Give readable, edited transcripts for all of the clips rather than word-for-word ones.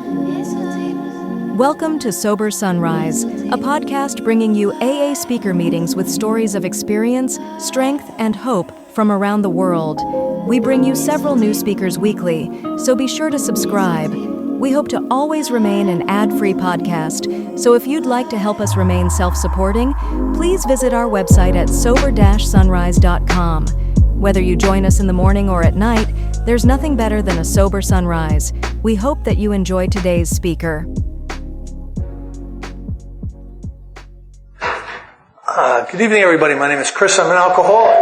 Welcome to Sober Sunrise, a podcast bringing you AA speaker meetings with stories of experience, strength, and hope from around the world. We bring you several new speakers weekly, so be sure to subscribe. We hope to always remain an ad-free podcast, so if you'd like to help us remain self-supporting, please visit our website at sober-sunrise.com. Whether you join us in the morning or at night, there's nothing better than a sober sunrise. We hope that you enjoy today's speaker. Good evening, everybody. My name is Chris. I'm an alcoholic.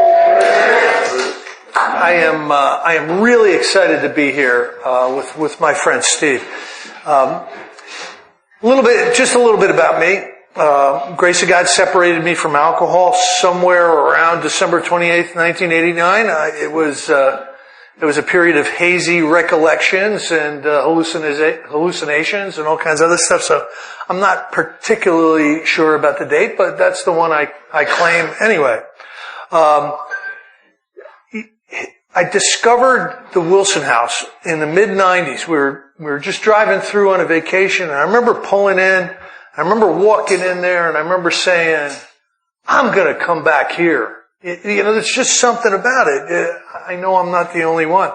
I am really excited to be here with my friend Steve. Just a little bit about me. Grace of God separated me from alcohol somewhere around December 28th, 1989. It was a period of hazy recollections and hallucinations and all kinds of other stuff. So I'm not particularly sure about the date, but that's the one I claim anyway. I discovered the Wilson House in the mid-90s. We were just driving through on a vacation, and I remember pulling in. I remember walking in there, and I remember saying, I'm going to come back here. There's just something about it. I know I'm not the only one.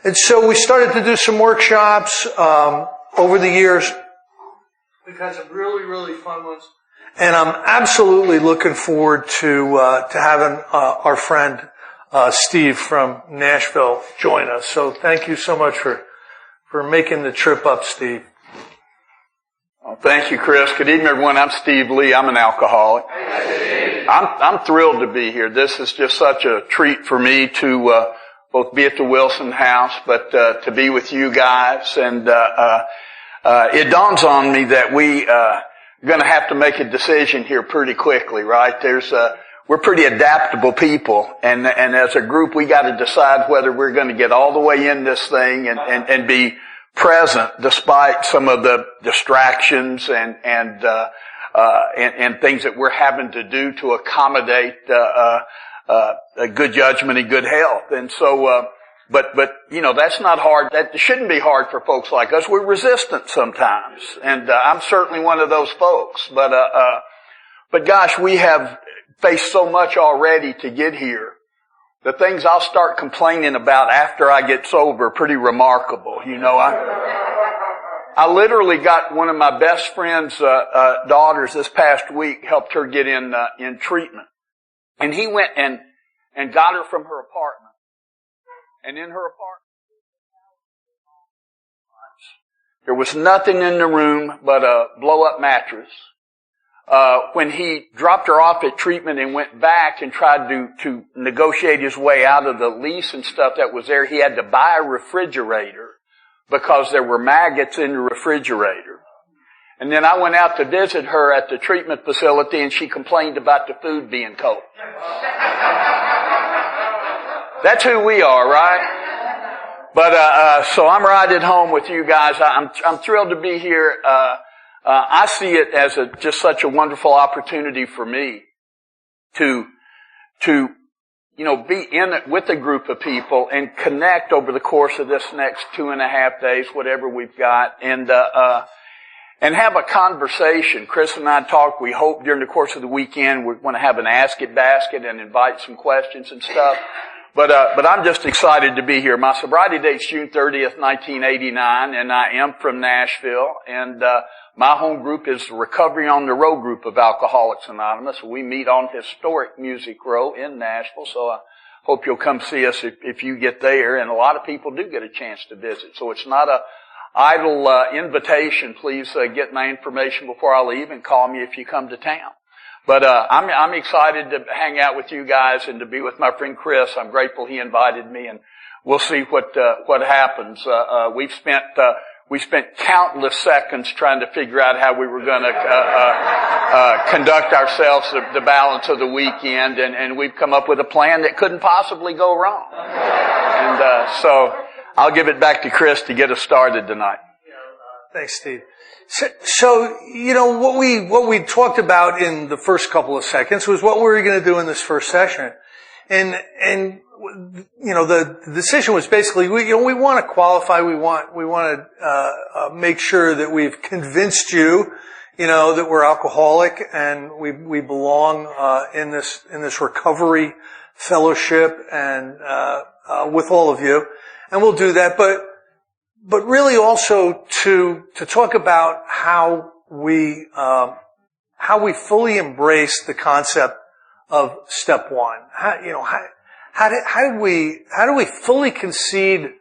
And so we started to do some workshops over the years. We've had some really, really fun ones. And I'm absolutely looking forward to having our friend Steve from Nashville join us. So thank you so much for making the trip up, Steve. Well, thank you, Chris. Good evening, everyone. I'm Steve Lee. I'm an alcoholic. I'm thrilled to be here. This is just such a treat for me to both be at the Wilson House, but to be with you guys. And it dawns on me that we are going to have to make a decision here pretty quickly, right? We're pretty adaptable people, and as a group, we got to decide whether we're going to get all the way in this thing and be present despite some of the distractions and things that we're having to do to accommodate a good judgment and good health. And so, but that's not hard. That shouldn't be hard for folks like us. We're resistant sometimes, and I'm certainly one of those folks. But gosh, we have faced so much already to get here. The things I'll start complaining about after I get sober are pretty remarkable. I literally got one of my best friend's daughters this past week, helped her get in treatment. And he went and got her from her apartment. And in her apartment, there was nothing in the room but a blow-up mattress. When he dropped her off at treatment and went back and tried to negotiate his way out of the lease and stuff that was there, he had to buy a refrigerator because there were maggots in the refrigerator. And then I went out to visit her at the treatment facility, and she complained about the food being cold. That's who we are, right? But so I'm right at home with you guys. I'm thrilled to be here. I see it as just such a wonderful opportunity for me to be in it with a group of people and connect over the course of this next 2.5 days, whatever we've got, and have a conversation. Chris and I talked, we hope during the course of the weekend we're going to have an Ask It basket and invite some questions and stuff. But I'm just excited to be here. My sobriety date's June 30th, 1989, and I am from Nashville, and my home group is the Recovery on the Road group of Alcoholics Anonymous. We meet on Historic Music Row in Nashville, so I hope you'll come see us if you get there. And a lot of people do get a chance to visit, so it's not a idle invitation. Please get my information before I leave and call me if you come to town. But I'm excited to hang out with you guys and to be with my friend Chris. I'm grateful he invited me, and we'll see what happens. We spent countless seconds trying to figure out how we were going to conduct ourselves the balance of the weekend, and we've come up with a plan that couldn't possibly go wrong. And so I'll give it back to Chris to get us started tonight. Thanks, Steve. So what we talked about in the first couple of seconds was what we were going to do in this first session. And the decision was basically, we want to qualify, we want to make sure that we've convinced you, that we're alcoholic and we belong in this recovery fellowship and with all of you, and we'll do that. But really also to talk about how we fully embrace the concept of step one. How do we fully concede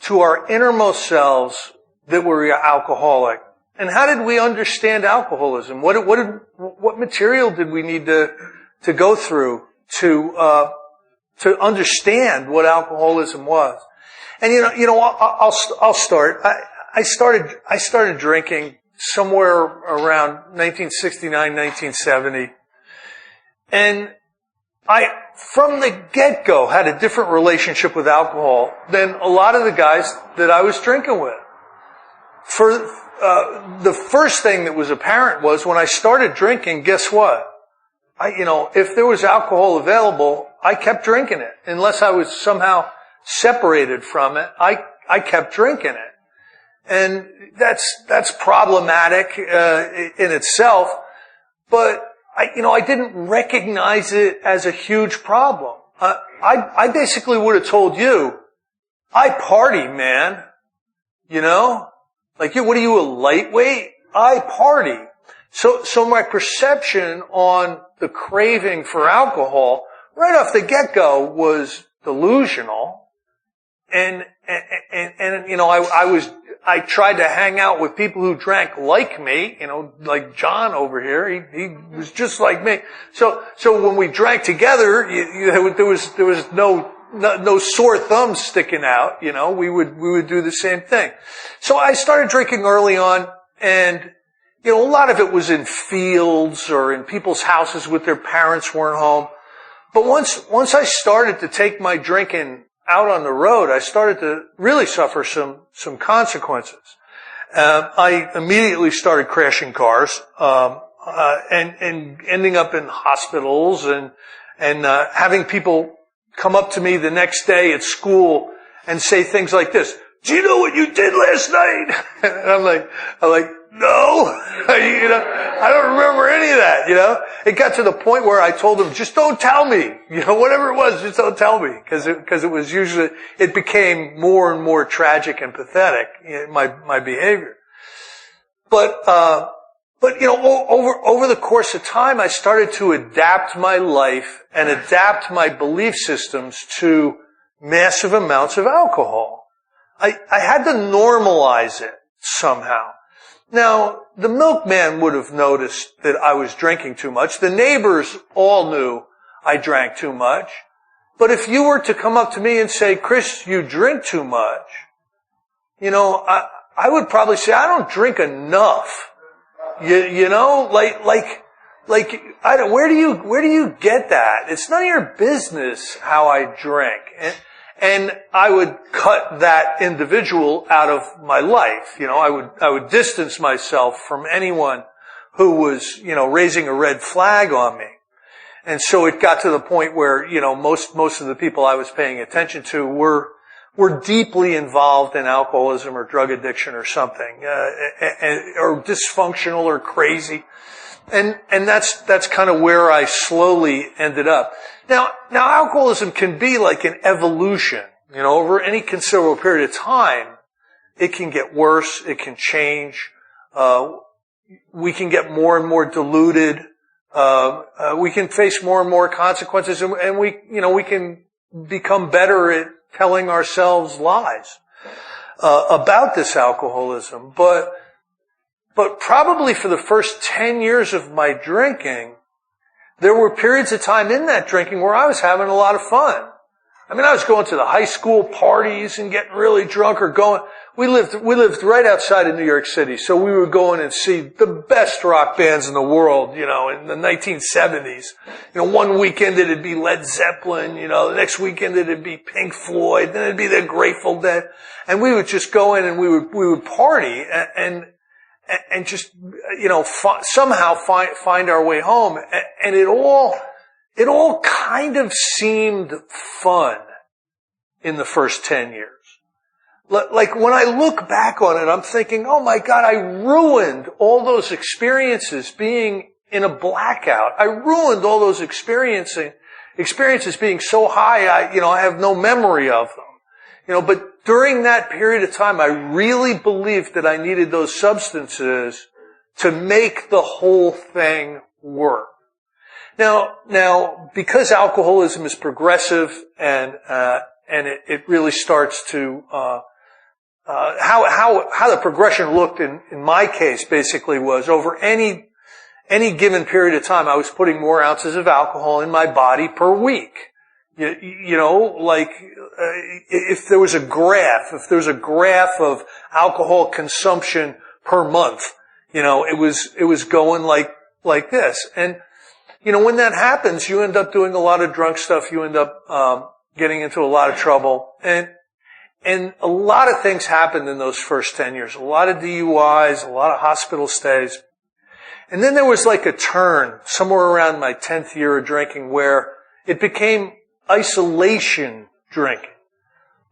to our innermost selves that we're alcoholic? And how did we understand alcoholism? What material did we need to go through to understand what alcoholism was? And I'll start. I started drinking somewhere around 1969, 1970. And I, from the get-go, had a different relationship with alcohol than a lot of the guys that I was drinking with. The first thing that was apparent was when I started drinking, guess what? If there was alcohol available, I kept drinking it. Unless I was somehow separated from it, I kept drinking it. And that's problematic, in itself, but I didn't recognize it as a huge problem. I basically would have told you, I party, man. Like, what are you, a lightweight? I party. So my perception on the craving for alcohol right off the get-go was delusional. And I tried to hang out with people who drank like me, like John over here. He was just like me. So when we drank together, there was no sore thumbs sticking out. We would do the same thing. So I started drinking early on, and a lot of it was in fields or in people's houses with their parents weren't home. But once I started to take my drinking out on the road, I started to really suffer some consequences. I immediately started crashing cars, and ending up in hospitals and having people come up to me the next day at school and say things like this: "Do you know what you did last night?" And I'm like, no, I don't remember any of that, It got to the point where I told them, just don't tell me, whatever it was, just don't tell me. Cause it was usually, it became more and more tragic and pathetic, my behavior. But over the course of time, I started to adapt my life and adapt my belief systems to massive amounts of alcohol. I had to normalize it somehow. Now, the milkman would have noticed that I was drinking too much. The neighbors all knew I drank too much. But if you were to come up to me and say, "Chris, you drink too much," I would probably say, "I don't drink enough." Where do you get that? It's none of your business how I drink. And I would cut that individual out of my life. I would distance myself from anyone who was, raising a red flag on me. And so it got to the point where, most of the people I was paying attention to were deeply involved in alcoholism or drug addiction or something, or dysfunctional or crazy. And that's kind of where I slowly ended up. Now alcoholism can be like an evolution. Over any considerable period of time, it can get worse, it can change, we can get more and more diluted, we can face more and more consequences, and we can become better at telling ourselves lies, about this alcoholism. But probably for the first 10 years of my drinking, there were periods of time in that drinking where I was having a lot of fun. I was going to the high school parties and getting really drunk we lived right outside of New York City, so we would go in and see the best rock bands in the world, in the 1970s. One weekend it'd be Led Zeppelin, the next weekend it'd be Pink Floyd, then it'd be the Grateful Dead. And we would just go in and we would party and just, somehow find our way home. And it all kind of seemed fun. in the first 10 years. Like when I look back on it, I'm thinking, oh my God, I ruined all those experiences being in a blackout. I ruined all those experiences being so high, I have no memory of them. But during that period of time, I really believed that I needed those substances to make the whole thing work. Now, because alcoholism is progressive and it really starts to, how the progression looked in my case basically was over any given period of time, I was putting more ounces of alcohol in my body per week. If there was a graph of alcohol consumption per month, it was going like this. And, when that happens, you end up doing a lot of drunk stuff. You end up, getting into a lot of trouble. And a lot of things happened in those first 10 years. A lot of DUIs, a lot of hospital stays. And then there was like a turn somewhere around my 10th year of drinking where it became isolation drinking.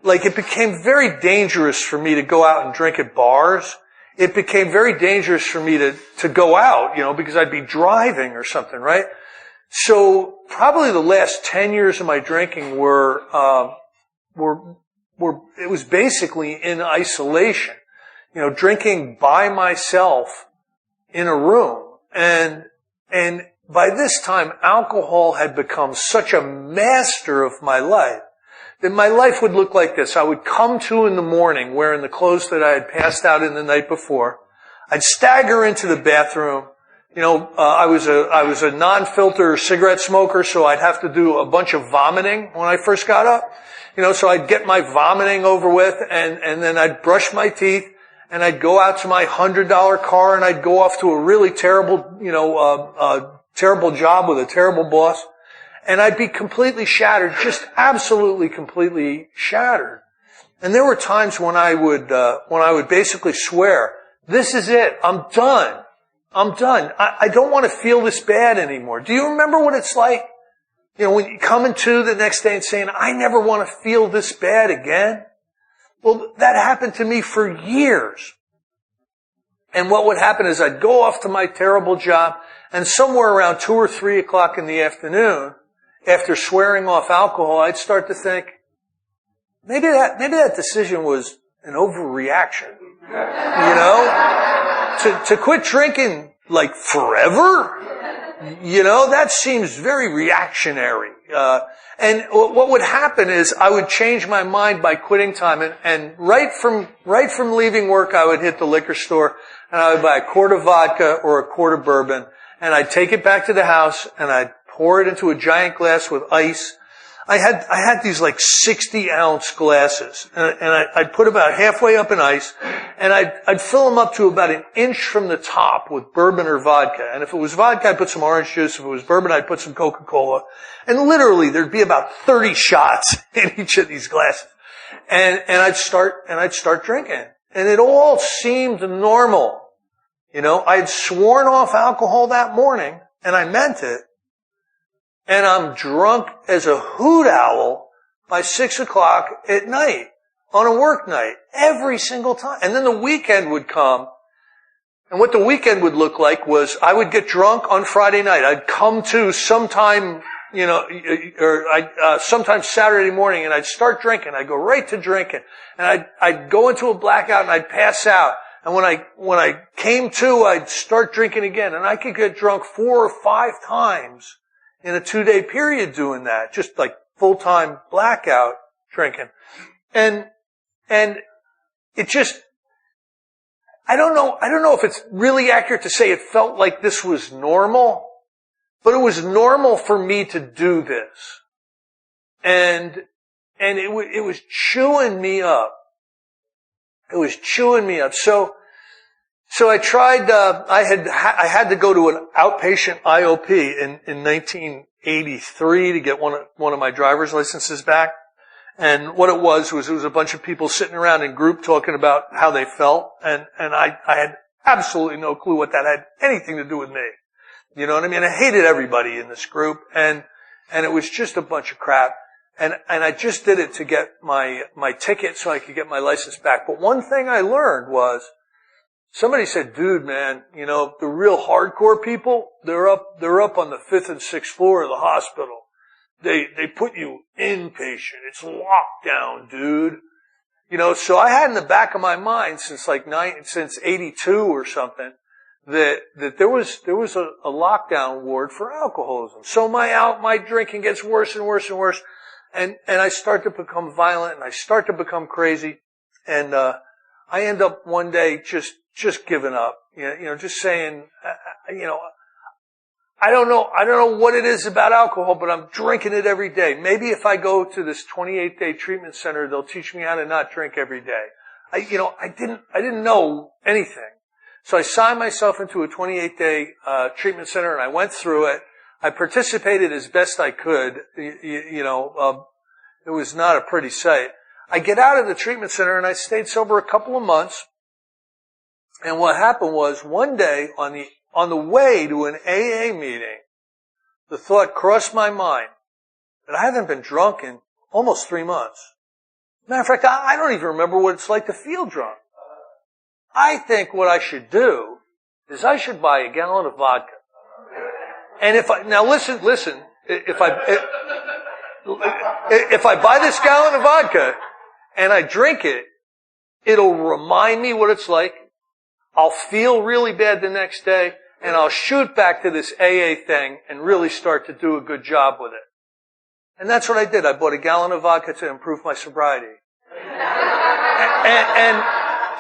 Like it became very dangerous for me to go out and drink at bars. It became very dangerous for me to go out, because I'd be driving or something, right? So probably the last 10 years of my drinking were it was basically in isolation, drinking by myself in a room. And by this time, alcohol had become such a master of my life that my life would look like this. I would come to in the morning wearing the clothes that I had passed out in the night before. I'd stagger into the bathroom. I was a non-filter cigarette smoker, so I'd have to do a bunch of vomiting when I first got up. So I'd get my vomiting over with and then I'd brush my teeth and I'd go out to my $100 car and I'd go off to a really terrible, terrible job with a terrible boss. And I'd be completely shattered, just absolutely completely shattered. And there were times when I would basically swear, this is it. I'm done. I don't want to feel this bad anymore. Do you remember what it's like? When you come into the next day and saying, I never want to feel this bad again. Well, that happened to me for years. And what would happen is I'd go off to my terrible job and somewhere around 2 or 3 o'clock in the afternoon, after swearing off alcohol, I'd start to think, maybe that decision was an overreaction. To quit drinking like forever? That seems very reactionary. And what would happen is I would change my mind by quitting time and right from leaving work I would hit the liquor store and I would buy a quart of vodka or a quart of bourbon and I'd take it back to the house and I'd pour it into a giant glass with ice. I had these like 60-ounce glasses, and I'd put about halfway up in ice, and I'd fill them up to about an inch from the top with bourbon or vodka. And if it was vodka, I'd put some orange juice. If it was bourbon, I'd put some Coca-Cola. And literally, there'd be about 30 shots in each of these glasses. And I'd start drinking. And it all seemed normal. I had sworn off alcohol that morning, and I meant it. And I'm drunk as a hoot owl by 6 o'clock at night on a work night every single time. And then the weekend would come. And what the weekend would look like was I would get drunk on Friday night. I'd come to sometime, sometime Saturday morning and I'd start drinking. I'd go right to drinking. And I'd go into a blackout and I'd pass out. And when I came to, I'd start drinking again. And I could get drunk 4 or 5 times in a 2-day period doing that, just like full-time blackout drinking. And it just, I don't know if it's really accurate to say it felt like this was normal, but it was normal for me to do this. And it was chewing me up. It was chewing me up. So I tried, I had to go to an outpatient IOP in 1983 to get one of my driver's licenses back. And what it was a bunch of people sitting around in group talking about how they felt. And I had absolutely no clue what that had anything to do with me. You know what I mean? I hated everybody in this group and it was just a bunch of crap. And I just did it to get my ticket so I could get my license back. But one thing I learned was, somebody said, dude, man, the real hardcore people, they're up on the 5th and 6th floor of the hospital. They put you inpatient. It's lockdown, dude. So I had in the back of my mind since 82 or something, that there was a lockdown ward for alcoholism. So my drinking gets worse and worse and worse. And I start to become violent and I start to become crazy. And, I end up one day just giving up, just saying, I don't know what it is about alcohol, but I'm drinking it every day. Maybe if I go to this 28-day treatment center, they'll teach me how to not drink every day. I didn't know anything. So I signed myself into a 28-day, treatment center and I went through it. I participated as best I could. It was not a pretty sight. I get out of the treatment center and I stayed sober a couple of months. And what happened was one day on the way to an AA meeting, the thought crossed my mind that I haven't been drunk in almost 3 months. Matter of fact, I don't even remember what it's like to feel drunk. I think what I should do is I should buy a gallon of vodka. And now listen, if I buy this gallon of vodka and I drink it, it'll remind me what it's like. I'll feel really bad the next day, and I'll shoot back to this AA thing and really start to do a good job with it. And that's what I did. I bought a gallon of vodka to improve my sobriety.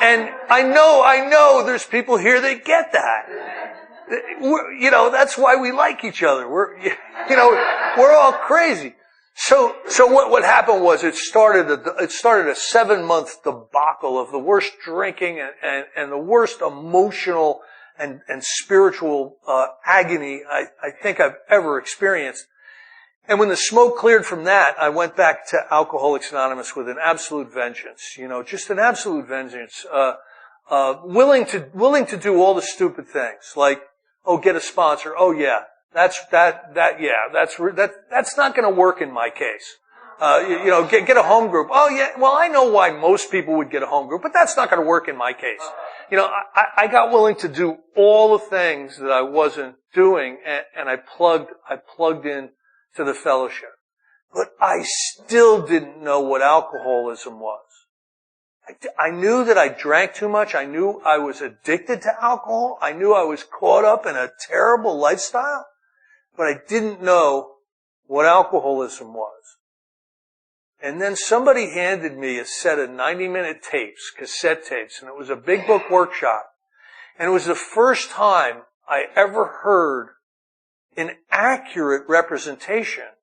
And I know there's people here that get that. That's why we like each other. We're all crazy. So what happened was it started a 7-month debacle of the worst drinking and the worst emotional and spiritual agony I think I've ever experienced. And when the smoke cleared from that, I went back to Alcoholics Anonymous with an absolute vengeance, just an absolute vengeance, willing to do all the stupid things, like, get a sponsor. Oh yeah, that's not going to work in my case. Get a home group. Oh yeah, well I know why most people would get a home group, but that's not going to work in my case. I got willing to do all the things that I wasn't doing, and I plugged in to the fellowship. But I still didn't know what alcoholism was. I knew that I drank too much. I knew I was addicted to alcohol. I knew I was caught up in a terrible lifestyle. But I didn't know what alcoholism was. And then somebody handed me a set of 90-minute tapes, cassette tapes, and it was a big book workshop. And it was the first time I ever heard an accurate representation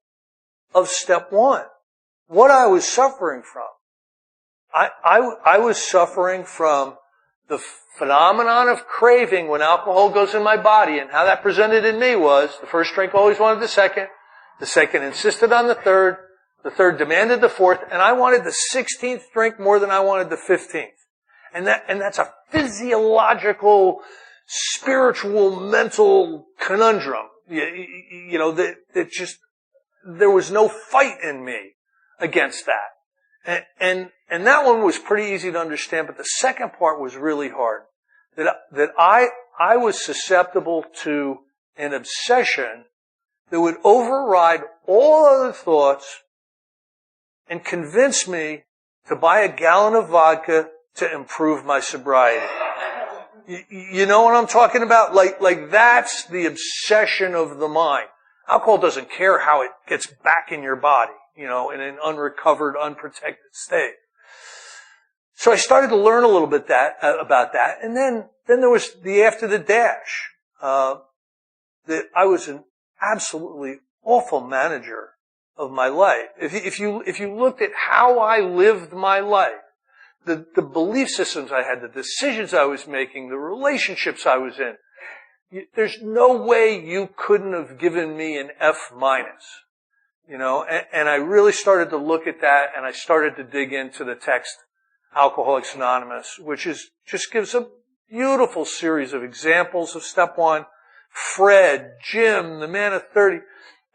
of step 1, what I was suffering from. I was suffering from the phenomenon of craving when alcohol goes in my body, and how that presented in me was the first drink always wanted the second insisted on the third demanded the fourth, and I wanted the 16th drink more than I wanted the 15th. And that's a physiological, spiritual, mental conundrum. That just, there was no fight in me against that. And that one was pretty easy to understand, but the second part was really hard. That I was susceptible to an obsession that would override all other thoughts and convince me to buy a gallon of vodka to improve my sobriety. You know what I'm talking about? Like that's the obsession of the mind. Alcohol doesn't care how it gets back in your body, in an unrecovered, unprotected state. So I started to learn a little bit about that. And then there was the after the dash, that I was an absolutely awful manager of my life. If you looked at how I lived my life, the belief systems I had, the decisions I was making, the relationships I was in, there's no way you couldn't have given me an F-. And I really started to look at that, and I started to dig into the text Alcoholics Anonymous, which just gives a beautiful series of examples of step 1. Fred, Jim, the man of 30.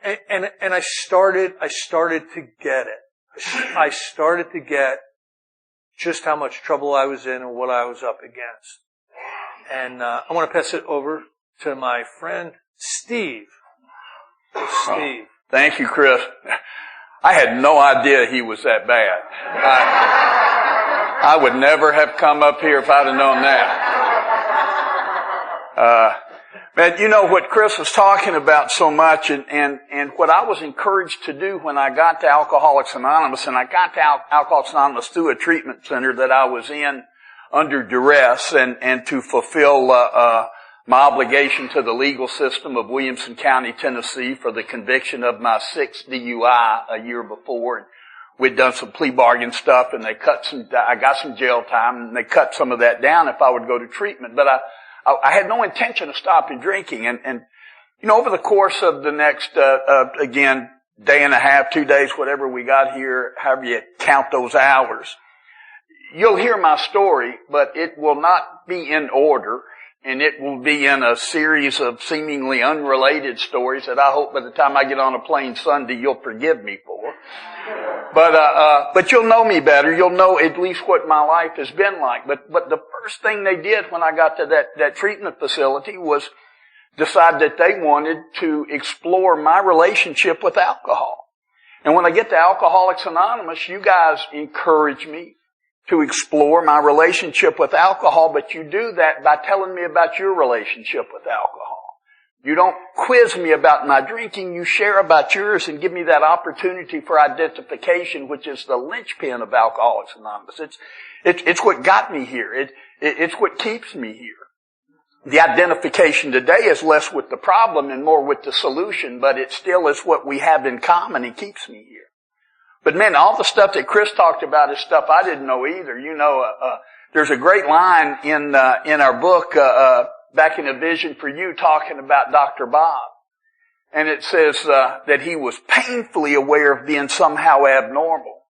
And I started to get it. I started to get just how much trouble I was in and what I was up against. And I want to pass it over to my friend Steve. Steve. Oh, thank you, Chris. I had no idea he was that bad. I would never have come up here if I'd have known that. But you know what Chris was talking about so much, and what I was encouraged to do when I got to Alcoholics Anonymous, and I got to Alcoholics Anonymous through a treatment center that I was in under duress, and to fulfill my obligation to the legal system of Williamson County, Tennessee, for the conviction of my 6th DUI a year before. We'd done some plea bargain stuff, and I got some jail time, and they cut some of that down if I would go to treatment. But I had no intention of stopping drinking, and you know, over the course of the next, again, day and a half, 2 days, whatever we got here, however you count those hours, you'll hear my story, but it will not be in order, and it will be in a series of seemingly unrelated stories that I hope by the time I get on a plane Sunday, you'll forgive me for. But you'll know me better. You'll know at least what my life has been like. But the first thing they did when I got to that treatment facility was decide that they wanted to explore my relationship with alcohol. And when I get to Alcoholics Anonymous, you guys encourage me to explore my relationship with alcohol, but you do that by telling me about your relationship with alcohol. You don't quiz me about my drinking, you share about yours and give me that opportunity for identification, which is the linchpin of Alcoholics Anonymous. It's what got me here. It's what keeps me here. The identification today is less with the problem and more with the solution, but it still is what we have in common and keeps me here. But man, all the stuff that Chris talked about is stuff I didn't know either. You know, there's a great line in our book, back in A Vision for You, talking about Dr. Bob. And it says that he was painfully aware of being somehow abnormal,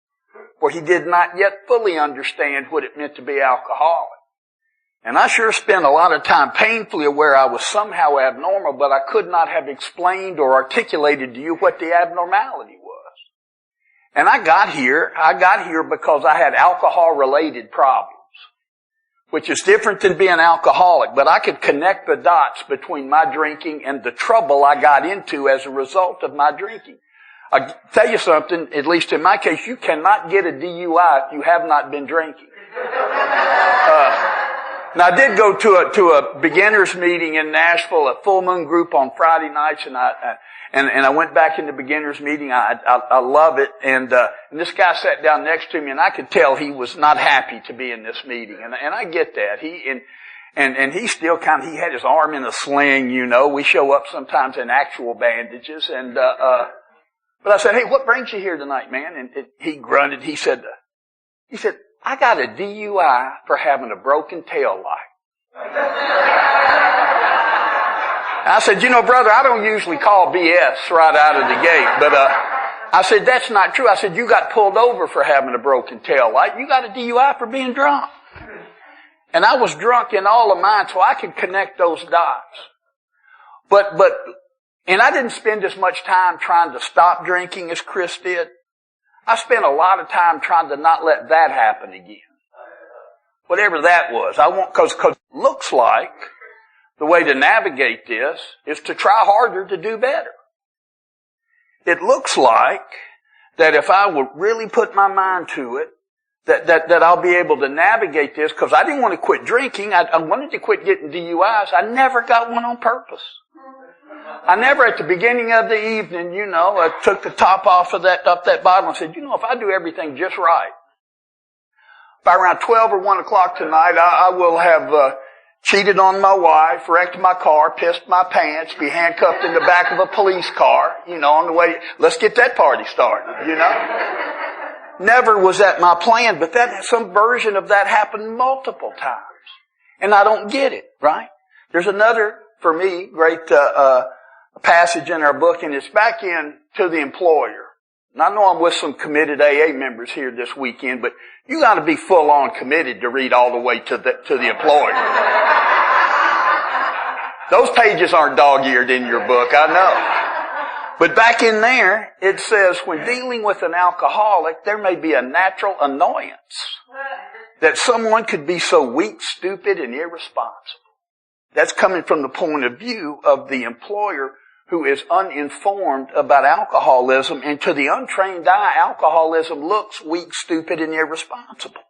for he did not yet fully understand what it meant to be alcoholic. And I sure spent a lot of time painfully aware I was somehow abnormal, but I could not have explained or articulated to you what the abnormality was. And I got here because I had alcohol-related problems, which is different than being alcoholic, but I could connect the dots between my drinking and the trouble I got into as a result of my drinking. I'll tell you something, at least in my case, you cannot get a DUI if you have not been drinking. Now I did go to a beginners meeting in Nashville, a full moon group on Friday nights, and I went back in the beginners meeting. I love it, and this guy sat down next to me, and I could tell he was not happy to be in this meeting, and I get that. He still he had his arm in a sling, you know. We show up sometimes in actual bandages, but I said, "Hey, what brings you here tonight, man?" And he grunted. He said, "I got a DUI for having a broken tail light." I said, "You know, brother, I don't usually call BS right out of the gate, but I said, that's not true." I said, "You got pulled over for having a broken tail light. You got a DUI for being drunk." And I was drunk in all of mine, so I could connect those dots. And I didn't spend as much time trying to stop drinking as Chris did. I spent a lot of time trying to not let that happen again. Whatever that was. Cause it looks like the way to navigate this is to try harder to do better. It looks like that if I would really put my mind to it, that I'll be able to navigate this, because I didn't want to quit drinking. I wanted to quit getting DUIs. I never got one on purpose. I never, at the beginning of the evening, you know, I took the top off that bottle and said, you know, if I do everything just right, by around 12 or 1 o'clock tonight, I will have cheated on my wife, wrecked my car, pissed my pants, be handcuffed in the back of a police car, you know, on the way. Let's get that party started, you know. Never was that my plan, but some version of that happened multiple times. And I don't get it, right? There's another, for me, great passage in our book, and it's back in To the Employer. And I know I'm with some committed AA members here this weekend, but you got to be full on committed to read all the way to the Employer. Those pages aren't dog-eared in your book, I know. But back in there, it says, when dealing with an alcoholic, there may be a natural annoyance that someone could be so weak, stupid, and irresponsible. That's coming from the point of view of the employer who is uninformed about alcoholism, and to the untrained eye, alcoholism looks weak, stupid, and irresponsible.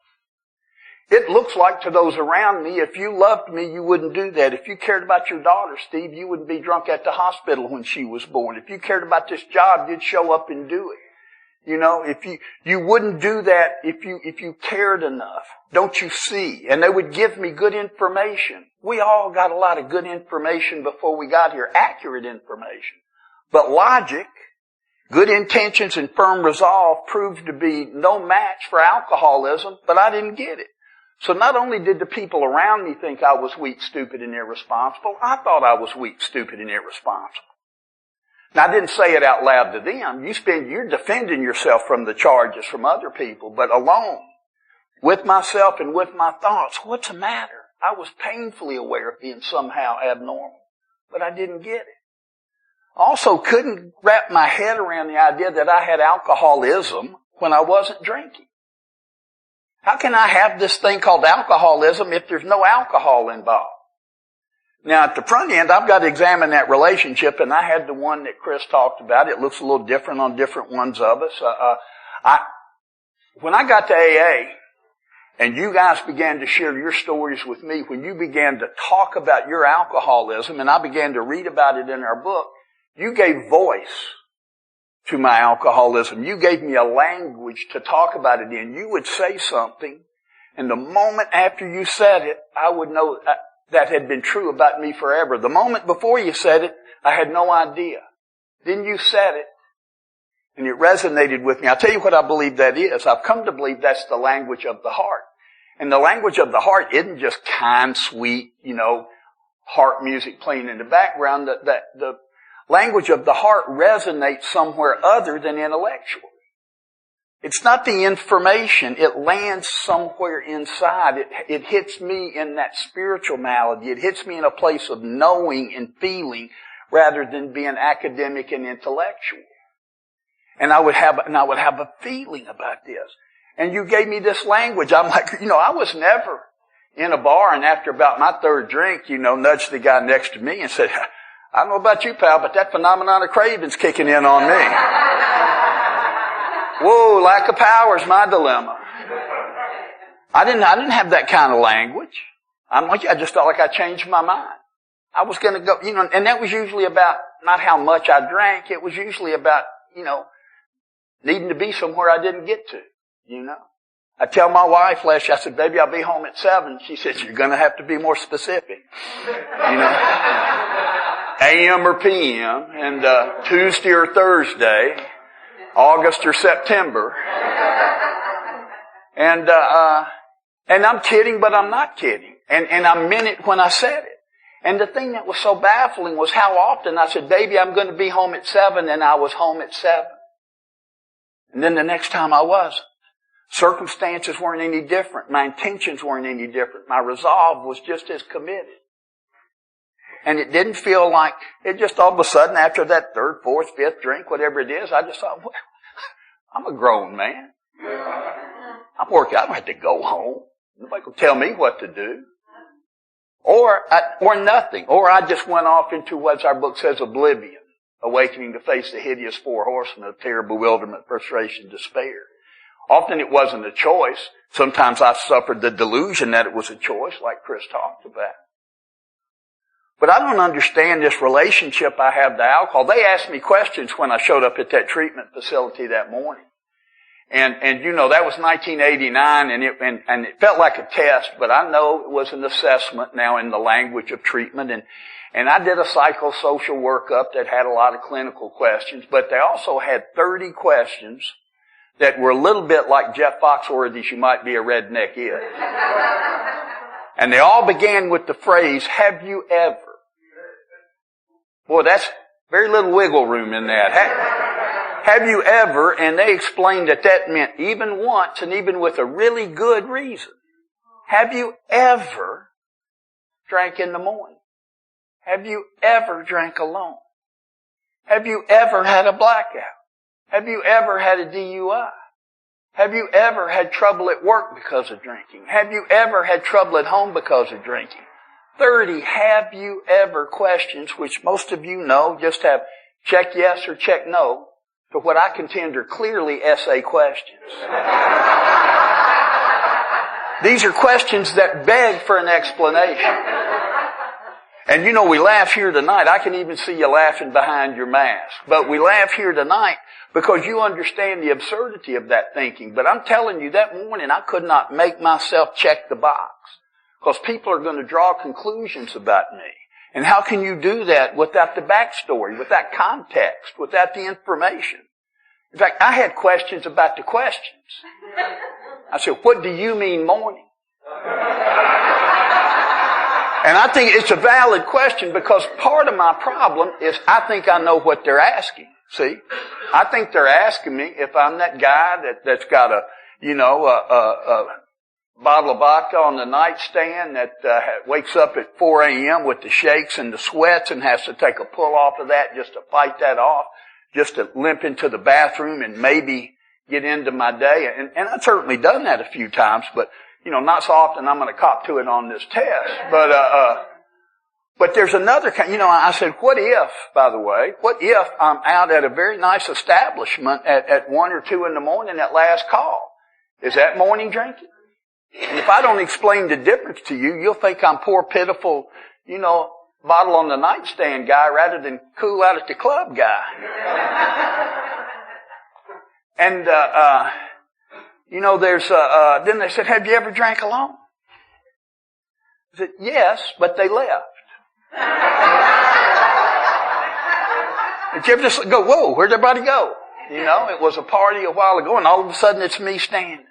It looks like to those around me, if you loved me, you wouldn't do that. If you cared about your daughter, Steve, you wouldn't be drunk at the hospital when she was born. If you cared about this job, you'd show up and do it. You know, if you wouldn't do that if you cared enough. Don't you see? And they would give me good information. We all got a lot of good information before we got here, accurate information. But logic, good intentions, and firm resolve proved to be no match for alcoholism, but I didn't get it. So not only did the people around me think I was weak, stupid, and irresponsible, I thought I was weak, stupid, and irresponsible. Now, I didn't say it out loud to them. You're defending yourself from the charges from other people, but alone, with myself and with my thoughts, what's the matter? I was painfully aware of being somehow abnormal, but I didn't get it. Also couldn't wrap my head around the idea that I had alcoholism when I wasn't drinking. How can I have this thing called alcoholism if there's no alcohol involved? Now, at the front end, I've got to examine that relationship, and I had the one that Chris talked about. It looks a little different on different ones of us. When I got to AA, and you guys began to share your stories with me, when you began to talk about your alcoholism, and I began to read about it in our book, you gave voice to my alcoholism. You gave me a language to talk about it in. You would say something, and the moment after you said it, I would know that had been true about me forever. The moment before you said it, I had no idea. Then you said it, and it resonated with me. I'll tell you what I believe that is. I've come to believe that's the language of the heart. And the language of the heart isn't just kind, sweet, heart music playing in the background. The language of the heart resonates somewhere other than intellectual. It's not the information. It lands somewhere inside. It hits me in that spiritual malady. It hits me in a place of knowing and feeling rather than being academic and intellectual. And I would have a feeling about this. And you gave me this language. I'm like, I was never in a bar, and after about my third drink, nudged the guy next to me and said, I don't know about you, pal, but that phenomenon of craving's kicking in on me. Whoa, lack of power is my dilemma. I didn't have that kind of language. I just felt like I changed my mind. I was going to go, and that was usually about not how much I drank. It was usually about, needing to be somewhere I didn't get to, I tell my wife, I said, baby, I'll be home at 7. She said, you're going to have to be more specific. AM or PM, and Tuesday or Thursday, August or September. And I'm kidding, but I'm not kidding. And I meant it when I said it. And the thing that was so baffling was how often I said, baby, I'm going to be home at 7, and I was home at 7. And then the next time I wasn't. Circumstances weren't any different. My intentions weren't any different. My resolve was just as committed. And it didn't feel like, it just all of a sudden after that third, fourth, fifth drink, whatever it is, I just thought, well, I'm a grown man. I'm working. I don't have to go home. Nobody can tell me what to do. Or nothing. Or I just went off into what our book says, oblivion. Awakening to face the hideous 4 horsemen of terror, bewilderment, frustration, despair. Often it wasn't a choice. Sometimes I suffered the delusion that it was a choice, like Chris talked about. But I don't understand this relationship I have to alcohol. They asked me questions when I showed up at that treatment facility that morning. And that was 1989, and it felt like a test, but I know it was an assessment now in the language of treatment. And I did a psychosocial workup that had a lot of clinical questions, but they also had 30 questions that were a little bit like Jeff Foxworthy's "You Might Be a Redneck" is. And they all began with the phrase, have you ever? Boy, that's very little wiggle room in that. Have you ever? And they explained that meant even once and even with a really good reason. Have you ever drank in the morning? Have you ever drank alone? Have you ever had a blackout? Have you ever had a DUI? Have you ever had trouble at work because of drinking? Have you ever had trouble at home because of drinking? 30, have you ever questions, which most of you know, just have check yes or check no, to what I contend are clearly essay questions. These are questions that beg for an explanation. And you know, we laugh here tonight. I can even see you laughing behind your mask. But we laugh here tonight because you understand the absurdity of that thinking. But I'm telling you, that morning I could not make myself check the box. Because people are going to draw conclusions about me. And how can you do that without the backstory, without context, without the information? In fact, I had questions about the questions. I said, what do you mean morning? And I think it's a valid question because part of my problem is I think I know what they're asking. See? I think they're asking me if I'm that guy that's got a bottle of vodka on the nightstand that wakes up at 4 a.m. with the shakes and the sweats and has to take a pull off of that just to fight that off, just to limp into the bathroom and maybe get into my day. And I've certainly done that a few times, but not so often I'm going to cop to it on this test. But there's another kind, I said, what if, by the way, what if I'm out at a very nice establishment at 1 or 2 in the morning at last call? Is that morning drinking? And if I don't explain the difference to you, you'll think I'm poor, pitiful, bottle on the nightstand guy rather than cool out at the club guy. And, then they said, have you ever drank alone? I said, yes, but they left. Did you ever just go, whoa, where'd everybody go? It was a party a while ago and all of a sudden it's me standing.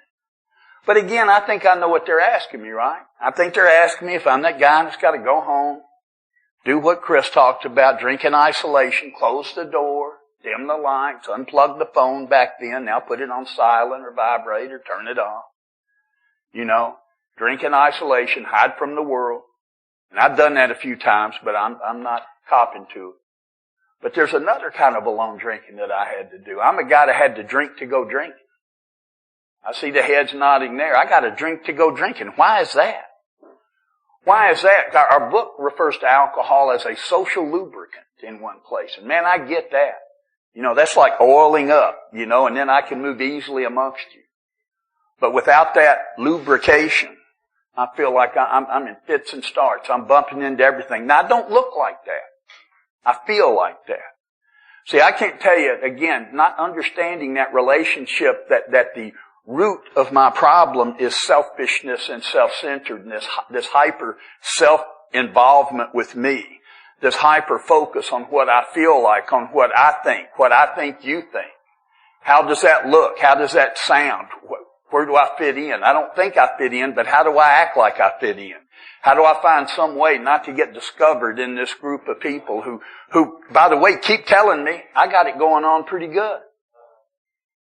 But again, I think I know what they're asking me, right? I think they're asking me if I'm that guy that's got to go home, do what Chris talked about, drink in isolation, close the door, dim the lights, unplug the phone back then, now put it on silent or vibrate or turn it off. Drink in isolation, hide from the world. And I've done that a few times, but I'm not copping to it. But there's another kind of alone drinking that I had to do. I'm a guy that had to drink to go drinking. I see the heads nodding there. I got to drink to go drinking. Why is that? Why is that? Our book refers to alcohol as a social lubricant in one place. And man, I get that. That's like oiling up, and then I can move easily amongst you. But without that lubrication, I feel like I'm in fits and starts. I'm bumping into everything. Now, I don't look like that. I feel like that. See, I can't tell you, again, not understanding that relationship that the root of my problem is selfishness and self-centeredness, this hyper self-involvement with me, this hyper focus on what I feel like, on what I think you think. How does that look? How does that sound? Where do I fit in? I don't think I fit in, but how do I act like I fit in? How do I find some way not to get discovered in this group of people who, by the way, keep telling me I got it going on pretty good?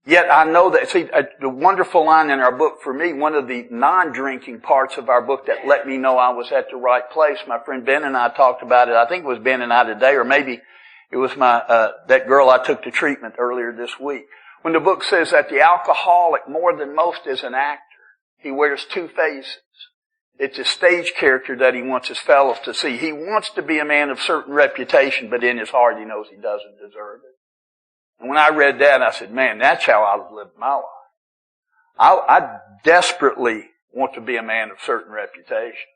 Yet I know that, see, the wonderful line in our book for me, one of the non-drinking parts of our book that let me know I was at the right place, my friend Ben and I talked about it. I think it was Ben and I today, or maybe it was that girl I took to treatment earlier this week. When the book says that the alcoholic, more than most, is an actor. He wears two faces. It's a stage character that he wants his fellows to see. He wants to be a man of certain reputation, but in his heart he knows he doesn't deserve it. And when I read that, I said, man, that's how I've lived my life. I desperately want to be a man of certain reputation.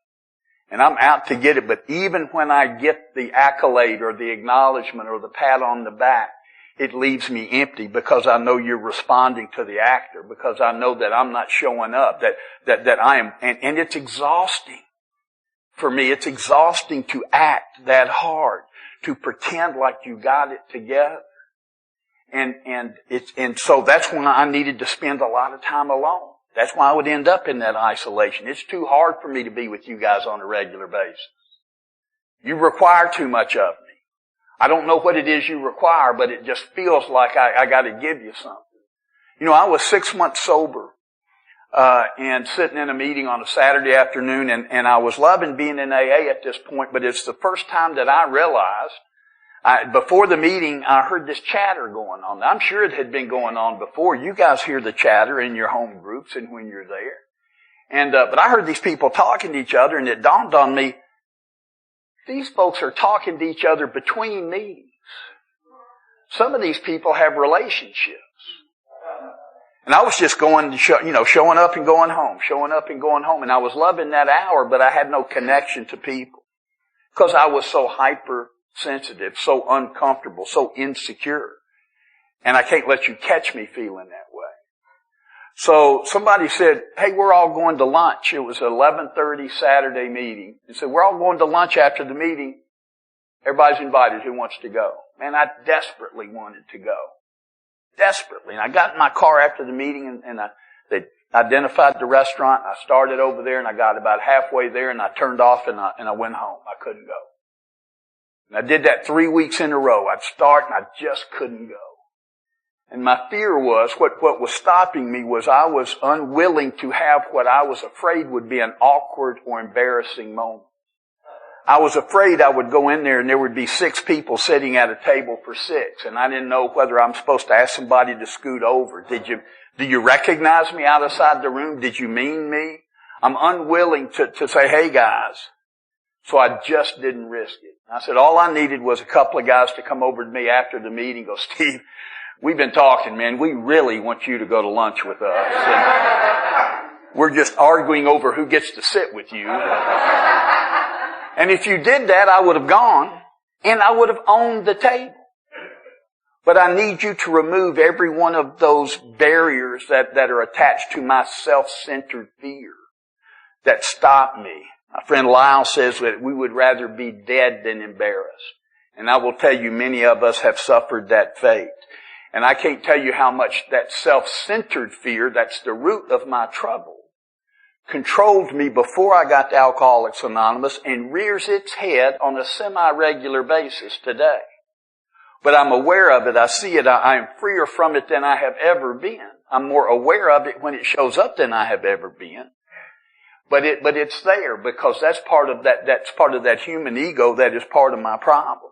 And I'm out to get it, but even when I get the accolade or the acknowledgement or the pat on the back, it leaves me empty because I know you're responding to the actor, because I know that I'm not showing up, that I am, and it's exhausting. For me, it's exhausting to act that hard, to pretend like you got it together. And so that's when I needed to spend a lot of time alone. That's why I would end up in that isolation. It's too hard for me to be with you guys on a regular basis. You require too much of me. I don't know what it is you require, but it just feels like I got to give you something. I was 6 months sober, and sitting in a meeting on a Saturday afternoon, and I was loving being in AA at this point, but it's the first time that I realized Before the meeting, I heard this chatter going on. I'm sure it had been going on before. You guys hear the chatter in your home groups and when you're there. But I heard these people talking to each other, and it dawned on me, these folks are talking to each other between meetings. Some of these people have relationships. And I was just going, showing up and going home, showing up and going home. And I was loving that hour, but I had no connection to people. Because I was so hypersensitive, so uncomfortable, so insecure. And I can't let you catch me feeling that way. So somebody said, hey, we're all going to lunch. It was an 11:30 Saturday meeting. They said, we're all going to lunch after the meeting. Everybody's invited. Who wants to go? Man, I desperately wanted to go. Desperately. And I got in my car after the meeting and they identified the restaurant. I started over there and I got about halfway there and I turned off and I went home. I couldn't go. And I did that 3 weeks in a row. I'd start and I just couldn't go. And my fear was, what was stopping me was I was unwilling to have what I was afraid would be an awkward or embarrassing moment. I was afraid I would go in there and there would be 6 people sitting at a table for 6, and I didn't know whether I'm supposed to ask somebody to scoot over. Do you recognize me outside the room? Did you mean me? I'm unwilling to say, hey guys. So I just didn't risk it. I said all I needed was a couple of guys to come over to me after the meeting and go, Steve, we've been talking, man. We really want you to go to lunch with us. And we're just arguing over who gets to sit with you. And if you did that, I would have gone and I would have owned the table. But I need you to remove every one of those barriers that are attached to my self-centered fear that stop me. My friend Lyle says that we would rather be dead than embarrassed. And I will tell you, many of us have suffered that fate. And I can't tell you how much that self-centered fear, that's the root of my trouble, controlled me before I got to Alcoholics Anonymous and rears its head on a semi-regular basis today. But I'm aware of it. I see it. I am freer from it than I have ever been. I'm more aware of it when it shows up than I have ever been. But it's there because that's part of that human ego that is part of my problem.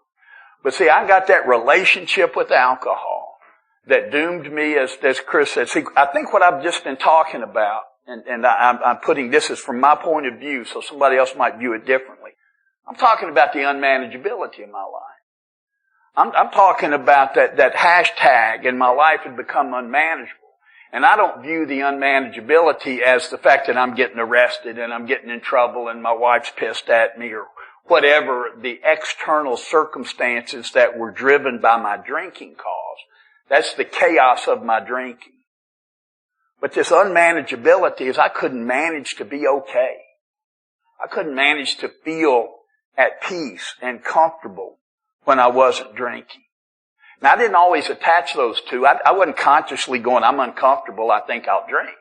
But see, I got that relationship with alcohol that doomed me, as Chris said. See, I think what I've just been talking about, and I'm putting this as from my point of view, so somebody else might view it differently. I'm talking about the unmanageability of my life. I'm talking about that hashtag and my life had become unmanageable. And I don't view the unmanageability as the fact that I'm getting arrested and I'm getting in trouble and my wife's pissed at me or whatever the external circumstances that were driven by my drinking cause. That's the chaos of my drinking. But this unmanageability is I couldn't manage to be okay. I couldn't manage to feel at peace and comfortable when I wasn't drinking. Now, I didn't always attach those two. I wasn't consciously going, I'm uncomfortable, I think I'll drink.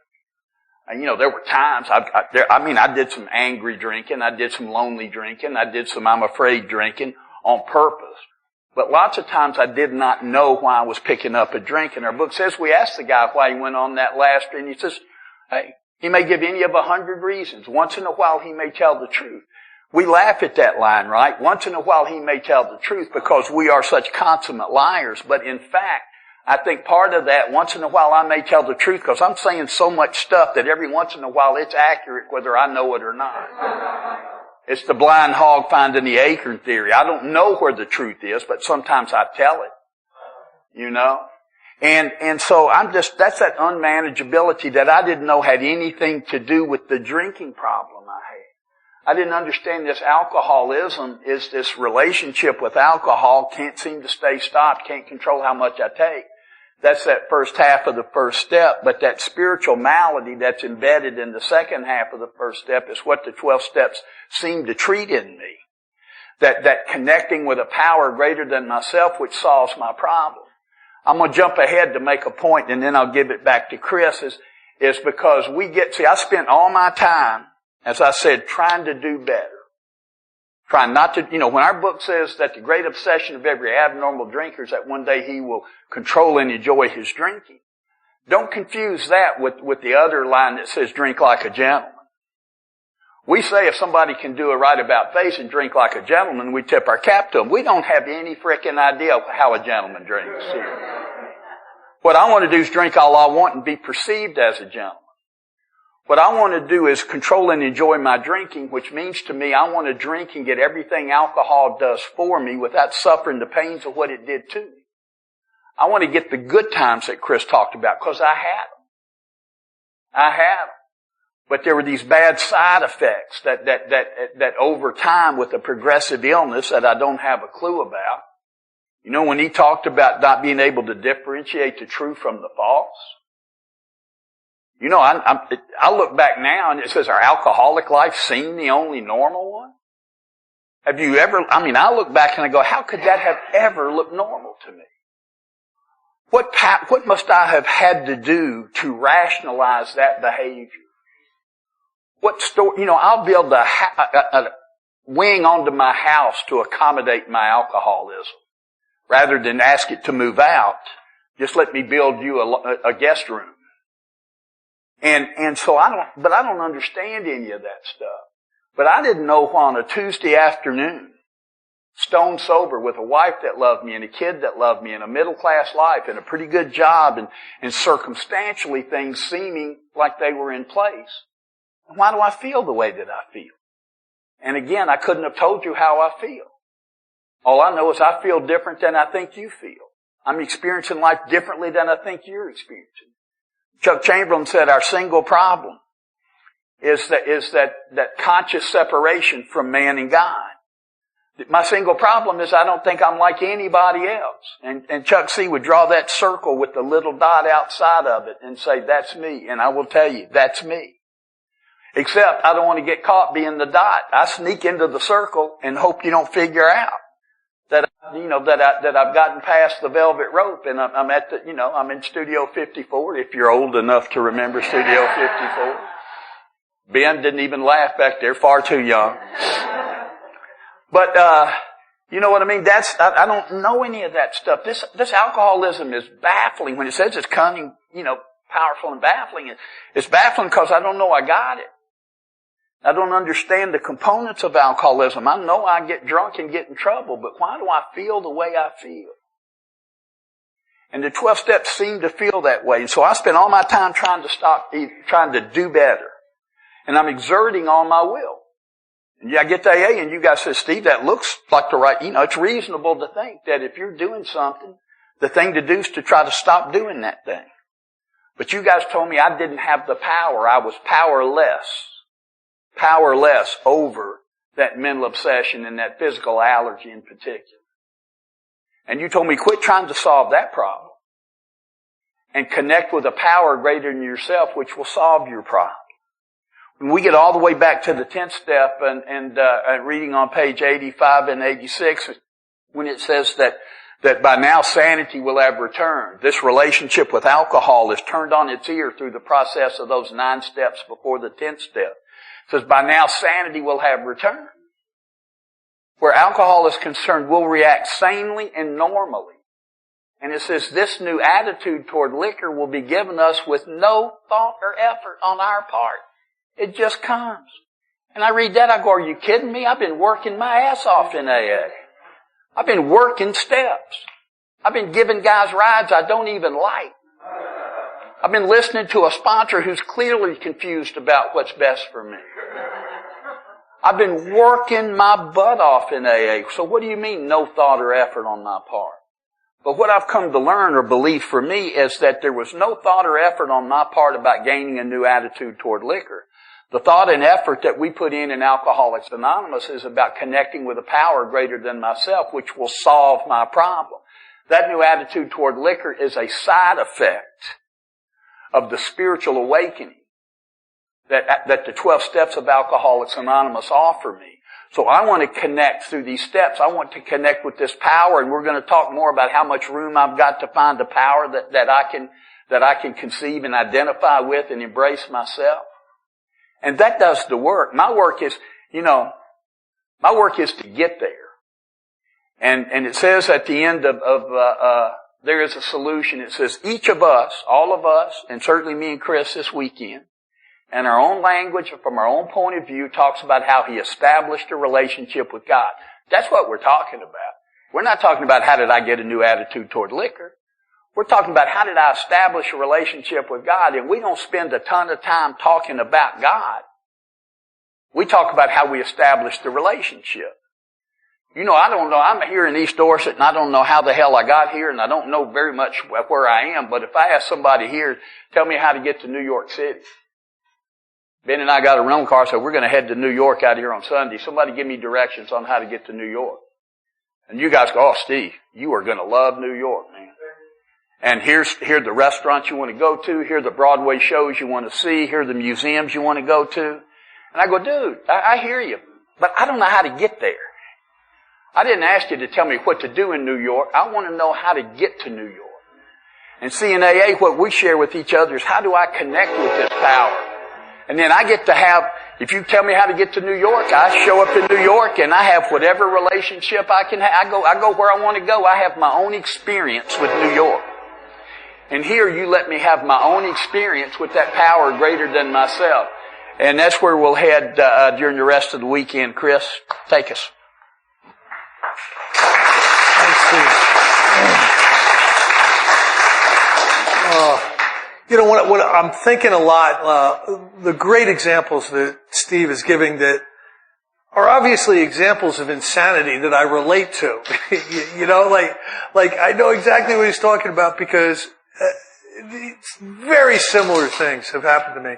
And, there were times, I did some angry drinking, I did some lonely drinking, I did some I'm afraid drinking on purpose. But lots of times I did not know why I was picking up a drink. And our book says we asked the guy why he went on that last, and he says, hey, he may give any of 100 reasons. Once in a while he may tell the truth. We laugh at that line, right? Once in a while he may tell the truth because we are such consummate liars. But in fact, I think part of that, once in a while I may tell the truth because I'm saying so much stuff that every once in a while it's accurate whether I know it or not. It's the blind hog finding the acorn theory. I don't know where the truth is, but sometimes I tell it. And so that's that unmanageability that I didn't know had anything to do with the drinking problem I had. I didn't understand this alcoholism is this relationship with alcohol, can't seem to stay stopped, can't control how much I take. That's that first half of the first step, but that spiritual malady that's embedded in the second half of the first step is what the 12 steps seem to treat in me. That connecting with a power greater than myself which solves my problem. I'm going to jump ahead to make a point and then I'll give it back to Chris is because I spent all my time, as I said, trying to do better. Trying not to, when our book says that the great obsession of every abnormal drinker is that one day he will control and enjoy his drinking. Don't confuse that with the other line that says drink like a gentleman. We say if somebody can do a right about face and drink like a gentleman, we tip our cap to them. We don't have any frickin' idea how a gentleman drinks here. What I want to do is drink all I want and be perceived as a gentleman. What I want to do is control and enjoy my drinking, which means to me I want to drink and get everything alcohol does for me without suffering the pains of what it did to me. I want to get the good times that Chris talked about because I had them. I had them. But there were these bad side effects that over time with a progressive illness that I don't have a clue about. You know, when he talked about not being able to differentiate the true from the false. You know, I look back now and it says, our alcoholic life seemed the only normal one? Have you ever, I look back and I go, how could that have ever looked normal to me? What must I have had to do to rationalize that behavior? I'll build a wing onto my house to accommodate my alcoholism. Rather than ask it to move out, just let me build you a guest room. And so I don't understand any of that stuff. But I didn't know why on a Tuesday afternoon, stone sober with a wife that loved me and a kid that loved me and a middle class life and a pretty good job and circumstantially things seeming like they were in place. Why do I feel the way that I feel? And again, I couldn't have told you how I feel. All I know is I feel different than I think you feel. I'm experiencing life differently than I think you're experiencing. Chuck Chamberlain said our single problem is that conscious separation from man and God. My single problem is I don't think I'm like anybody else. And Chuck C. would draw that circle with the little dot outside of it and say, that's me. And I will tell you, that's me. Except I don't want to get caught being the dot. I sneak into the circle and hope you don't figure out that I've gotten past the velvet rope and I'm I'm in Studio 54, if you're old enough to remember Studio 54. Ben didn't even laugh back there, far too young. But, you know what I mean? I don't know any of that stuff. This alcoholism is baffling. When it says it's cunning, powerful and baffling, it's baffling because I don't know I got it. I don't understand the components of alcoholism. I know I get drunk and get in trouble, but why do I feel the way I feel? And the 12 steps seem to feel that way. And so I spend all my time trying to do better. And I'm exerting all my will. And I get to AA and you guys say, Steve, that looks like the right, it's reasonable to think that if you're doing something, the thing to do is to try to stop doing that thing. But you guys told me I didn't have the power. I was powerless over that mental obsession and that physical allergy in particular. And you told me quit trying to solve that problem and connect with a power greater than yourself which will solve your problem. When we get all the way back to the 10th step and reading on page 85 and 86, when it says that by now sanity will have returned, this relationship with alcohol is turned on its ear through the process of those 9 steps before the 10th step. It says by now sanity will have returned. Where alcohol is concerned, we'll react sanely and normally. And it says this new attitude toward liquor will be given us with no thought or effort on our part. It just comes. And I read that, I go, are you kidding me? I've been working my ass off in AA. I've been working steps. I've been giving guys rides I don't even like. I've been listening to a sponsor who's clearly confused about what's best for me. I've been working my butt off in AA. So what do you mean no thought or effort on my part? But what I've come to learn or believe for me is that there was no thought or effort on my part about gaining a new attitude toward liquor. The thought and effort that we put in Alcoholics Anonymous is about connecting with a power greater than myself, which will solve my problem. That new attitude toward liquor is a side effect of the spiritual awakening that the 12 steps of Alcoholics Anonymous offer me. So I want to connect through these steps. I want to connect with this power, and we're going to talk more about how much room I've got to find the power that I can conceive and identify with and embrace myself. And that does the work. My work is to get there. And it says at the end of there is a solution. It says each of us, all of us, and certainly me and Chris this weekend, and our own language and from our own point of view talks about how he established a relationship with God. That's what we're talking about. We're not talking about how did I get a new attitude toward liquor. We're talking about how did I establish a relationship with God, and we don't spend a ton of time talking about God. We talk about how we establish the relationship. You know, I don't know. I'm here in East Dorset, and I don't know how the hell I got here, and I don't know very much where I am, but if I ask somebody here, tell me how to get to New York City. Ben and I got a rental car, so we're going to head to New York out here on Sunday. Somebody give me directions on how to get to New York. And you guys go, oh, Steve, you are going to love New York, man. And here are the restaurants you want to go to. Here are the Broadway shows you want to see. Here are the museums you want to go to. And I go, dude, I hear you, but I don't know how to get there. I didn't ask you to tell me what to do in New York. I want to know how to get to New York. And see, in AA, what we share with each other is how do I connect with this power? And then I get to have, if you tell me how to get to New York, I show up in New York and I have whatever relationship I can have. I go where I want to go. I have my own experience with New York. And here you let me have my own experience with that power greater than myself. And that's where we'll head during the rest of the weekend. Chris, take us. You know, what I'm thinking a lot, the great examples that Steve is giving that are obviously examples of insanity that I relate to. You know, like I know exactly what he's talking about because very similar things have happened to me.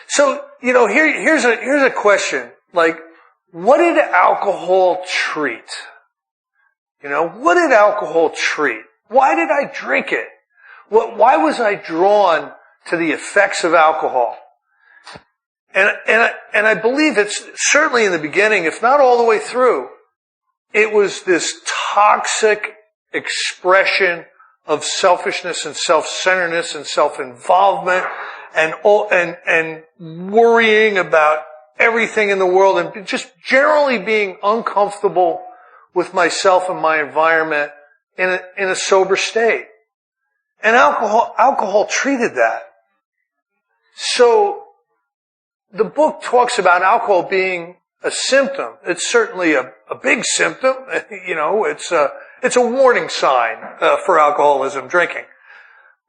So, you know, here's a question. Like, what did alcohol treat? You know, what did alcohol treat? Why did I drink it? Why was I drawn to the effects of alcohol? And I believe it's certainly in the beginning, if not all the way through, it was this toxic expression of selfishness and self-centeredness and self-involvement and worrying about everything in the world and just generally being uncomfortable with myself and my environment in a sober state. And alcohol treated that. So the book talks about alcohol being a symptom. It's certainly a big symptom. You know, it's a warning sign for alcoholism, drinking.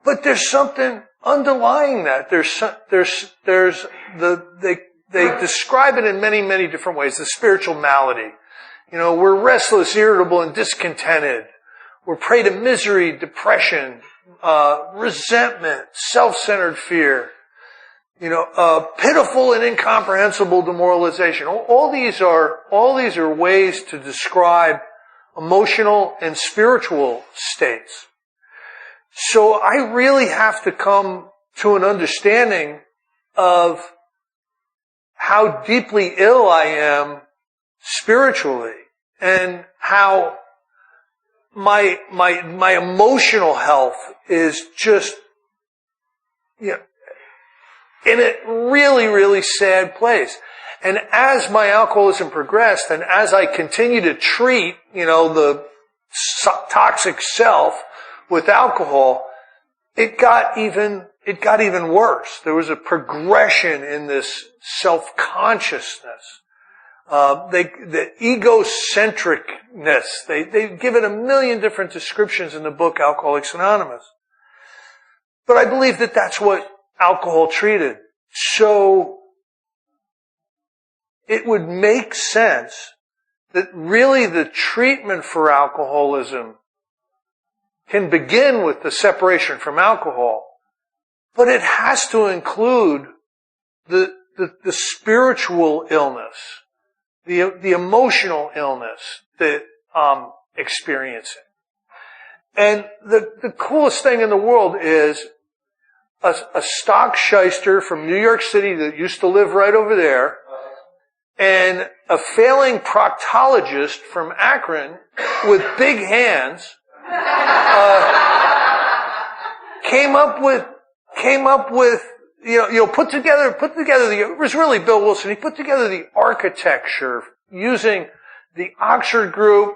But there's something underlying that. They describe it in many, many different ways. The spiritual malady. You know, we're restless, irritable, and discontented. We're prey to misery, depression, resentment, self-centered fear. You know, pitiful and incomprehensible demoralization. All these are ways to describe emotional and spiritual states. So I really have to come to an understanding of how deeply ill I am spiritually and how my emotional health is just, you know, in a really, really sad place. And as my alcoholism progressed and as I continue to treat, you know, the toxic self with alcohol, it got even worse. There was a progression in this self-consciousness. The egocentricness. They give it a million different descriptions in the book Alcoholics Anonymous. But I believe that that's what alcohol treated. So it would make sense that really the treatment for alcoholism can begin with the separation from alcohol, but it has to include the spiritual illness, the emotional illness that I'm experiencing. And the coolest thing in the world is a stock shyster from New York City that used to live right over there, and a failing proctologist from Akron with big hands came up with put together it was really Bill Wilson. He put together the architecture using the Oxford group.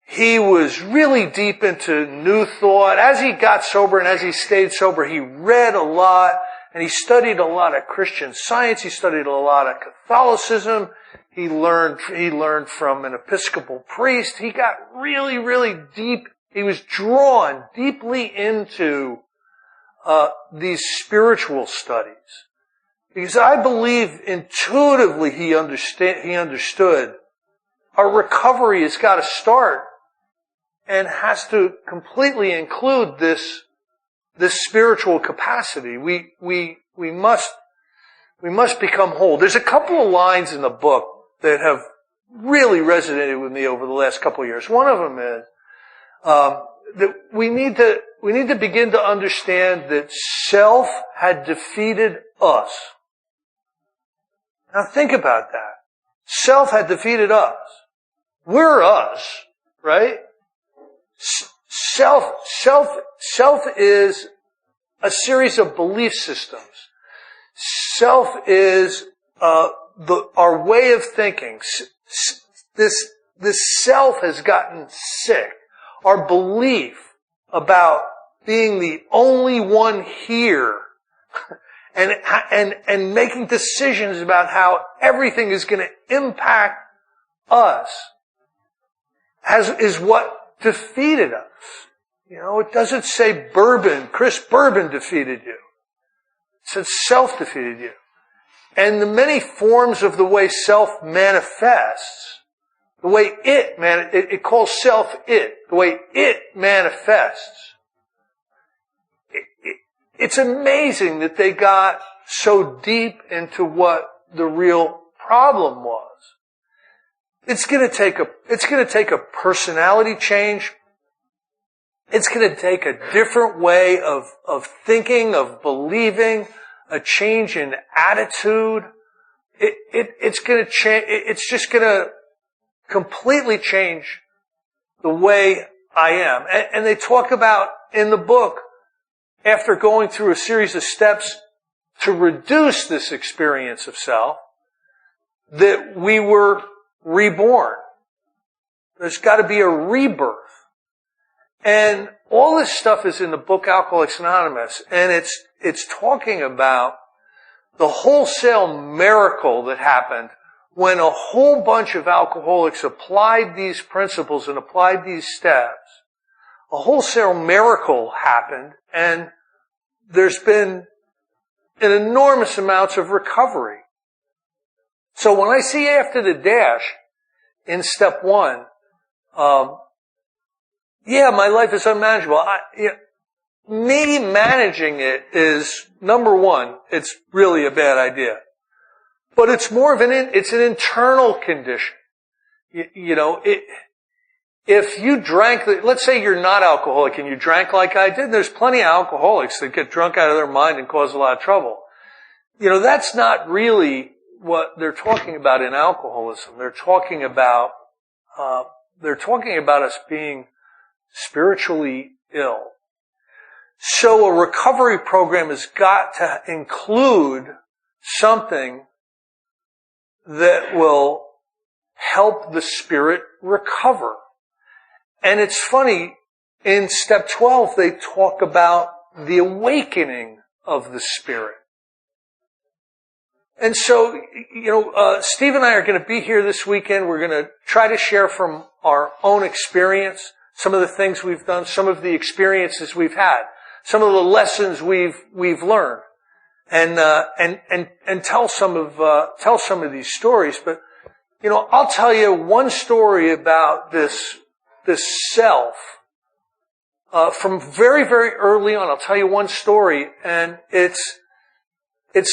He was really deep into New Thought. As he got sober and as he stayed sober, he read a lot and he studied a lot of Christian Science. He studied a lot of Catholicism. He learned from an Episcopal priest. He got really, really deep. He was drawn deeply into these spiritual studies. Because I believe intuitively he understood our recovery has got to start and has to completely include this spiritual capacity. We must become whole. There's a couple of lines in the book that have really resonated with me over the last couple of years. One of them is that we need to begin to understand that self had defeated us. Now think about that. Self had defeated us. We're us, right? Self is a series of belief systems. Self is our way of thinking. This self has gotten sick. Our belief about being the only one here and making decisions about how everything is going to impact us is what defeated us. You know, it doesn't say Chris Bourbon defeated you. It says self defeated you. And the many forms of the way self manifests, the way it calls self it, the way it manifests. It's amazing that they got so deep into what the real problem was. It's going to take a personality change. It's going to take a different way of thinking, of believing, a change in attitude. It's going to change. It's just going to completely change the way I am. And they talk about in the book, after going through a series of steps to reduce this experience of self, that we were reborn. There's got to be a rebirth. And all this stuff is in the book Alcoholics Anonymous, and it's talking about the wholesale miracle that happened when a whole bunch of alcoholics applied these principles and applied these steps. A wholesale miracle happened, and there's been an enormous amounts of recovery. So when I see after the dash in step 1, my life is unmanageable. Me managing it is, number one, it's really a bad idea. But it's more of it's an internal condition. If you drank, let's say you're not alcoholic and you drank like I did, there's plenty of alcoholics that get drunk out of their mind and cause a lot of trouble. That's not really what they're talking about in alcoholism. They're talking about us being spiritually ill. So a recovery program has got to include something that will help the spirit recover. And it's funny, in step 12, they talk about the awakening of the spirit. And so, Steve and I are going to be here this weekend. We're going to try to share from our own experience some of the things we've done, some of the experiences we've had, some of the lessons we've learned, and tell some of these stories. But, I'll tell you one story about this self, from very, very early on. I'll tell you one story, and it's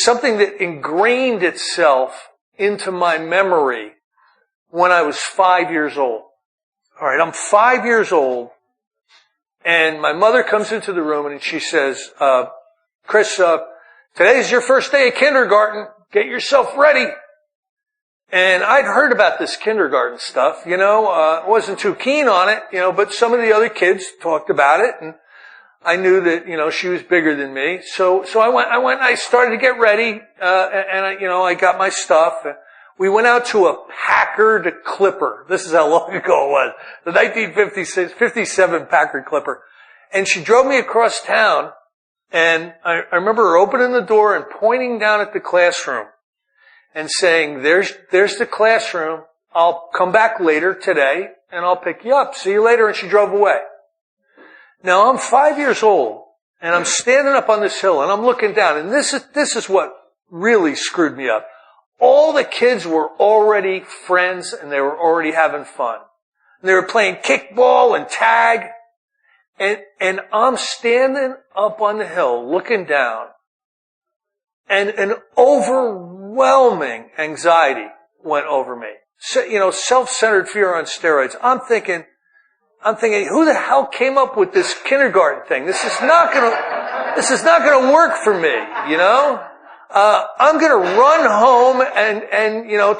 something that ingrained itself into my memory when I was 5 years old. All right, I'm 5 years old, and my mother comes into the room and she says, Chris, today's your first day of kindergarten. Get yourself ready. And I'd heard about this kindergarten stuff, wasn't too keen on it, but some of the other kids talked about it, and I knew that, she was bigger than me. So I went, I started to get ready, and I got my stuff. We went out to a Packard Clipper. This is how long ago it was. The 1957 Packard Clipper. And she drove me across town And I remember her opening the door and pointing down at the classroom and saying, there's the classroom. I'll come back later today and I'll pick you up. See you later. And she drove away. Now I'm 5 years old and I'm standing up on this hill and I'm looking down, and this is what really screwed me up. All the kids were already friends and they were already having fun. And they were playing kickball and tag. And I'm standing up on the hill looking down, and an overwhelming anxiety went over me. So, self-centered fear on steroids. I'm thinking, who the hell came up with this kindergarten thing? This is not gonna work for me, I'm gonna run home and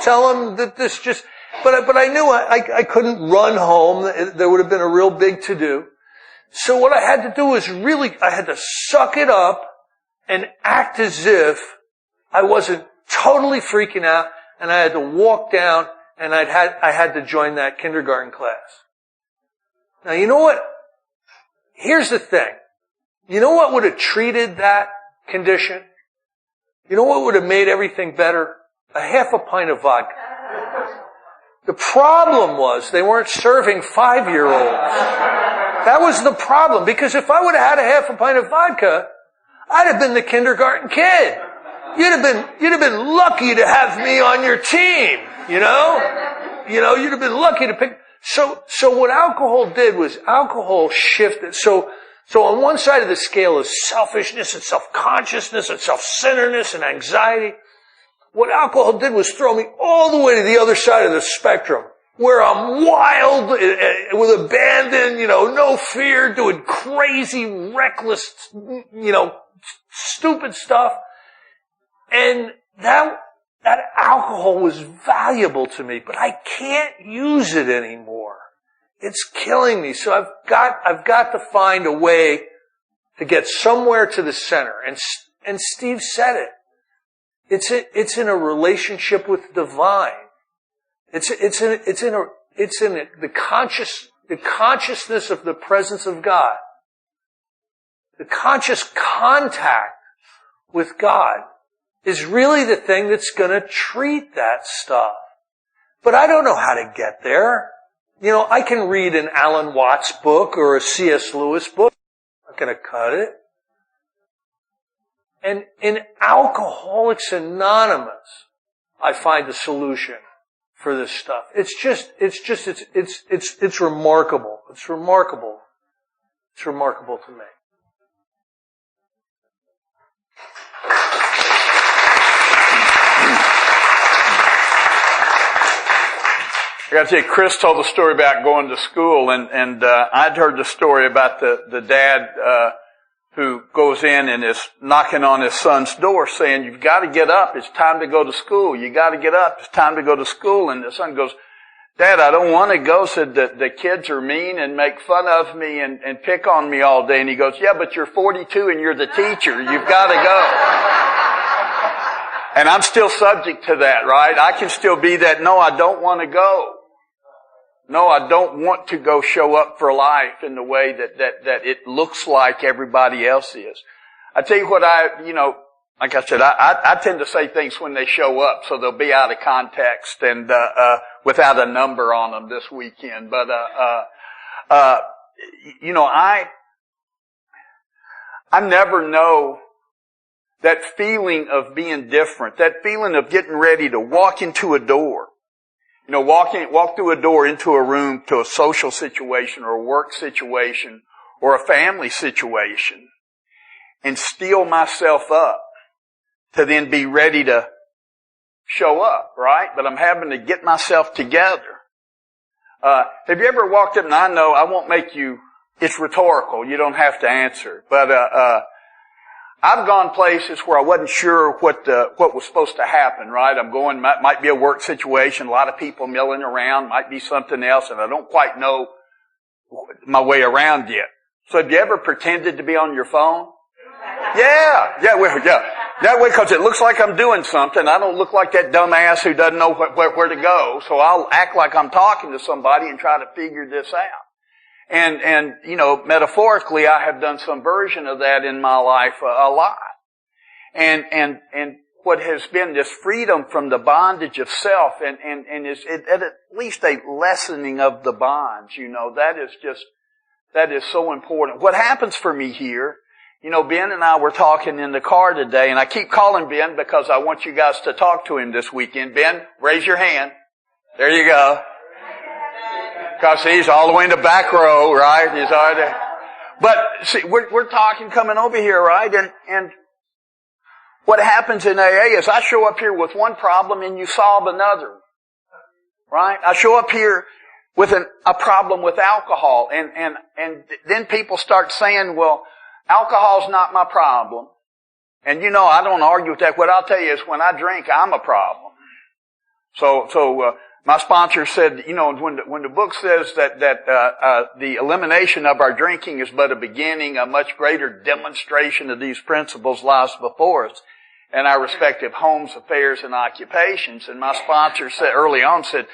tell them that this just, but I knew I couldn't run home. There would have been a real big to-do. So what I had to do was I had to suck it up and act as if I wasn't totally freaking out, and I had to walk down and I had to join that kindergarten class. Now, you know what? Here's the thing. You know what would have treated that condition? You know what would have made everything better? A half a pint of vodka. The problem was they weren't serving 5-year-olds. That was the problem, because if I would have had a half a pint of vodka, I'd have been the kindergarten kid. You'd have been lucky to have me on your team, you'd have been lucky to pick. So what alcohol did was alcohol shifted. So on one side of the scale is selfishness and self-consciousness and self-centeredness and anxiety. What alcohol did was throw me all the way to the other side of the spectrum, where I'm wild, with abandon, no fear, doing crazy, reckless, stupid stuff. And that alcohol was valuable to me, but I can't use it anymore. It's killing me. So I've got to find a way to get somewhere to the center. And Steve said it. It's in a relationship with the divine. It's in the consciousness of the presence of God. The conscious contact with God is really the thing that's going to treat that stuff. But I don't know how to get there. I can read an Alan Watts book or a C.S. Lewis book. I'm not going to cut it. And in Alcoholics Anonymous, I find the solution for this stuff. It's remarkable. It's remarkable. It's remarkable to me. I got to tell you, Chris told the story about going to school, and I'd heard the story about the dad who goes in and is knocking on his son's door saying, "You've got to get up. It's time to go to school. You got to get up. It's time to go to school." And the son goes, "Dad, I don't want to go." Said the kids are mean and make fun of me and pick on me all day. And he goes, "Yeah, but you're 42 and you're the teacher. You've got to go." And I'm still subject to that, right? I can still be that, no, I don't want to go. No, I don't want to go show up for life in the way that it looks like everybody else is. I tell you what, like I said, I tend to say things when they show up, so they'll be out of context and, without a number on them this weekend. But, I never know that feeling of being different, that feeling of getting ready to walk into a door. Walk through a door into a room, to a social situation or a work situation or a family situation, and steel myself up to then be ready to show up, right? But I'm having to get myself together. Have you ever walked up, and I know I won't make you, it's rhetorical, you don't have to answer, but I've gone places where I wasn't sure what was supposed to happen, right? I'm going, might be a work situation, a lot of people milling around, might be something else, and I don't quite know my way around yet. So have you ever pretended to be on your phone? Yeah. That way, because it looks like I'm doing something. I don't look like that dumbass who doesn't know where to go. So I'll act like I'm talking to somebody and try to figure this out. And, metaphorically, I have done some version of that in my life a lot. And what has been this freedom from the bondage of self and is at least a lessening of the bonds, that is so important. What happens for me here, Ben and I were talking in the car today, and I keep calling Ben because I want you guys to talk to him this weekend. Ben, raise your hand. There you go. Because he's all the way in the back row, right? He's all there. But see, we're talking coming over here, right? And what happens in AA is I show up here with one problem and you solve another. Right? I show up here with a problem with alcohol and then people start saying, well, alcohol's not my problem. And I don't argue with that. What I'll tell you is when I drink, I'm a problem. So my sponsor said, when the book says that the elimination of our drinking is but a beginning, a much greater demonstration of these principles lies before us in our respective homes, affairs, and occupations. And my sponsor said early on, said,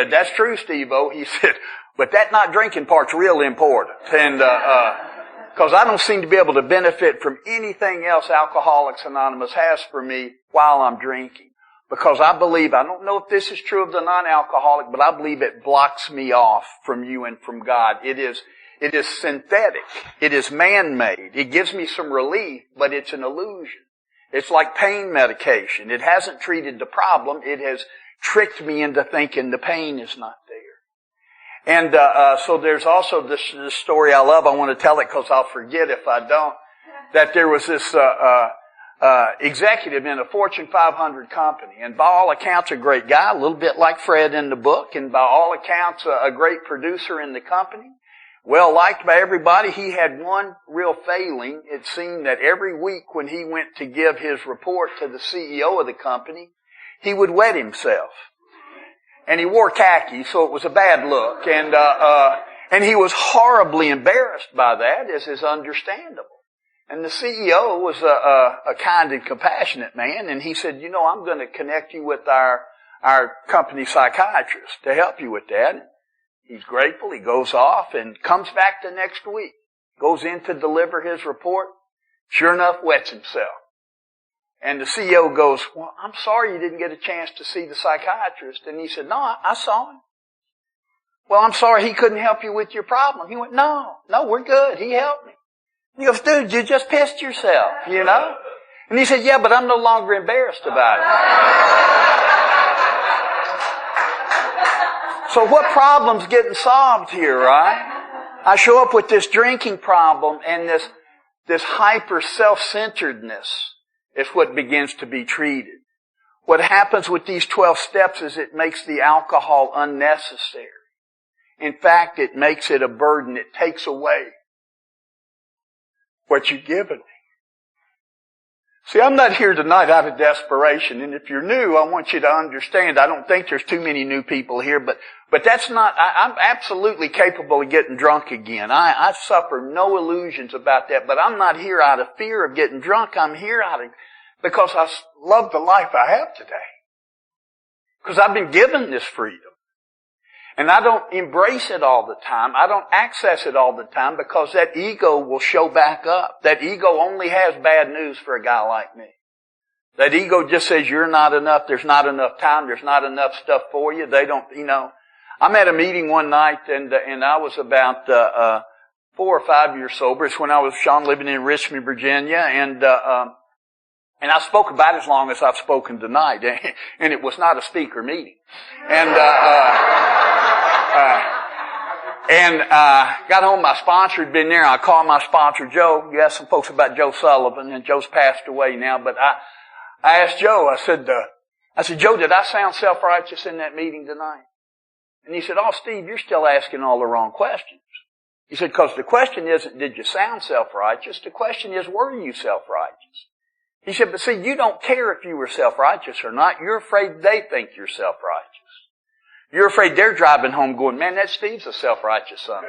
that's true, Steve-O. He said, but that not drinking part's real important. And, cause I don't seem to be able to benefit from anything else Alcoholics Anonymous has for me while I'm drinking. Because I believe, I don't know if this is true of the non-alcoholic, but I believe it blocks me off from you and from God. It is synthetic. It is man-made. It gives me some relief, but it's an illusion. It's like pain medication. It hasn't treated the problem. It has tricked me into thinking the pain is not there. And so there's also this story I love. I want to tell it because I'll forget if I don't. That there was this executive in a Fortune 500 company, and by all accounts a great guy, a little bit like Fred in the book, and by all accounts a great producer in the company. Well liked by everybody. He had one real failing. It seemed that every week when he went to give his report to the CEO of the company, he would wet himself. And he wore khaki, so it was a bad look. And he was horribly embarrassed by that, as is understandable. And the CEO was a kind and compassionate man, and he said, I'm going to connect you with our company psychiatrist to help you with that. He's grateful. He goes off and comes back the next week. Goes in to deliver his report. Sure enough, wets himself. And the CEO goes, well, I'm sorry you didn't get a chance to see the psychiatrist. And he said, no, I saw him. Well, I'm sorry he couldn't help you with your problem. He went, no, we're good. He helped me. He goes, dude, you just pissed yourself, And he said, yeah, but I'm no longer embarrassed about it. So what problem's getting solved here, right? I show up with this drinking problem, and this hyper self-centeredness is what begins to be treated. What happens with these 12 steps is it makes the alcohol unnecessary. In fact, it makes it a burden. It takes away what you've given me. See, I'm not here tonight out of desperation, and if you're new, I want you to understand, I don't think there's too many new people here, but that's not, I'm absolutely capable of getting drunk again. I suffer no illusions about that, but I'm not here out of fear of getting drunk. I'm here because I love the life I have today. Because I've been given this freedom. And I don't embrace it all the time. I don't access it all the time because that ego will show back up. That ego only has bad news for a guy like me. That ego just says you're not enough, there's not enough time, there's not enough stuff for you. They don't, I'm at a meeting one night and I was about 4 or 5 years sober. It's when I was living in Richmond, Virginia, and I spoke about as long as I've spoken tonight, and it was not a speaker meeting. And got home, my sponsor had been there. I called my sponsor, Joe. You asked some folks about Joe Sullivan, and Joe's passed away now, but I asked Joe, I said, Joe, did I sound self-righteous in that meeting tonight? And he said, oh, Steve, you're still asking all the wrong questions. He said, because the question isn't, did you sound self-righteous? The question is, were you self-righteous? He said, but see, you don't care if you were self-righteous or not. You're afraid they think you're self-righteous. You're afraid they're driving home going, man, that Steve's a self-righteous son.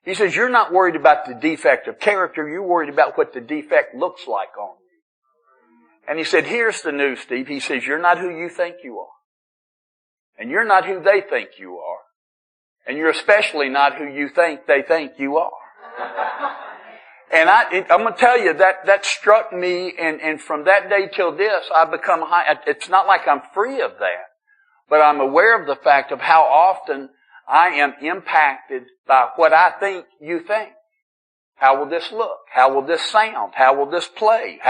He says, you're not worried about the defect of character. You're worried about what the defect looks like on you. And he said, here's the news, Steve. He says, you're not who you think you are. And you're not who they think you are. And you're especially not who you think they think you are. And I'm going to tell you that struck me, and from that day till this, I've become it's not like I'm free of that, but I'm aware of the fact of how often I am impacted by what I think you think. How will this look? How will this sound? How will this play?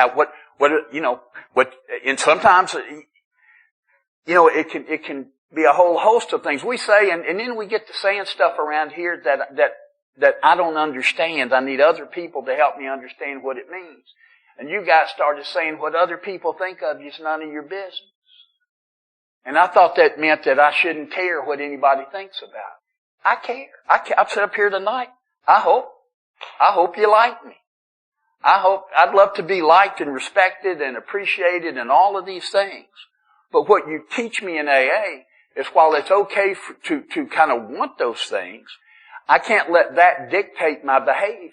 And sometimes, it can be a whole host of things we say, and then we get to saying stuff around here that I don't understand. I need other people to help me understand what it means. And you guys started saying what other people think of you is none of your business. And I thought that meant that I shouldn't care what anybody thinks about me. I care. I've sat up here tonight. I hope you like me. I'd love to be liked and respected and appreciated and all of these things. But what you teach me in AA is while it's okay to kind of want those things, I can't let that dictate my behavior.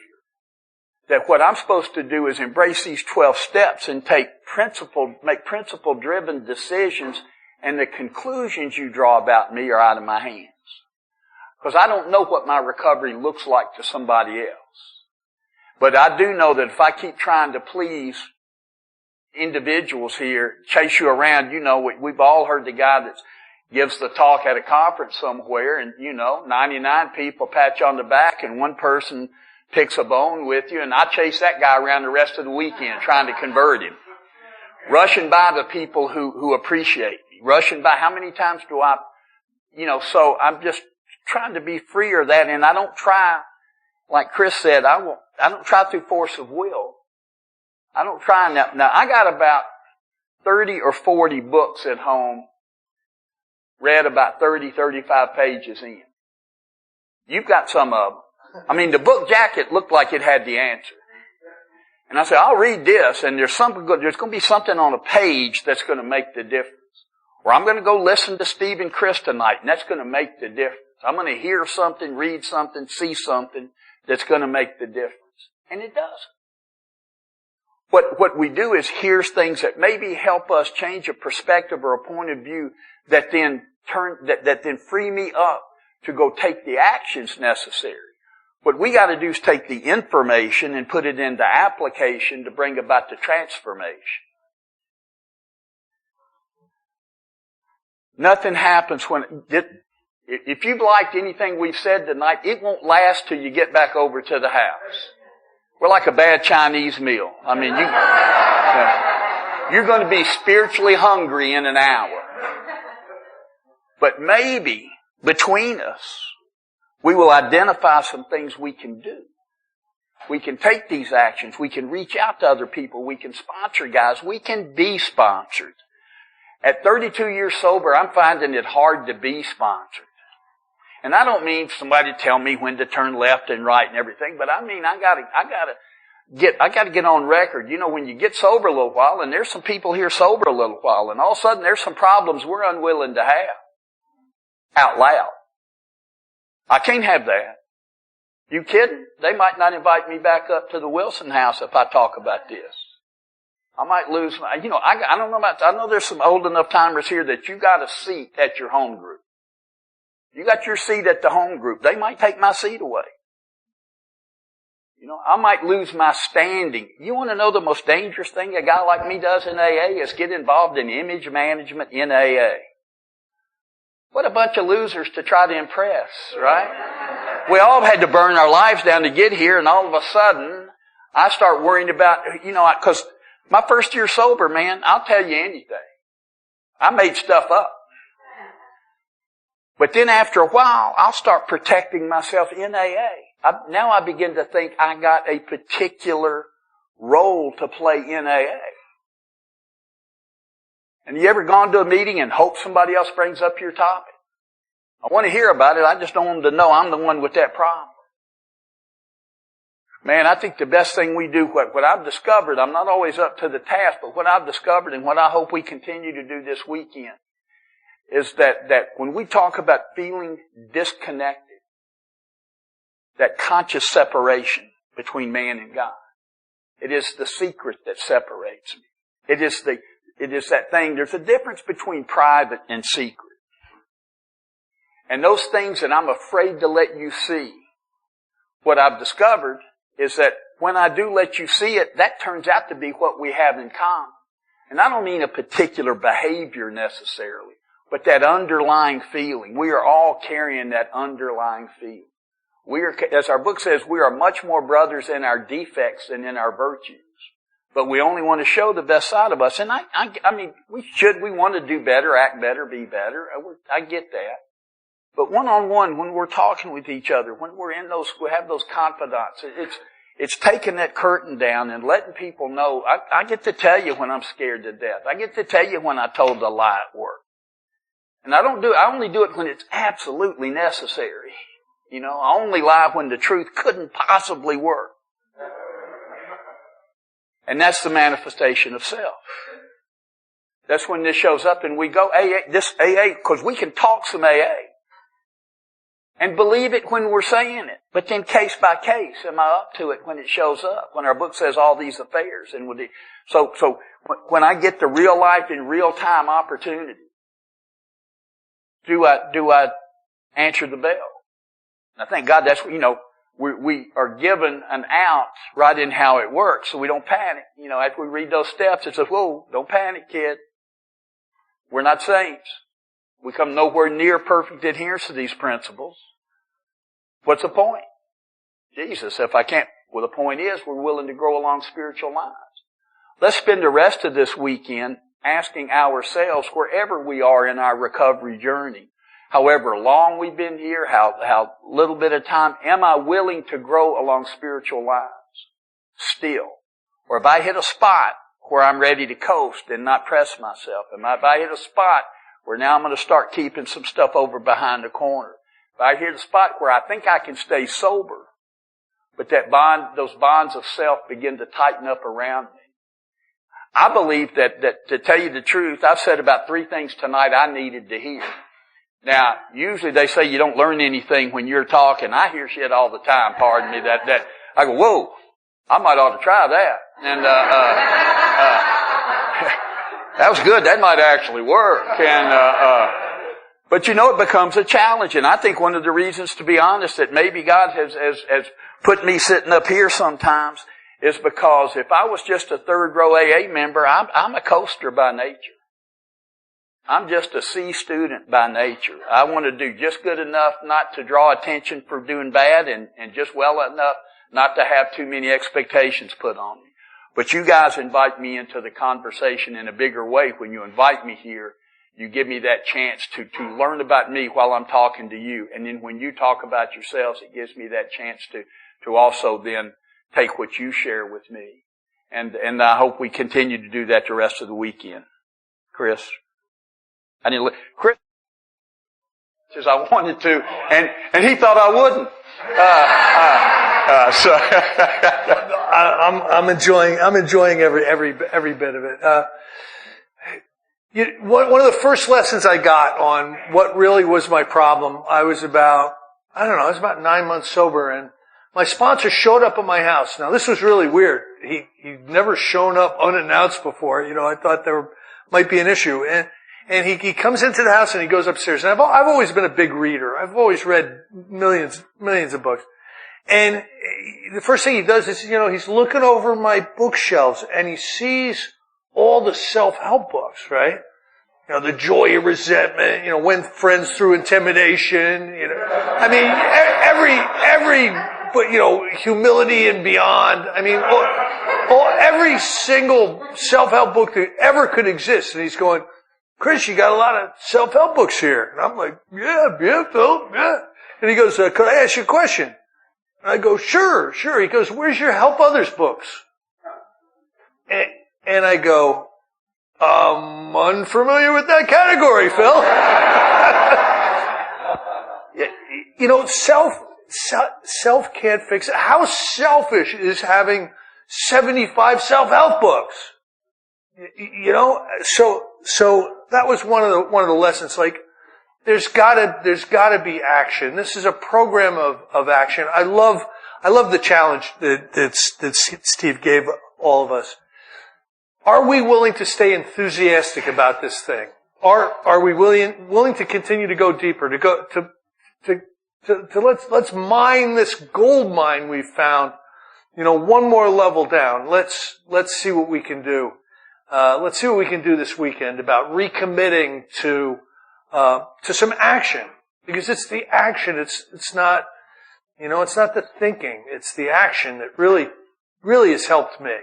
That what I'm supposed to do is embrace these 12 steps and make principle-driven decisions, and the conclusions you draw about me are out of my hands. Because I don't know what my recovery looks like to somebody else. But I do know that if I keep trying to please individuals here, chase you around, we've all heard the guy that gives the talk at a conference somewhere, and 99 people pat you on the back and one person picks a bone with you, and I chase that guy around the rest of the weekend trying to convert him. Rushing by the people who appreciate me. Rushing by, how many times do I, so I'm just trying to be free of that, and I don't try, like Chris said, I don't try through force of will. I don't try now. Now, I got about 30 or 40 books at home, read about 30, 35 pages in. You've got some of them. I mean, the book jacket looked like it had the answer. And I said, I'll read this, and there's going to be something on a page that's going to make the difference. Or I'm going to go listen to Steve and Chris tonight, and that's going to make the difference. I'm going to hear something, read something, see something that's going to make the difference. And it does. What we do is here's things that maybe help us change a perspective or a point of view that then free me up to go take the actions necessary. What we got to do is take the information and put it into application to bring about the transformation. Nothing happens if you've liked anything we've said tonight, it won't last till you get back over to the house. We're like a bad Chinese meal. I mean, you're going to be spiritually hungry in an hour. But maybe between us, we will identify some things we can do. We can take these actions. We can reach out to other people. We can sponsor guys. We can be sponsored. At 32 years sober, I'm finding it hard to be sponsored. And I don't mean somebody tell me when to turn left and right and everything, but I mean I gotta get on record. When you get sober a little while, and there's some people here sober a little while, and all of a sudden there's some problems we're unwilling to have. Out loud. I can't have that. You kidding? They might not invite me back up to the Wilson house if I talk about this. I might lose my, I don't know about, I know there's some old enough timers here that you got a seat at your home group. You got your seat at the home group. They might take my seat away. I might lose my standing. You want to know the most dangerous thing a guy like me does in AA is get involved in image management in AA. What a bunch of losers to try to impress, right? We all had to burn our lives down to get here, and all of a sudden, I start worrying about, because my first year sober, man, I'll tell you anything. I made stuff up. But then after a while, I'll start protecting myself in AA. Now I begin to think I got a particular role to play in AA. And you ever gone to a meeting and hope somebody else brings up your topic? I want to hear about it. I just don't want them to know I'm the one with that problem. Man, I think the best thing we do, what I've discovered, I'm not always up to the task, but what I've discovered and what I hope we continue to do this weekend is that when we talk about feeling disconnected, that conscious separation between man and God, it is the secret that separates me. It is that thing. There's a difference between private and secret. And those things that I'm afraid to let you see, what I've discovered is that when I do let you see it, that turns out to be what we have in common. And I don't mean a particular behavior necessarily, but that underlying feeling. We are all carrying that underlying feeling. We are, as our book says, we are much more brothers in our defects than in our virtues. But we only want to show the best side of us. And I mean, we want to do better, act better, be better. I get that. But one-on-one, when we're talking with each other, when we have those confidants, it's taking that curtain down and letting people know, I get to tell you when I'm scared to death. I get to tell you when I told a lie at work. And I only do it when it's absolutely necessary. I only lie when the truth couldn't possibly work. And that's the manifestation of self. That's when this shows up and we go, AA, because we can talk some AA. And believe it when we're saying it. But then case by case, am I up to it when it shows up? When our book says all these affairs. And so when I get the real life in real time opportunity, do I answer the bell? And I thank God that's, we are given an out right in how it works so we don't panic. After we read those steps, it says, whoa, don't panic, kid. We're not saints. We come nowhere near perfect adherence to these principles. What's the point? Jesus, if I can't, well, the point is we're willing to grow along spiritual lines. Let's spend the rest of this weekend asking ourselves, wherever we are in our recovery journey, however long we've been here, how little bit of time, am I willing to grow along spiritual lines still? Or if I hit a spot where I'm ready to coast and not press myself, if I hit a spot where now I'm going to start keeping some stuff over behind the corner, if I hit a spot where I think I can stay sober, but those bonds of self begin to tighten up around me. I believe that to tell you the truth, I've said about 3 things tonight I needed to hear. Now, usually they say you don't learn anything when you're talking. I hear shit all the time, pardon me, that I go, whoa, I might ought to try that. And, that was good. That might actually work. And, but it becomes a challenge. And I think one of the reasons, to be honest, that maybe God has put me sitting up here sometimes is because if I was just a third row AA member, I'm a coaster by nature. I'm just a C student by nature. I want to do just good enough not to draw attention for doing bad and just well enough not to have too many expectations put on me. But you guys invite me into the conversation in a bigger way. When you invite me here, you give me that chance to learn about me while I'm talking to you. And then when you talk about yourselves, it gives me that chance to also then take what you share with me. And I hope we continue to do that the rest of the weekend. Chris? Chris says I wanted to, and he thought I wouldn't. So I'm enjoying every bit of it. One of the first lessons I got on what really was my problem, I was about 9 months sober, and my sponsor showed up at my house. Now this was really weird. He'd never shown up unannounced before. I thought there might be an issue, and he comes into the house and he goes upstairs. And I've always been a big reader. I've always read millions of books. And the first thing he does is, he's looking over my bookshelves and he sees all the self-help books, right? The Joy of Resentment, When Friends Through Intimidation, Humility and Beyond. Every single self-help book that ever could exist. And he's going, Chris, you got a lot of self-help books here. And I'm like, yeah, Phil, yeah. And he goes, could I ask you a question? And I go, sure. He goes, where's your Help Others books? And I go, I'm unfamiliar with that category, Phil. Self can't fix it. How selfish is having 75 self-help books? So that was one of the lessons. Like, there's gotta be action. This is a program of action. I love the challenge that Steve gave all of us. Are we willing to stay enthusiastic about this thing? Are we willing to continue to go deeper, to let's mine this gold mine we've found, one more level down. Let's see what we can do. Let's see what we can do this weekend about recommitting to some action, because it's the action. It's not the thinking. It's the action that really has helped me.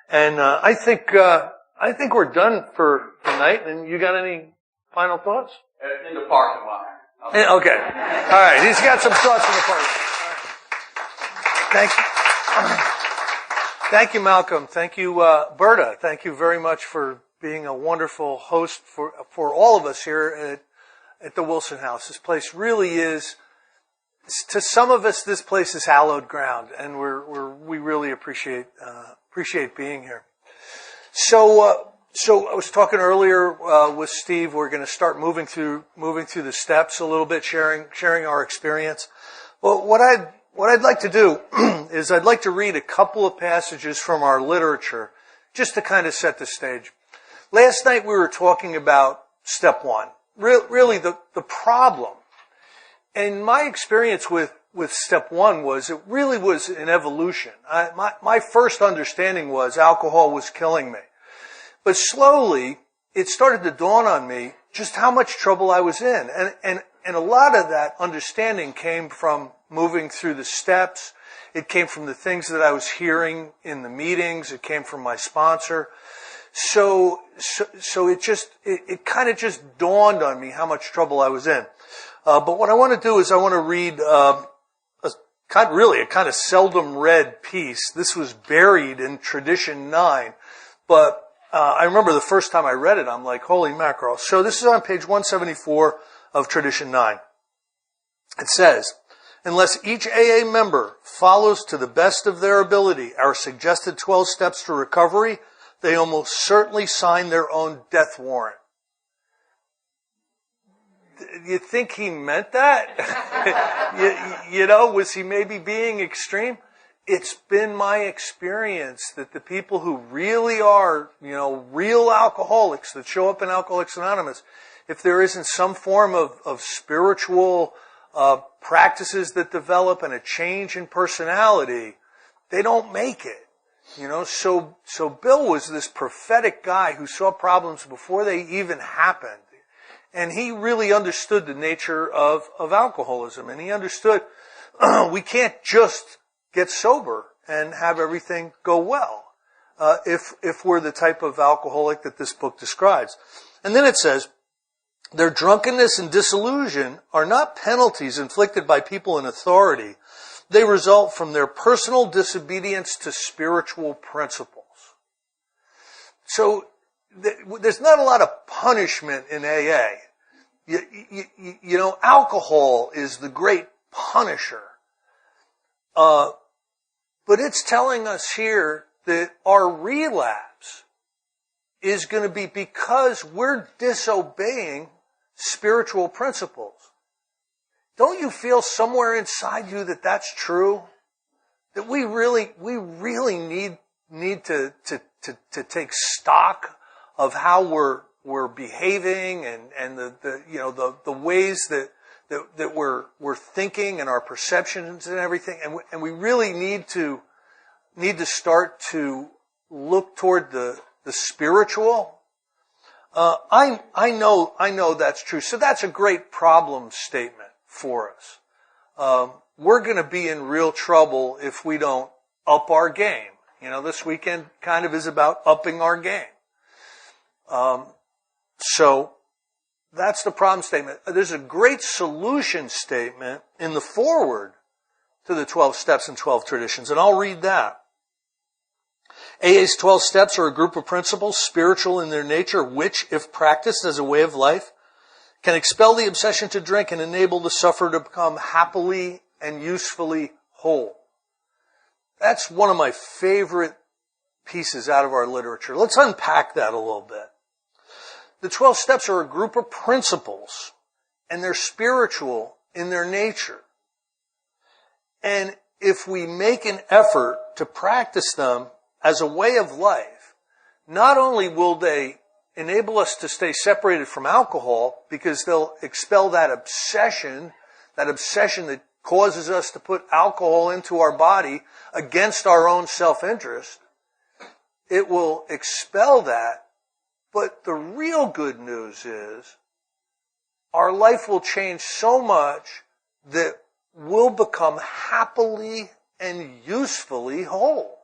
And I think we're done for tonight. And you got any final thoughts? In the parking lot. Okay. All right. He's got some thoughts in the parking lot. Thank you. Thank you, Malcolm. Thank you, Berta. Thank you very much for being a wonderful host for all of us here at the Wilson House. This place really is, to some of us, this place is hallowed ground, and we really appreciate being here. So I was talking earlier with Steve. We're going to start moving through the steps a little bit, sharing our experience. Well, what I'd like to do is I'd like to read a couple of passages from our literature just to kind of set the stage. Last night we were talking about step one, really the problem. And my experience with step one was it really was an evolution. My first understanding was alcohol was killing me. But slowly it started to dawn on me just how much trouble I was in. And a lot of that understanding came from moving through the steps. It came from the things that I was hearing in the meetings. It came from my sponsor. So it kind of just dawned on me how much trouble I was in. But what I want to do is I want to read a kind of seldom read piece. This was buried in Tradition 9, but I remember the first time I read it, I'm like, holy mackerel. So this is on page 174 of Tradition 9. It says, unless each AA member follows to the best of their ability our suggested 12 steps to recovery, they almost certainly sign their own death warrant. You think he meant that? Was he maybe being extreme? It's been my experience that the people who really are, real alcoholics that show up in Alcoholics Anonymous, if there isn't some form of spiritual practices that develop and a change in personality, they don't make it. So Bill was this prophetic guy who saw problems before they even happened. And he really understood the nature of alcoholism. And he understood we can't just get sober and have everything go well if we're the type of alcoholic that this book describes. And then it says, their drunkenness and disillusion are not penalties inflicted by people in authority. They result from their personal disobedience to spiritual principles. So there's not a lot of punishment in AA. Alcohol is the great punisher. But it's telling us here that our relapse is going to be because we're disobeying spiritual principles. Don't you feel somewhere inside you that that's true? That we really need to take stock of how we're behaving and the ways that we're thinking and our perceptions and everything, and we really need to start to look toward the spiritual. I know that's true. So that's a great problem statement for us. We're going to be in real trouble if we don't up our game. This weekend kind of is about upping our game. So that's the problem statement. There's a great solution statement in the foreword to the 12 steps and 12 traditions, and I'll read that. AA's 12 steps are a group of principles, spiritual in their nature, which, if practiced as a way of life, can expel the obsession to drink and enable the sufferer to become happily and usefully whole. That's one of my favorite pieces out of our literature. Let's unpack that a little bit. The 12 steps are a group of principles, and they're spiritual in their nature. And if we make an effort to practice them as a way of life, not only will they enable us to stay separated from alcohol, because they'll expel that obsession that obsession that causes us to put alcohol into our body against our own self-interest, it will expel that. But the real good news is our life will change so much that we'll become happily and usefully whole.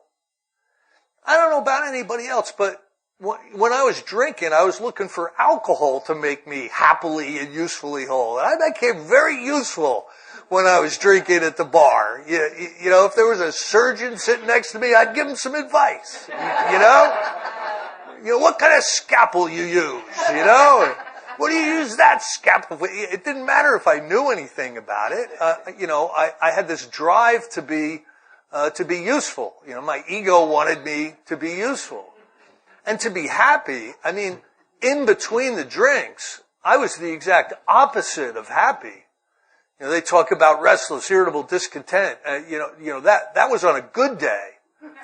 I don't know about anybody else, but when I was drinking, I was looking for alcohol to make me happily and usefully whole. And I became very useful when I was drinking at the bar. You know, if there was a surgeon sitting next to me, I'd give him some advice. You know, what kind of scalpel you use, you know? What do you use that scalpel for? It didn't matter if I knew anything about it. I had this drive to be useful. You know, my ego wanted me to be useful. And to be happy, I mean, in between the drinks, I was the exact opposite of happy. You know, they talk about restless, irritable, discontent. That was on a good day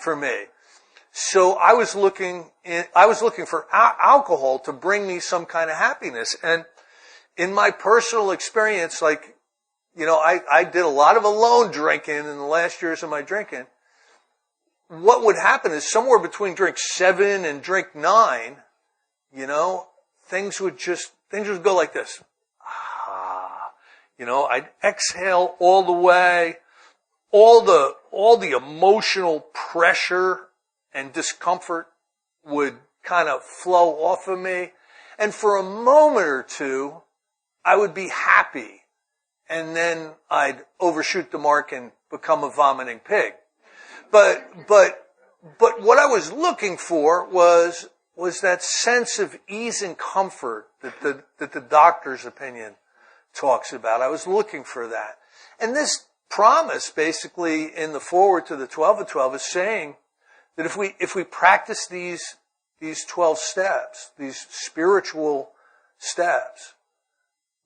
for me. So I was looking for alcohol to bring me some kind of happiness. And in my personal experience, like, you know, I did a lot of alone drinking in the last years of my drinking. What would happen is somewhere between drink 7 and drink 9, you know, things would go like this. You know, I'd exhale all the way, all the emotional pressure and discomfort would kind of flow off of me. And for a moment or two, I would be happy. And then I'd overshoot the mark and become a vomiting pig. But what I was looking for was that sense of ease and comfort that the doctor's opinion talks about. I was looking for that. And this promise, basically, in the foreword to the 12 of 12 is saying that if we practice these 12 steps, these spiritual steps,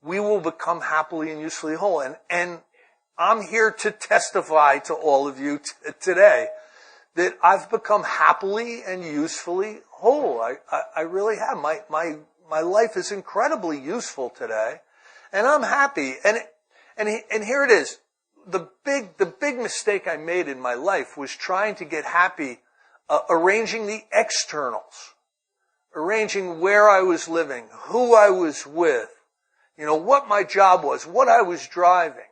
we will become happily and usefully whole. And I'm here to testify to all of you today that I've become happily and usefully whole. I really have. My life is incredibly useful today, and I'm happy. And here it is. The big mistake I made in my life was trying to get happy, arranging the externals, arranging where I was living, who I was with, you know, what my job was, what I was driving.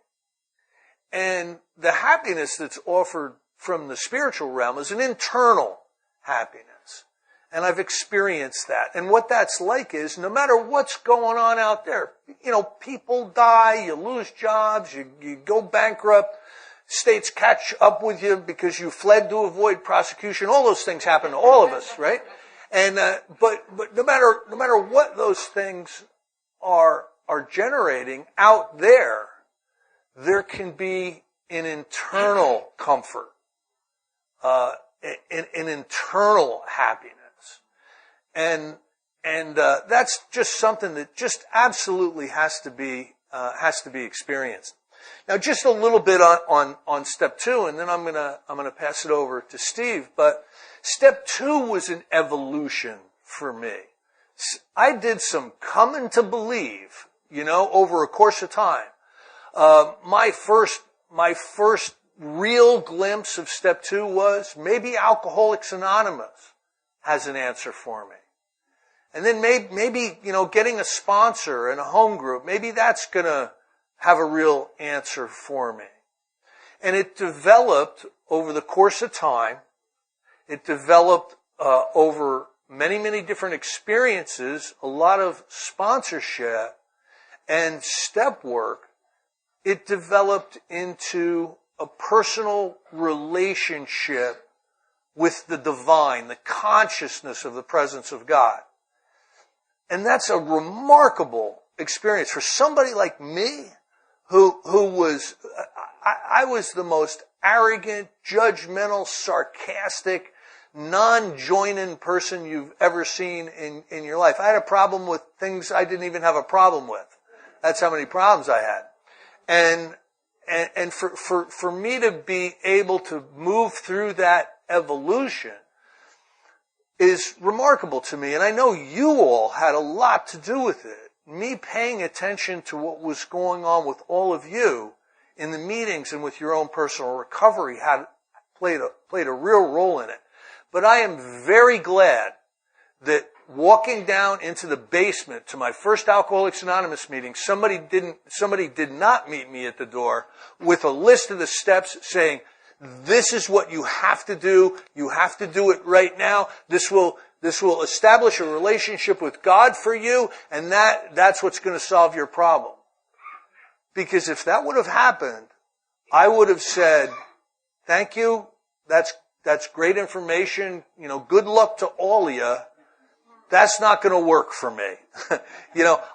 And the happiness that's offered from the spiritual realm is an internal happiness. And I've experienced that. And what that's like is, no matter what's going on out there, you know, people die, you lose jobs, you go bankrupt, states catch up with you because you fled to avoid prosecution. All those things happen to all of us, right? And but no matter what those things are generating out there, there can be an internal comfort, an internal happiness. And that's just something that just absolutely has to be experienced. Now, just a little bit on step 2, and then I'm gonna pass it over to Steve. But step 2 was an evolution for me. I did some coming to believe, you know, over a course of time. My first real glimpse of step 2 was maybe Alcoholics Anonymous has an answer for me. And then maybe, you know, getting a sponsor and a home group, maybe that's gonna have a real answer for me. And it developed over the course of time. It developed over many, many different experiences, a lot of sponsorship and step work. It developed into a personal relationship with the divine, the consciousness of the presence of God. And that's a remarkable experience for somebody like me who was, I was the most arrogant, judgmental, sarcastic, non-joining person you've ever seen in your life. I had a problem with things I didn't even have a problem with. That's how many problems I had. And for me to be able to move through that evolution is remarkable to me. And I know you all had a lot to do with it. me paying attention to what was going on with all of you in the meetings and with your own personal recovery played a real role in it. But I am very glad that walking down into the basement to my first Alcoholics Anonymous meeting, somebody did not meet me at the door with a list of the steps saying, this is what you have to do. You have to do it right now. This will establish a relationship with God for you, and that's what's going to solve your problem. Because if that would have happened, I would have said, thank you. That's great information. Good luck to all of you. That's not going to work for me.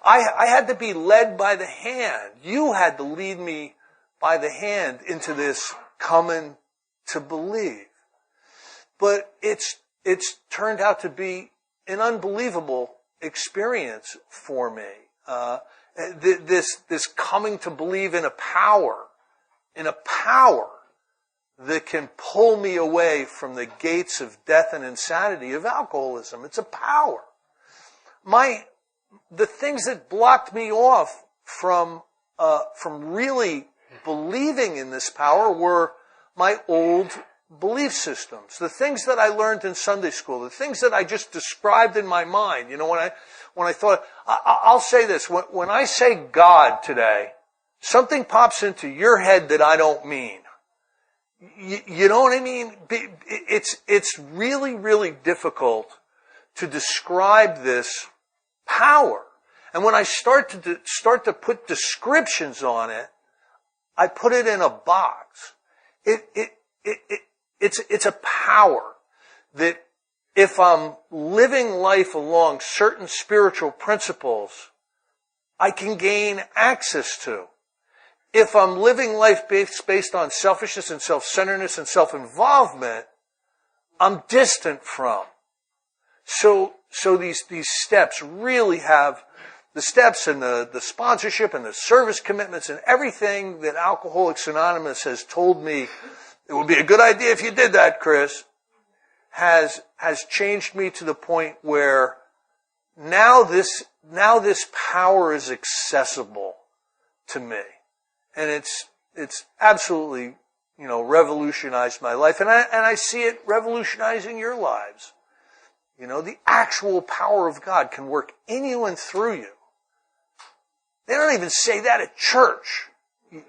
I had to be led by the hand. You had to lead me by the hand into this coming to believe. But it's turned out to be an unbelievable experience for me. This coming to believe in a power that can pull me away from the gates of death and insanity of alcoholism. It's a power. The things that blocked me off from really believing in this power were my old belief systems, the things that I learned in Sunday school, the things that I just described in my mind. When I thought, I'll say this, when I say God today, something pops into your head that I don't mean. You know what I mean? It's really, really difficult to describe this power. And when I start to put descriptions on it, I put it in a box. It's a power that if I'm living life along certain spiritual principles, I can gain access to. If I'm living life based on selfishness and self-centeredness and self-involvement, I'm distant from. So these steps really have the steps and the sponsorship and the service commitments and everything that Alcoholics Anonymous has told me it would be a good idea if you did that, Chris, has changed me to the point where now this power is accessible to me. And it's absolutely, revolutionized my life. And I see it revolutionizing your lives. The actual power of God can work in you and through you. They don't even say that at church.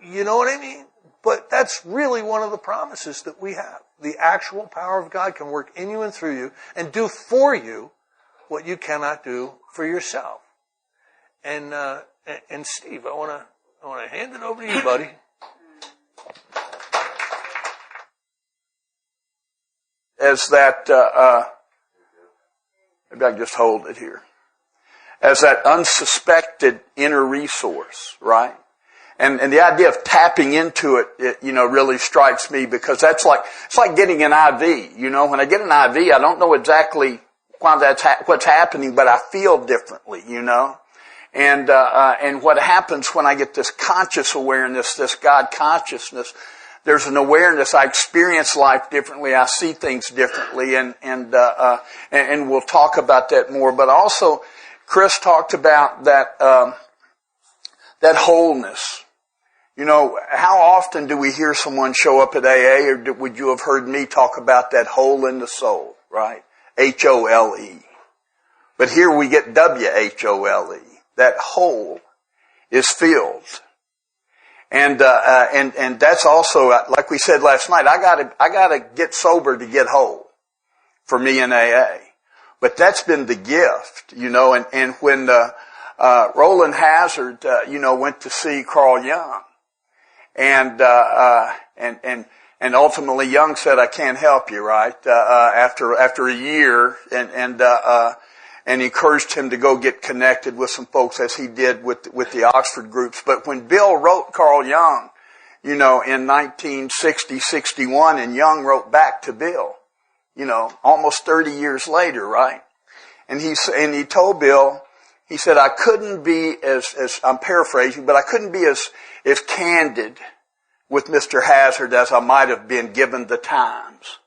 You know what I mean? But that's really one of the promises that we have. The actual power of God can work in you and through you and do for you what you cannot do for yourself. And Steve, I want to hand it over to you, buddy. As that, maybe I can just hold it here. As that unsuspected inner resource, right? And the idea of tapping into it, really strikes me because it's like getting an IV. When I get an IV, I don't know exactly why what's happening, but I feel differently, And what happens when I get this conscious awareness, this God consciousness, there's an awareness. I experience life differently. I see things differently, and we'll talk about that more. But also, Chris talked about that wholeness. How often do we hear someone show up at AA, or would you have heard me talk about that hole in the soul, right? H-O-L-E. But here we get W-H-O-L-E. That hole is filled. And that's also, like we said last night, I gotta get sober to get whole for me in AA. But that's been the gift, and when, Roland Hazard, went to see Carl Jung, and ultimately Jung said, I can't help you, right? After a year, and encouraged him to go get connected with some folks as he did with the Oxford groups. But when Bill wrote Carl Jung, in 1960, 61, and Jung wrote back to Bill, almost 30 years later, right? And he told Bill, he said, I couldn't be as I'm paraphrasing, but I couldn't be as candid with Mr. Hazard as I might have been given the times.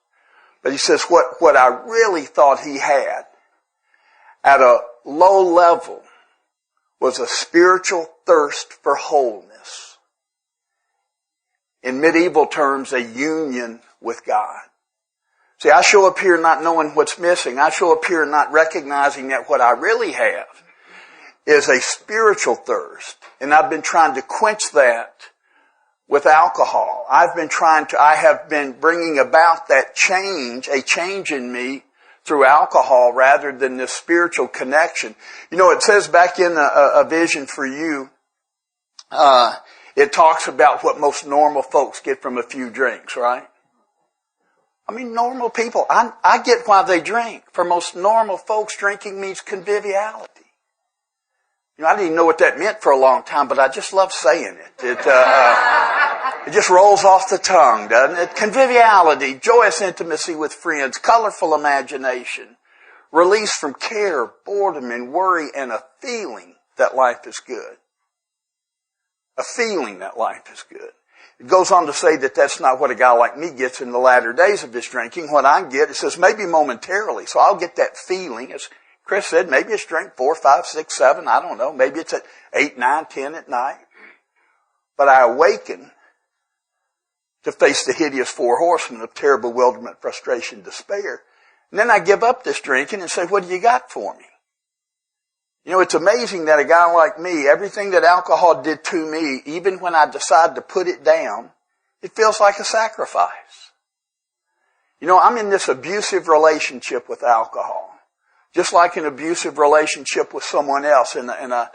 But he says, what I really thought he had at a low level was a spiritual thirst for wholeness. In medieval terms, a union with God. See, I show up here not knowing what's missing. I show up here not recognizing that what I really have is a spiritual thirst. And I've been trying to quench that with alcohol. I have been bringing about that change, a change in me through alcohol rather than this spiritual connection. You know, it says back in a vision for you, it talks about what most normal folks get from a few drinks, right? I mean, normal people, I get why they drink. For most normal folks, drinking means conviviality. You know, I didn't even know what that meant for a long time, but I just love saying it. It just rolls off the tongue, doesn't it? Conviviality, joyous intimacy with friends, colorful imagination, release from care, boredom, and worry, and a feeling that life is good. A feeling that life is good. It goes on to say that that's not what a guy like me gets in the latter days of his drinking. What I get, it says maybe momentarily. So I'll get that feeling. As Chris said, maybe it's drink 4, 5, 6, 7, I don't know. Maybe it's at 8, 9, 10 at night. But I awaken to face the hideous 4 horsemen of terror, bewilderment, frustration, despair. And then I give up this drinking and say, what do you got for me? You know, it's amazing that a guy like me, everything that alcohol did to me, even when I decide to put it down, it feels like a sacrifice. You know, I'm in this abusive relationship with alcohol. Just like an abusive relationship with someone else. And I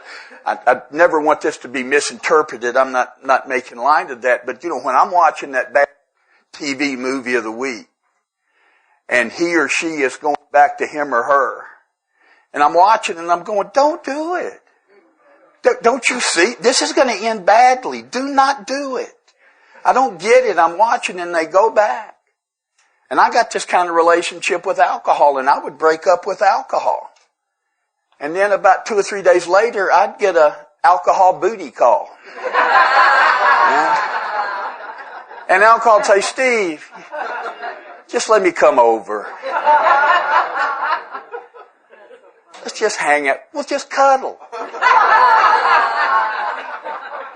never want this to be misinterpreted. I'm not making light of that. But, you know, when I'm watching that bad TV movie of the week, and he or she is going back to him or her, and I'm watching and I'm going, don't do it. Don't you see? This is going to end badly. Do not do it. I don't get it. I'm watching and they go back. And I got this kind of relationship with alcohol, and I would break up with alcohol. And then about 2 or 3 days later, I'd get a alcohol booty call. Yeah. And alcohol would say, Steve, just let me come over. Let's just hang out. We'll just cuddle.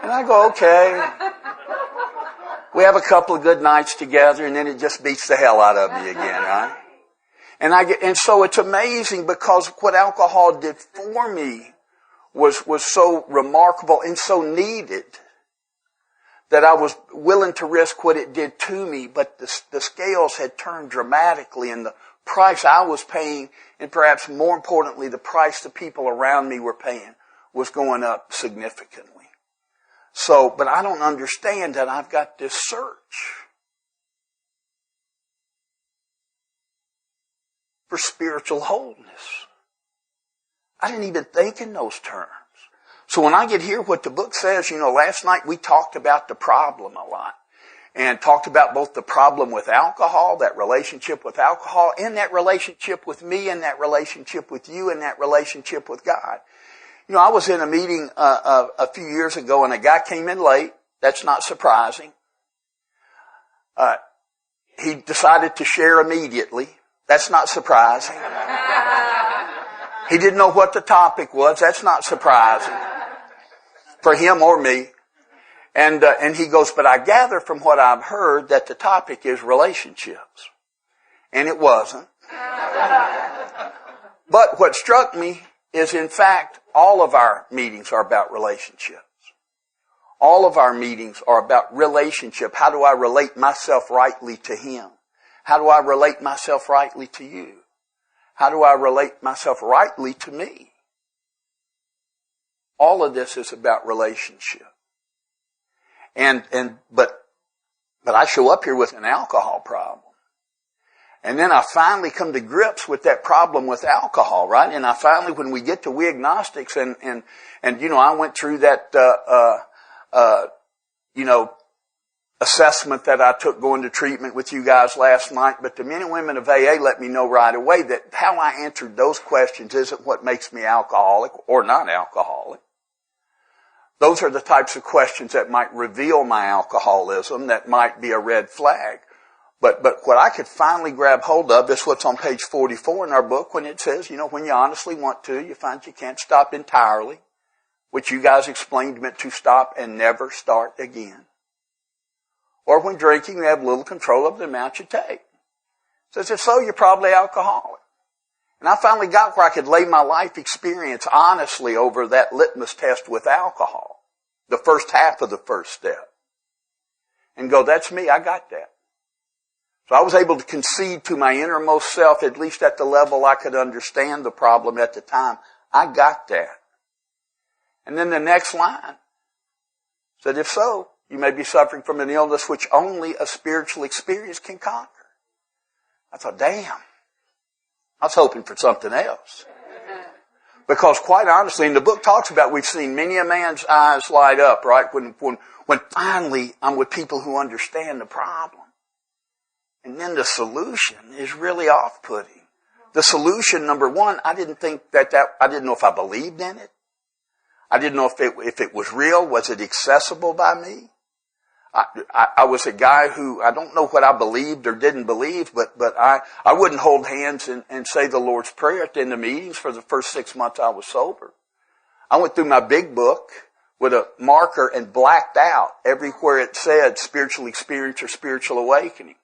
And I go, okay. We have a couple of good nights together, and then it just beats the hell out of me again, right? And so it's amazing because what alcohol did for me was so remarkable and so needed that I was willing to risk what it did to me, but the scales had turned dramatically, and the price I was paying, and perhaps more importantly, the price the people around me were paying, was going up significantly. So, but I don't understand that I've got this search for spiritual wholeness. I didn't even think in those terms. So when I get here, what the book says, you know, last night we talked about the problem a lot. And talked about both the problem with alcohol, that relationship with alcohol, and that relationship with me, and that relationship with you, and that relationship with God. You know, I was in a meeting a few years ago, and a guy came in late. That's not surprising. He decided to share immediately. That's not surprising. He didn't know what the topic was. That's not surprising for him or me. And he goes, but I gather from what I've heard that the topic is relationships. And it wasn't. But what struck me is, in fact, all of our meetings are about relationships. All of our meetings are about relationship. How do I relate myself rightly to Him? How do I relate myself rightly to you? How do I relate myself rightly to me? All of this is about relationship. But I show up here with an alcohol problem. And then I finally come to grips with that problem with alcohol, right? And I finally, when we get to we agnostics, and you know, I went through that, assessment that I took going to treatment with you guys last night. But the men and women of AA let me know right away that how I answered those questions isn't what makes me alcoholic or not alcoholic. Those are the types of questions that might reveal my alcoholism, that might be a red flag. But what I could finally grab hold of is what's on page 44 in our book, when it says, you know, when you honestly want to, you find you can't stop entirely. which you guys explained meant to stop and never start again. Or when drinking, you have little control of the amount you take. Says, if so, you're probably alcoholic. And I finally got where I could lay my life experience honestly over that litmus test with alcohol. The first half of the first step. And go, that's me, I got that. So I was able to concede to my innermost self, at least at the level I could understand the problem at the time. I got that. And then the next line said, if so, you may be suffering from an illness which only a spiritual experience can conquer. I thought, damn. I was hoping for something else. Because quite honestly, and the book talks about, we've seen many a man's eyes light up, right? When finally I'm with people who understand the problem. And then the solution is really off-putting. The solution, number one, I didn't know if I believed in it. I didn't know if it was real. Was it accessible by me? I was a guy who, I don't know what I believed or didn't believe, but I wouldn't hold hands and say the Lord's Prayer at the end of meetings for the first 6 months I was sober. I went through my big book with a marker and blacked out everywhere it said spiritual experience or spiritual awakening.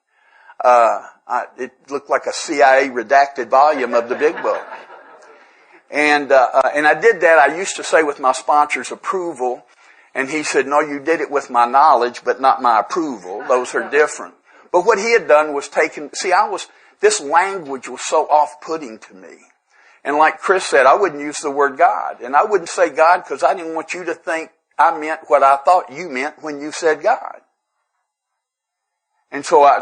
It looked like a CIA redacted volume of the big book. And I did that, I used to say, with my sponsor's approval. And he said, no, you did it with my knowledge, but not my approval. Those are different. But what he had done was this language was so off-putting to me. And like Chris said, I wouldn't use the word God. And I wouldn't say God because I didn't want you to think I meant what I thought you meant when you said God. And so I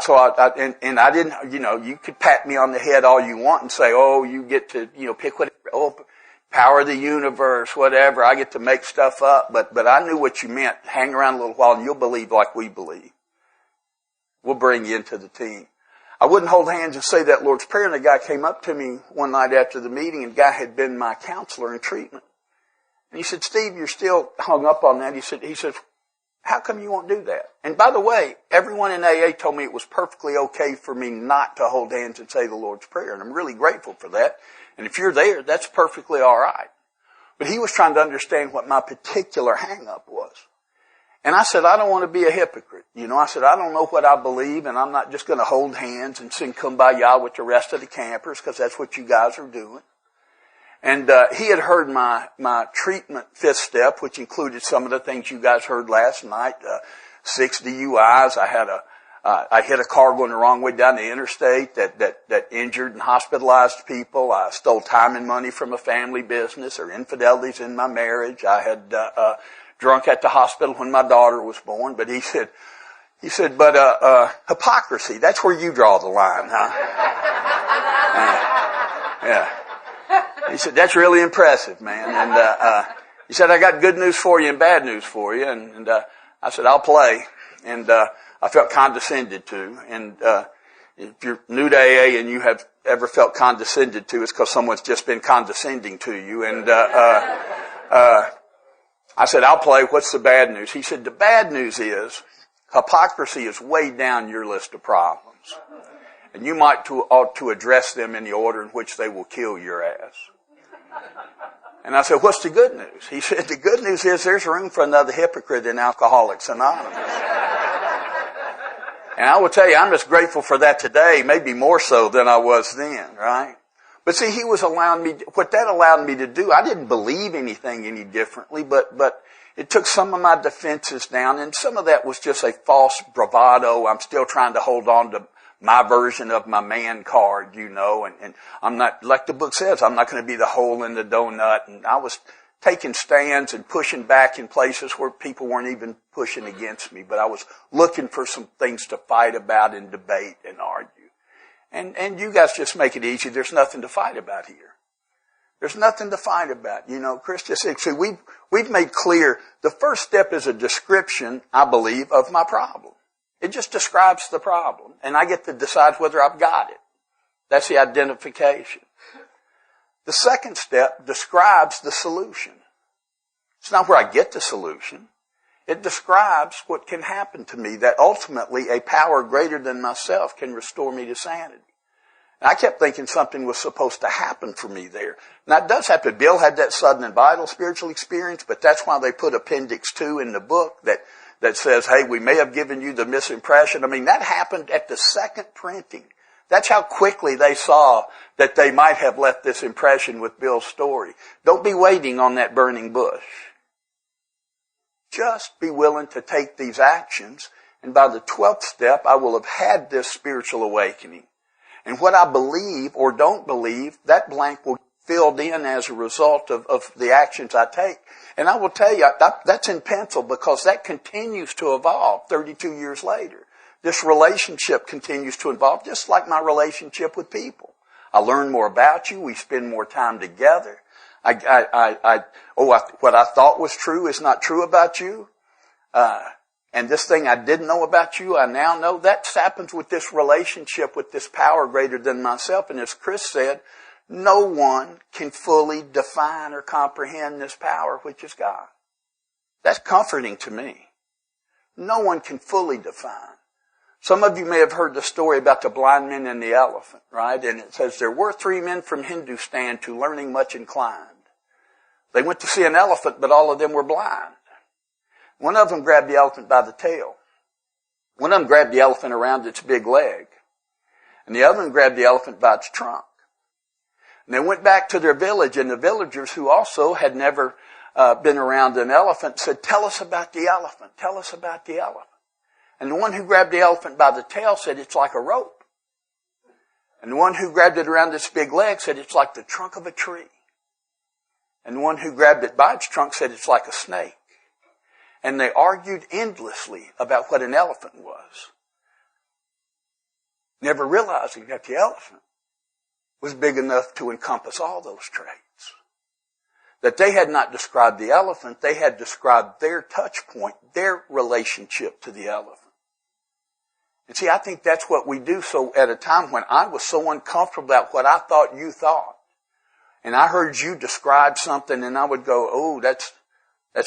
didn't, you could pat me on the head all you want and say, oh, you get to, pick whatever, power of the universe, whatever. I get to make stuff up, but I knew what you meant. Hang around a little while and you'll believe like we believe. We'll bring you into the team. I wouldn't hold hands and say that Lord's Prayer, and a guy came up to me one night after the meeting, and the guy had been my counselor in treatment. And he said, Steve, you're still hung up on that. He said, how come you won't do that? And by the way, everyone in AA told me it was perfectly okay for me not to hold hands and say the Lord's Prayer, and I'm really grateful for that. And if you're there, that's perfectly all right. But he was trying to understand what my particular hang-up was. And I said, I don't want to be a hypocrite. I said, I don't know what I believe, and I'm not just going to hold hands and sing Kumbaya with the rest of the campers, because that's what you guys are doing. And he had heard my treatment fifth step, which included some of the things you guys heard last night. 6 DUIs. I hit a car going the wrong way down the interstate that injured and hospitalized people. I stole time and money from a family business, or infidelities in my marriage. I had drunk at the hospital when my daughter was born. But he said, but hypocrisy, that's where you draw the line, huh? Yeah. He said, that's really impressive, man. And he said, I got good news for you and bad news for you. And I said, I'll play. And I felt condescended to. And if you're new to AA and you have ever felt condescended to, it's because someone's just been condescending to you. And I said, I'll play. What's the bad news? He said, the bad news is hypocrisy is way down your list of problems. And you ought to address them in the order in which they will kill your ass. And I said, what's the good news? He said, the good news is there's room for another hypocrite in Alcoholics Anonymous. And I will tell you, I'm just grateful for that today, maybe more so than I was then, right? But see, what that allowed me to do, I didn't believe anything any differently, but it took some of my defenses down, and some of that was just a false bravado. I'm still trying to hold on to my version of my man card, and I'm not, like the book says, I'm not going to be the hole in the donut. And I was taking stands and pushing back in places where people weren't even pushing against me, but I was looking for some things to fight about and debate and argue. And you guys just make it easy. There's nothing to fight about here. There's nothing to fight about. Chris just said, see, we've made clear the first step is a description, I believe, of my problem. It just describes the problem, and I get to decide whether I've got it. That's the identification. The second step describes the solution. It's not where I get the solution. It describes what can happen to me, that ultimately a power greater than myself can restore me to sanity. And I kept thinking something was supposed to happen for me there. Now it does happen. Bill had that sudden and vital spiritual experience, but that's why they put Appendix 2 in the book that says, hey, we may have given you the misimpression. I mean, that happened at the second printing. That's how quickly they saw that they might have left this impression with Bill's story. Don't be waiting on that burning bush. Just be willing to take these actions, and by the 12th step, I will have had this spiritual awakening. And what I believe or don't believe, that blank will be filled in as a result of the actions I take. And I will tell you, that's in pencil because that continues to evolve 32 years later. This relationship continues to evolve, just like my relationship with people. I learn more about you. We spend more time together. What I thought was true is not true about you. And this thing I didn't know about you, I now know. That happens with this relationship with this power greater than myself. And as Chris said, no one can fully define or comprehend this power, which is God. That's comforting to me. No one can fully define. Some of you may have heard the story about the blind men and the elephant, right? And it says, there were 3 men from Hindustan to learning much inclined. They went to see an elephant, but all of them were blind. One of them grabbed the elephant by the tail. One of them grabbed the elephant around its big leg. And the other one grabbed the elephant by its trunk. And they went back to their village, and the villagers, who also had never been around an elephant, said, tell us about the elephant. Tell us about the elephant. And the one who grabbed the elephant by the tail said, it's like a rope. And the one who grabbed it around its big leg said, it's like the trunk of a tree. And the one who grabbed it by its trunk said, it's like a snake. And they argued endlessly about what an elephant was, never realizing that the elephant was big enough to encompass all those traits. That they had not described the elephant, they had described their touch point, their relationship to the elephant. And see, I think that's what we do. So at a time when I was so uncomfortable about what I thought you thought, and I heard you describe something, and I would go, oh, that's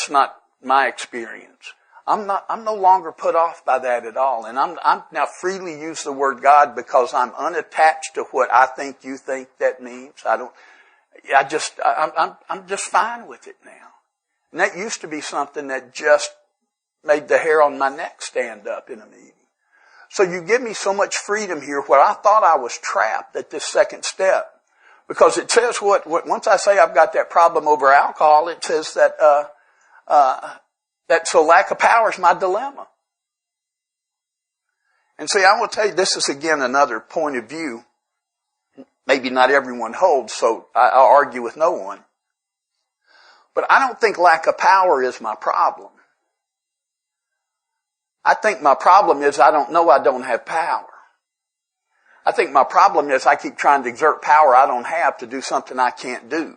not my experience. I'm no longer put off by that at all. And I'm now freely use the word God because I'm unattached to what I think you think that means. I'm just fine with it now. And that used to be something that just made the hair on my neck stand up in a meeting. So you give me so much freedom here where I thought I was trapped at this second step. Because it says once I say I've got that problem over alcohol, it says that so lack of power is my dilemma. And see, I will tell you, this is again another point of view. Maybe not everyone holds, so I'll argue with no one. But I don't think lack of power is my problem. I think my problem is I don't know I don't have power. I think my problem is I keep trying to exert power I don't have to do something I can't do.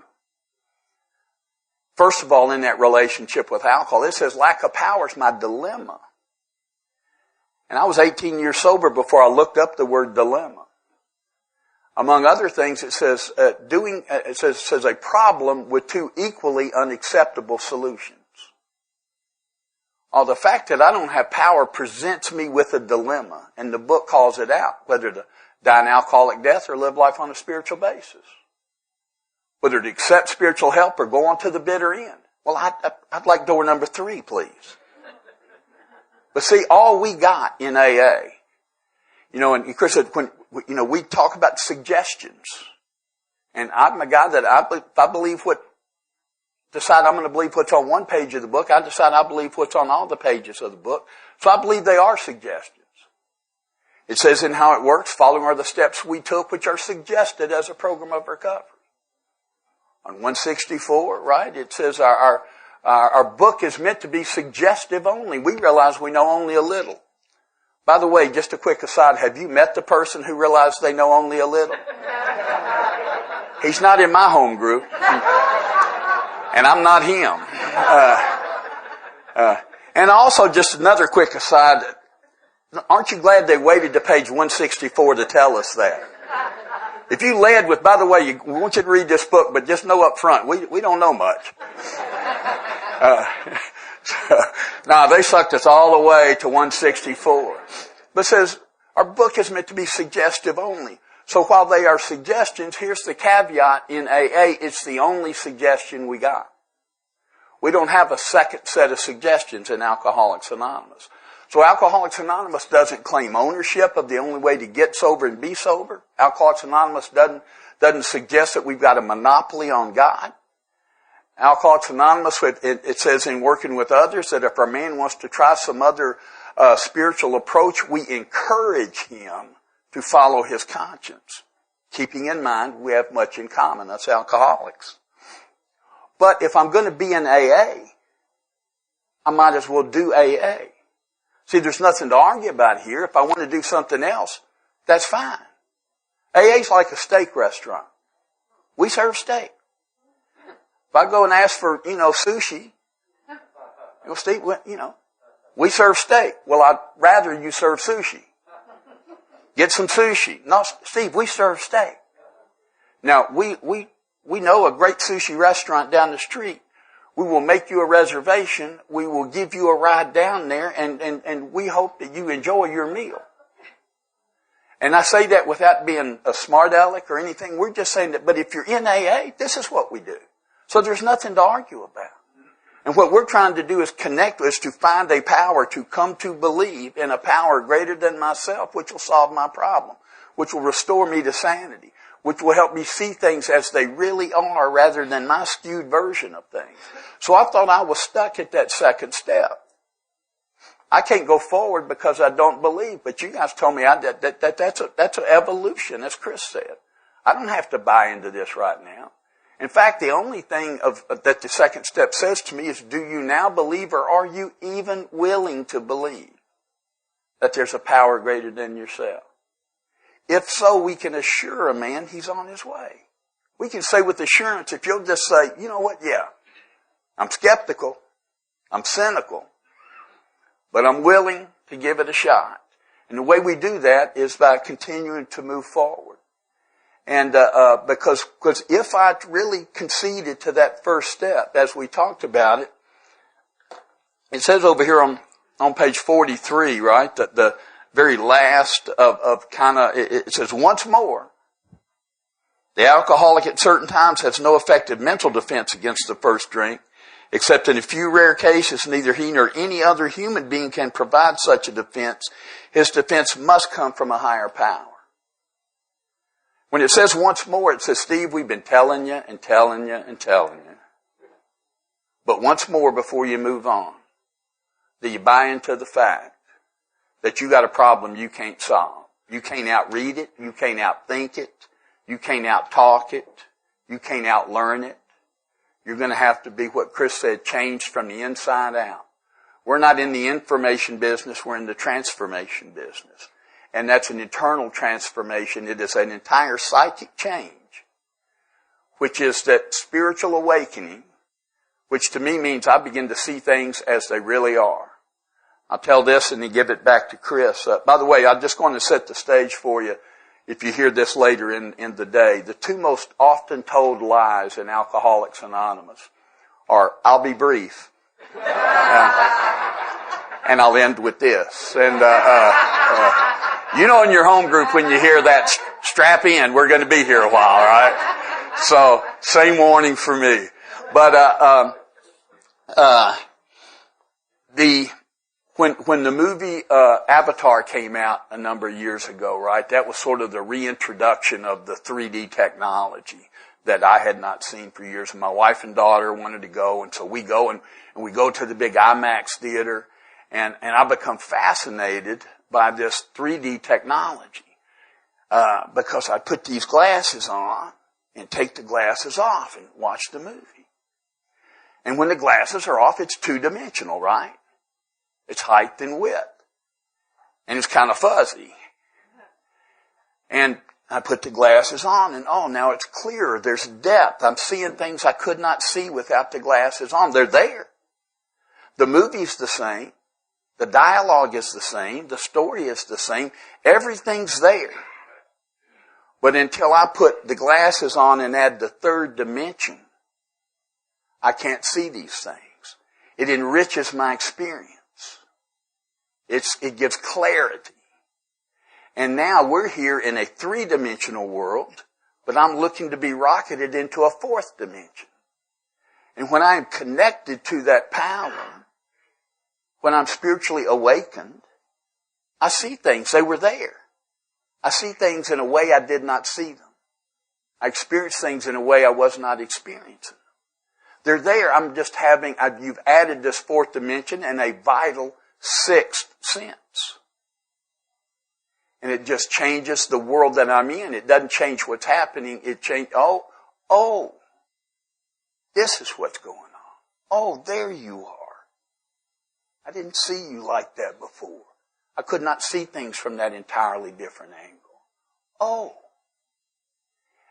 First of all, in that relationship with alcohol, it says lack of power is my dilemma. And I was 18 years sober before I looked up the word dilemma. Among other things, it says it says a problem with 2 equally unacceptable solutions. The fact that I don't have power presents me with a dilemma, and the book calls it out, whether to die an alcoholic death or live life on a spiritual basis. Whether to accept spiritual help or go on to the bitter end. Well, I'd like door number 3, please. But see, all we got in AA, and Chris said, when, we talk about suggestions. And I'm a guy that I believe I'm going to believe what's on one page of the book. I decide I believe what's on all the pages of the book. So I believe they are suggestions. It says in How It Works, following are the steps we took which are suggested as a program of recovery. On 164, right, it says our book is meant to be suggestive only. We realize we know only a little. By the way, just a quick aside, have you met the person who realized they know only a little? He's not in my home group. And I'm not him. And also, just another quick aside, aren't you glad they waited to page 164 to tell us that? If you led with, by the way, we want you to read this book, but just know up front, we don't know much. They sucked us all the way to 164. But it says, our book is meant to be suggestive only. So while they are suggestions, here's the caveat in AA, it's the only suggestion we got. We don't have a second set of suggestions in Alcoholics Anonymous. So Alcoholics Anonymous doesn't claim ownership of the only way to get sober and be sober. Alcoholics Anonymous doesn't suggest that we've got a monopoly on God. Alcoholics Anonymous, it says in working with others that if our man wants to try some other spiritual approach, we encourage him to follow his conscience, keeping in mind we have much in common. That's alcoholics. But if I'm going to be in AA, I might as well do AA. See, there's nothing to argue about here. If I want to do something else, that's fine. AA is like a steak restaurant. We serve steak. If I go and ask for, sushi, Steve, we serve steak. Well, I'd rather you serve sushi. Get some sushi. No, Steve, we serve steak. Now, we know a great sushi restaurant down the street. We will make you a reservation. We will give you a ride down there, and we hope that you enjoy your meal. And I say that without being a smart aleck or anything. We're just saying that, but if you're in AA, this is what we do. So there's nothing to argue about. And what we're trying to do is connect us to find a power to come to believe in a power greater than myself, which will solve my problem, which will restore me to sanity, which will help me see things as they really are rather than my skewed version of things. So I thought I was stuck at that second step. I can't go forward because I don't believe, but you guys told me that's an evolution, as Chris said. I don't have to buy into this right now. In fact, the only thing that the second step says to me is, do you now believe, or are you even willing to believe that there's a power greater than yourself? If so, we can assure a man he's on his way. We can say with assurance, if you'll just say, you know what, yeah, I'm skeptical, I'm cynical, but I'm willing to give it a shot. And the way we do that is by continuing to move forward. And because if I really conceded to that first step, as we talked about it, it says over here on page 43, right, that the very last of kind of, it says, once more, the alcoholic at certain times has no effective mental defense against the first drink, except in a few rare cases, neither he nor any other human being can provide such a defense. His defense must come from a higher power. When it says once more, it says, Steve, we've been telling you and telling you and telling you. But once more before you move on, do you buy into the fact that you got a problem you can't solve? You can't outread it. You can't outthink it. You can't outtalk it. You can't outlearn it. You're going to have to be, what Chris said, changed from the inside out. We're not in the information business. We're in the transformation business. And that's an internal transformation. It is an entire psychic change, which is that spiritual awakening, which to me means I begin to see things as they really are. I'll tell this and then give it back to Chris. By the way, I'm just going to set the stage for you if you hear this later in the day. The two most often told lies in Alcoholics Anonymous are, I'll be brief, and I'll end with this. And in your home group when you hear that, strap in, we're going to be here a while, right? So, same warning for me. But when the movie Avatar came out a number of years ago, right, that was sort of the reintroduction of the 3D technology that I had not seen for years. And my wife and daughter wanted to go, and so we go and we go to the big IMAX theater, and I become fascinated by this 3D technology because I put these glasses on and take the glasses off and watch the movie. And when the glasses are off, it's two-dimensional, right? It's height and width. And it's kind of fuzzy. And I put the glasses on, and now it's clearer. There's depth. I'm seeing things I could not see without the glasses on. They're there. The movie's the same. The dialogue is the same. The story is the same. Everything's there. But until I put the glasses on and add the third dimension, I can't see these things. It enriches my experience. It gives clarity. And now we're here in a three-dimensional world, but I'm looking to be rocketed into a fourth dimension. And when I am connected to that power, when I'm spiritually awakened, I see things. They were there. I see things in a way I did not see them. I experience things in a way I was not experiencing. They're there. I'm just you've added this fourth dimension and a vital sixth sense. And it just changes the world that I'm in. It doesn't change what's happening. It changes, this is what's going on. Oh, there you are. I didn't see you like that before. I could not see things from that entirely different angle. Oh.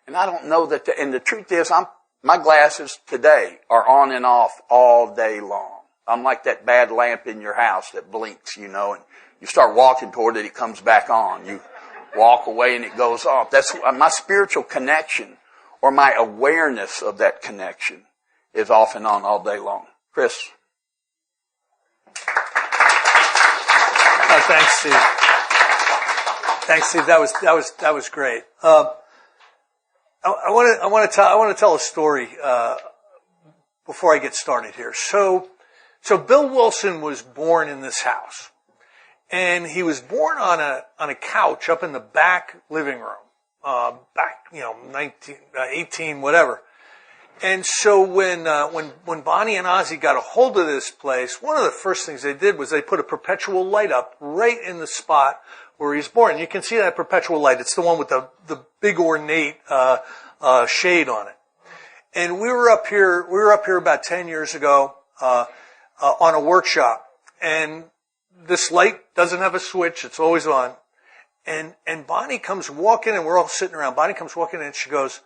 And I don't know that, and the truth is, my glasses today are on and off all day long. I'm like that bad lamp in your house that blinks, and you start walking toward it, it comes back on. You walk away and it goes off. That's my spiritual connection, or my awareness of that connection, is off and on all day long. Chris. Oh, thanks, Steve. Thanks, Steve. That was great. I want to tell a story before I get started here. So Bill Wilson was born in this house, and he was born on a couch up in the back living room, 18, whatever. And so when Bonnie and Ozzy got a hold of this place, one of the first things they did was they put a perpetual light up right in the spot where he was born. You can see that perpetual light. It's the one with the big ornate shade on it. And we were up here about 10 years ago on a workshop, and this light doesn't have a switch. It's always on. And Bonnie comes walking, and we're all sitting around. Bonnie comes walking in, and she goes,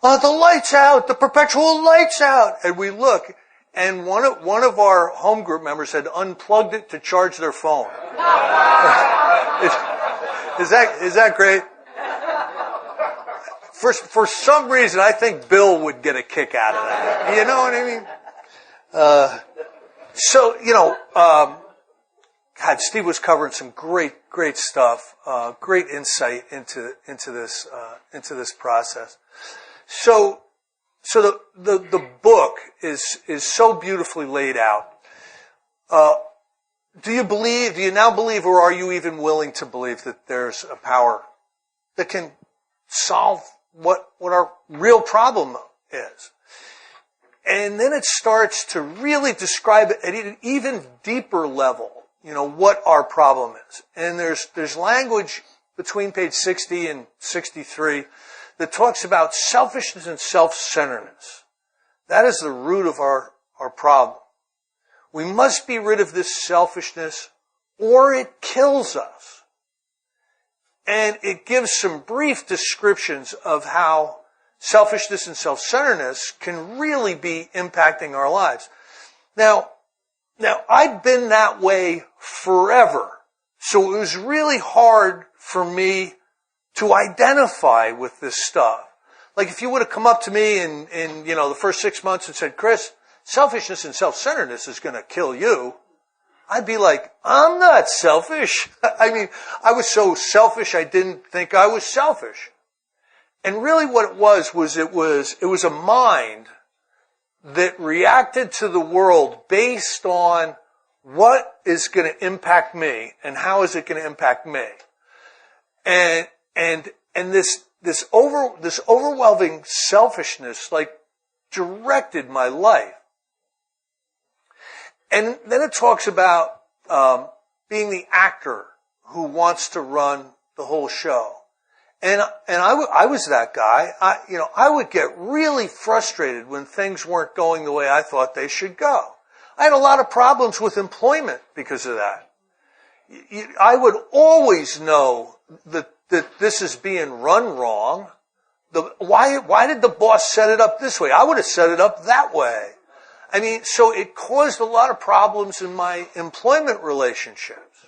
the light's out, the perpetual light's out. And we look, and one of our home group members had unplugged it to charge their phone. Is that great? For some reason, I think Bill would get a kick out of that. You know what I mean? God, Steve was covering some great stuff, great insight into this process. So the book is so beautifully laid out. Do you now believe, or are you even willing to believe that there's a power that can solve what our real problem is? And then it starts to really describe it at an even deeper level, what our problem is. And there's language between page 60 and 63 that talks about selfishness and self-centeredness. That is the root of our problem. We must be rid of this selfishness, or it kills us. And it gives some brief descriptions of how selfishness and self-centeredness can really be impacting our lives. Now, I've been that way forever. So it was really hard for me to identify with this stuff. Like if you would have come up to me in the first 6 months and said, Chris, selfishness and self-centeredness is going to kill you, I'd be like, I'm not selfish. I mean, I was so selfish I didn't think I was selfish. And really what it was a mind that reacted to the world based on what is going to impact me and how is it going to impact me. And this overwhelming selfishness directed my life. And then it talks about being the actor who wants to run the whole show. And I was that guy. I would get really frustrated when things weren't going the way I thought they should go. I had a lot of problems with employment because of that. I would always know that this is being run wrong. Why did the boss set it up this way? I would have set it up that way. I mean, so it caused a lot of problems in my employment relationships.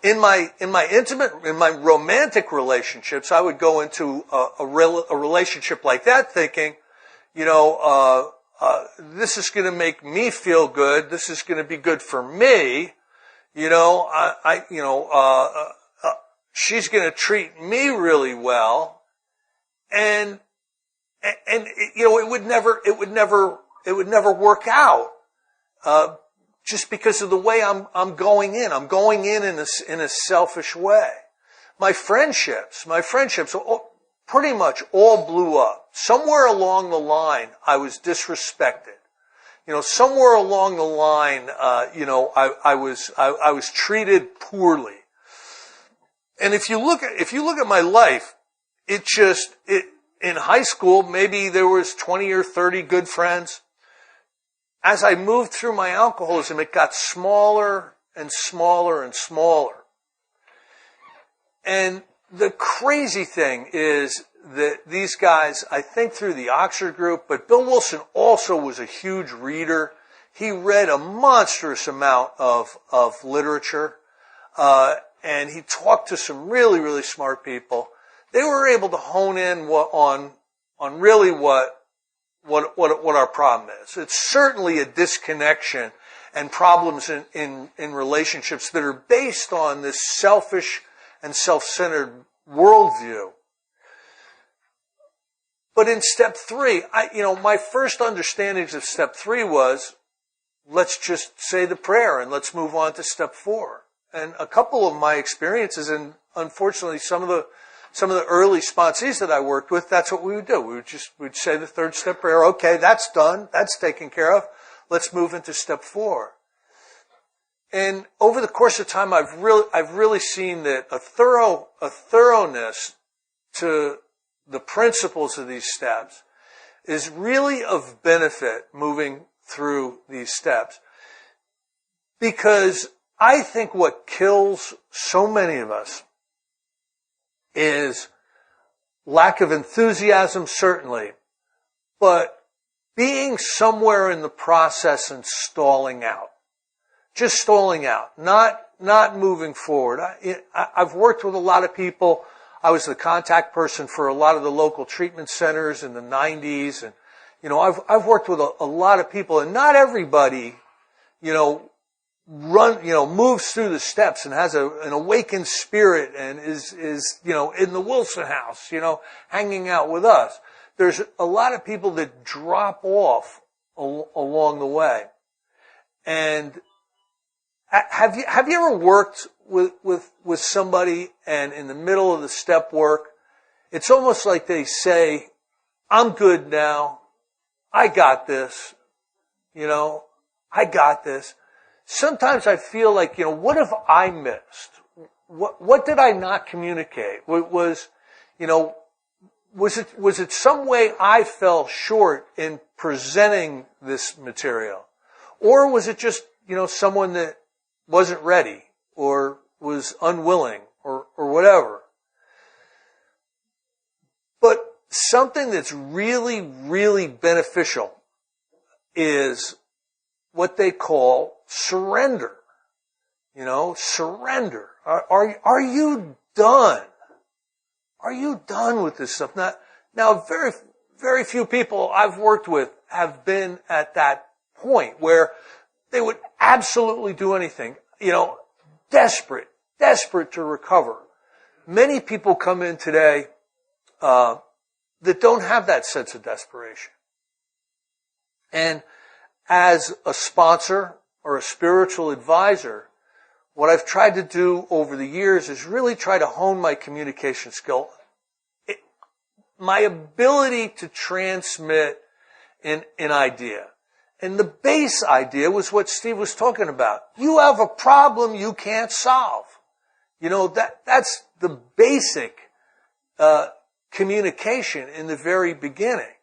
In my romantic relationships, I would go into a relationship like that thinking, this is going to make me feel good. This is going to be good for me. she's going to treat me really well, and it would never work out, just because of the way I'm going in. I'm going in a selfish way. My friendships pretty much all blew up. Somewhere along the line, I was disrespected. Somewhere along the line, I was treated poorly. And if you look at my life, in high school, maybe there was 20 or 30 good friends. As I moved through my alcoholism, it got smaller and smaller and smaller. And the crazy thing is that these guys, I think through the Oxford group, but Bill Wilson also was a huge reader. He read a monstrous amount of literature, and he talked to some really, really smart people. They were able to hone in on really what our problem is. It's certainly a disconnection and problems in relationships that are based on this selfish and self-centered worldview. But in step 3, my first understandings of step 3 was, let's just say the prayer and let's move on to step 4. And a couple of my experiences, and unfortunately some of the early sponsees that I worked with, that's what we would do. We'd say the 3rd step prayer. Okay, that's done. That's taken care of. Let's move into step 4. And over the course of time, I've really seen that a thoroughness to the principles of these steps is really of benefit moving through these steps. Because I think what kills so many of us is lack of enthusiasm, certainly, but being somewhere in the process and stalling out. Just stalling out, not moving forward. I've worked with a lot of people. I was the contact person for a lot of the local treatment centers in the 90s, and I've worked with a lot of people, and not everybody, moves through the steps and has an awakened spirit and is in the Wilson house, hanging out with us. There's a lot of people that drop off along the way. And have you ever worked with somebody, and in the middle of the step work, it's almost like they say, I'm good now. I got this. I got this. Sometimes I feel like, what have I missed? What did I not communicate? Was it some way I fell short in presenting this material? Or was it just, someone that wasn't ready or was unwilling or whatever? But something that's really, really beneficial is what they call surrender. Surrender. Are you done? Are you done with this stuff? Now, very, very few people I've worked with have been at that point where they would absolutely do anything, desperate to recover. Many people come in today that don't have that sense of desperation. And as a sponsor or a spiritual advisor, what I've tried to do over the years is really try to hone my communication skill. My ability to transmit an idea. And the base idea was what Steve was talking about. You have a problem you can't solve. That's the basic communication in the very beginning.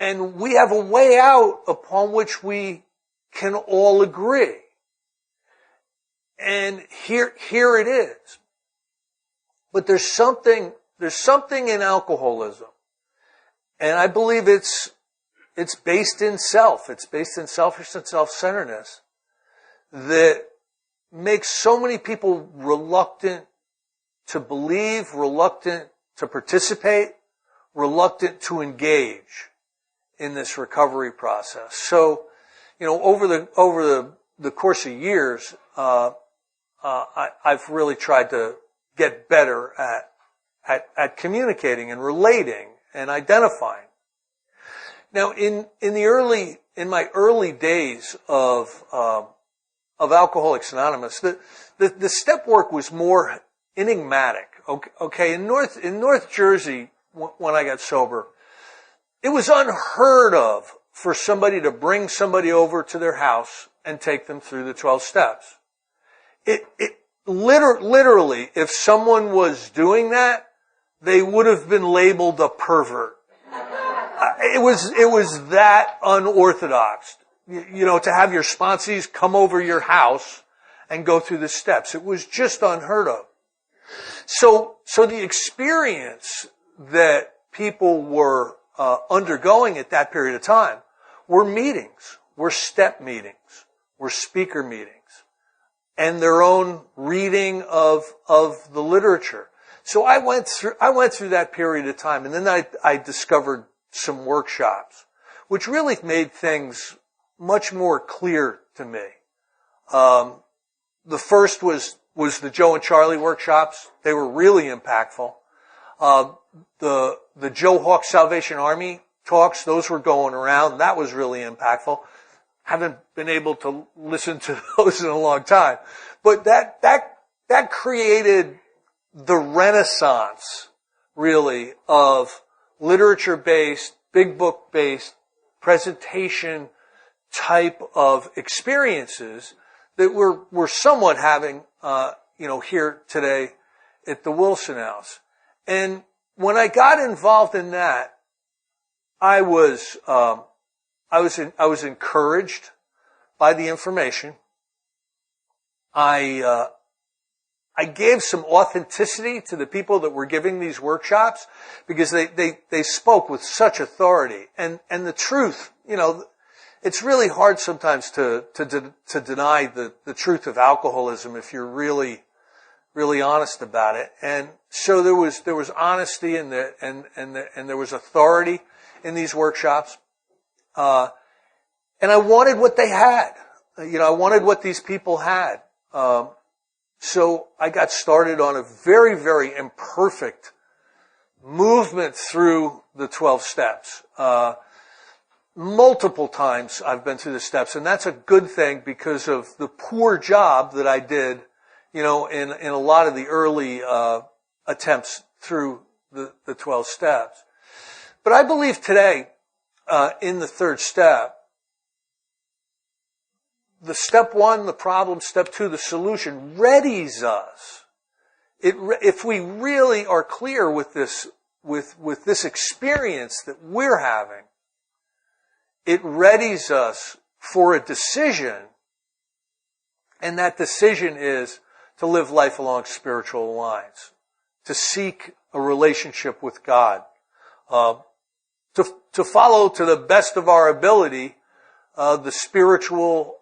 And we have a way out upon which we can all agree. And here it is. But there's something in alcoholism. And I believe it's based in self. It's based in selfishness and self-centeredness that makes so many people reluctant to believe, reluctant to participate, reluctant to engage in this recovery process. So, over the course of years, I've really tried to get better at communicating and relating and identifying. Now, in my early days of Alcoholics Anonymous, the step work was more enigmatic. Okay, in North Jersey, when I got sober, it was unheard of for somebody to bring somebody over to their house and take them through the 12 steps. It literally, if someone was doing that, they would have been labeled a pervert. It was that unorthodox, to have your sponsees come over your house and go through the steps. It was just unheard of. So the experience that people were undergoing at that period of time were meetings, were step meetings, were speaker meetings, and their own reading of the literature. So I went through that period of time, and then I discovered some workshops, which really made things much more clear to me. The first was the Joe and Charlie workshops. They were really impactful. The Joe Hawk Salvation Army talks, those were going around. That was really impactful. Haven't been able to listen to those in a long time. But that created the renaissance, really, of literature-based, big book-based, presentation type of experiences that we're somewhat having, here today at the Wilson House. And when I got involved in that, I was encouraged by the information. I gave some authenticity to the people that were giving these workshops because they spoke with such authority. And the truth, it's really hard sometimes to deny the truth of alcoholism if you're really honest about it. And so there was honesty and there was authority in these workshops. And I wanted what they had. I wanted what these people had. So I got started on a very, very imperfect movement through the 12 steps. Multiple times I've been through the steps, and that's a good thing because of the poor job that I did, in a lot of the early attempts through the 12 steps. But I believe today, in the third step, the step one, the problem, step two, the solution, readies us. If we really are clear with this experience that we're having, it readies us for a decision, and that decision is to live life along spiritual lines, to seek a relationship with God, to follow to the best of our ability the spiritual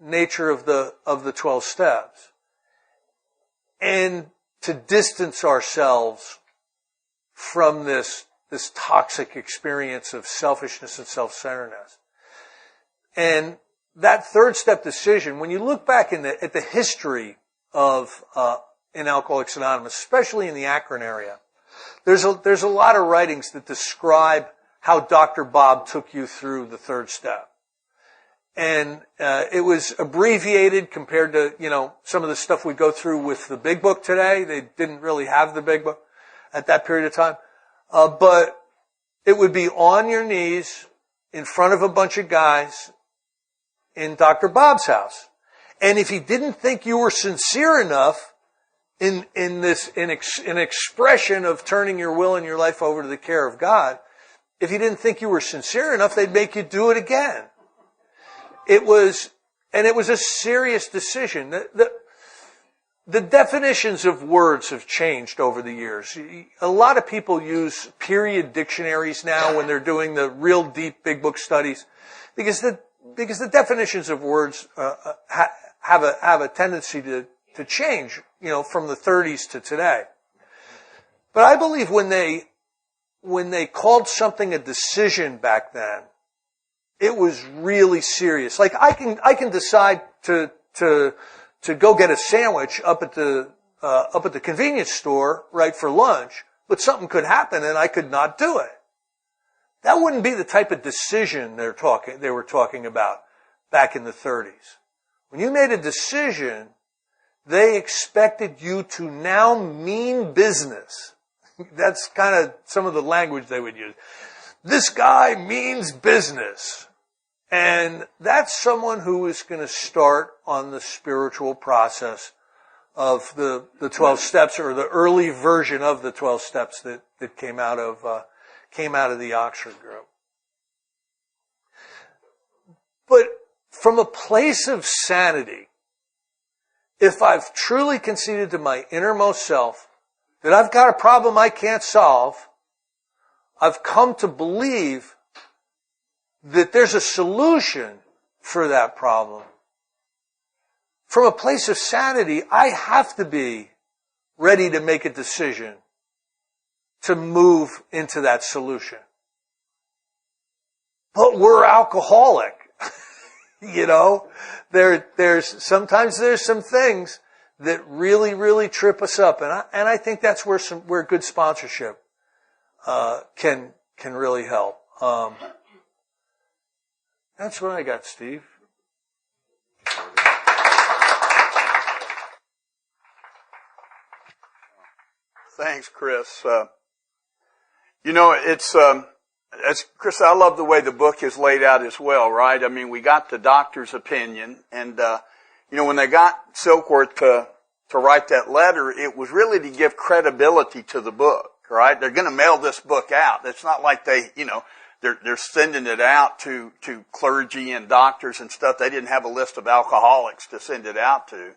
nature of the 12 steps, and to distance ourselves from this toxic experience of selfishness and self-centeredness. And that third step decision, when you look back at the history of in Alcoholics Anonymous, especially in the Akron area, there's a lot of writings that describe how Dr. Bob took you through the third step. And it was abbreviated compared to, some of the stuff we go through with the big book today. They didn't really have the big book at that period of time. But it would be on your knees in front of a bunch of guys in Dr. Bob's house. And if he didn't think you were sincere enough in expression of turning your will and your life over to the care of God, if he didn't think you were sincere enough, they'd make you do it again. It was a serious decision. The definitions of words have changed over the years. A lot of people use period dictionaries now when they're doing the real deep big book studies, because the definitions of words have a tendency to change, from the 30s to today. But I believe when they called something a decision back then, it was really serious. Like I can decide to go get a sandwich up at the up at the convenience store right for lunch, but something could happen and I could not do it. That wouldn't be the type of decision they were talking about back in the 30s. When you made a decision, they expected you to now mean business. That's kind of some of the language they would use. This guy means business. And that's someone who is going to start on the spiritual process of the 12 steps, or the early version of the 12 steps that came out of the Oxford group. But from a place of sanity, if I've truly conceded to my innermost self that I've got a problem I can't solve, I've come to believe that there's a solution for that problem. From a place of sanity, I have to be ready to make a decision to move into that solution. But we're alcoholic. You know, there's sometimes some things that really, really trip us up. And I think that's where good sponsorship, can really help. That's what I got, Steve. Thanks, Chris. It's, as Chris, I love the way the book is laid out as well, right? I mean, we got the doctor's opinion, and, when they got Silkworth to write that letter, it was really to give credibility to the book, right? They're going to mail this book out. It's not like they're sending it out to clergy and doctors and stuff. They didn't have a list of alcoholics to send it out to.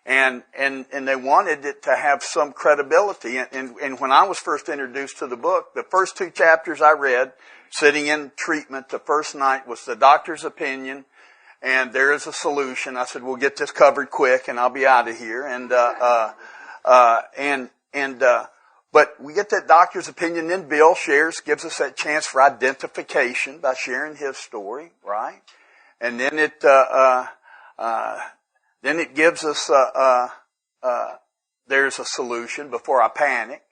And they wanted it to have some credibility. And when I was first introduced to the book, the first 2 chapters I read, sitting in treatment the first night, was the doctor's opinion, and there is a solution. I said, we'll get this covered quick and I'll be out of here. But we get that doctor's opinion, then Bill gives us that chance for identification by sharing his story, right? And then it gives us, there's a solution before I panic.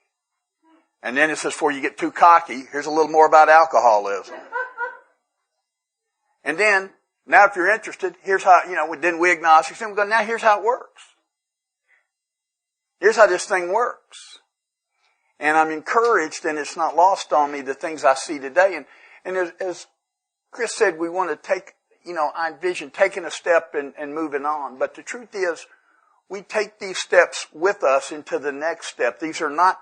And then it says, before you get too cocky, here's a little more about alcoholism. And then, now if you're interested, here's how, then we agnostics, and we go, now here's how it works. Here's how this thing works. And I'm encouraged, and it's not lost on me, the things I see today. And as Chris said, we want to take, I envision taking a step and moving on. But the truth is, we take these steps with us into the next step. These are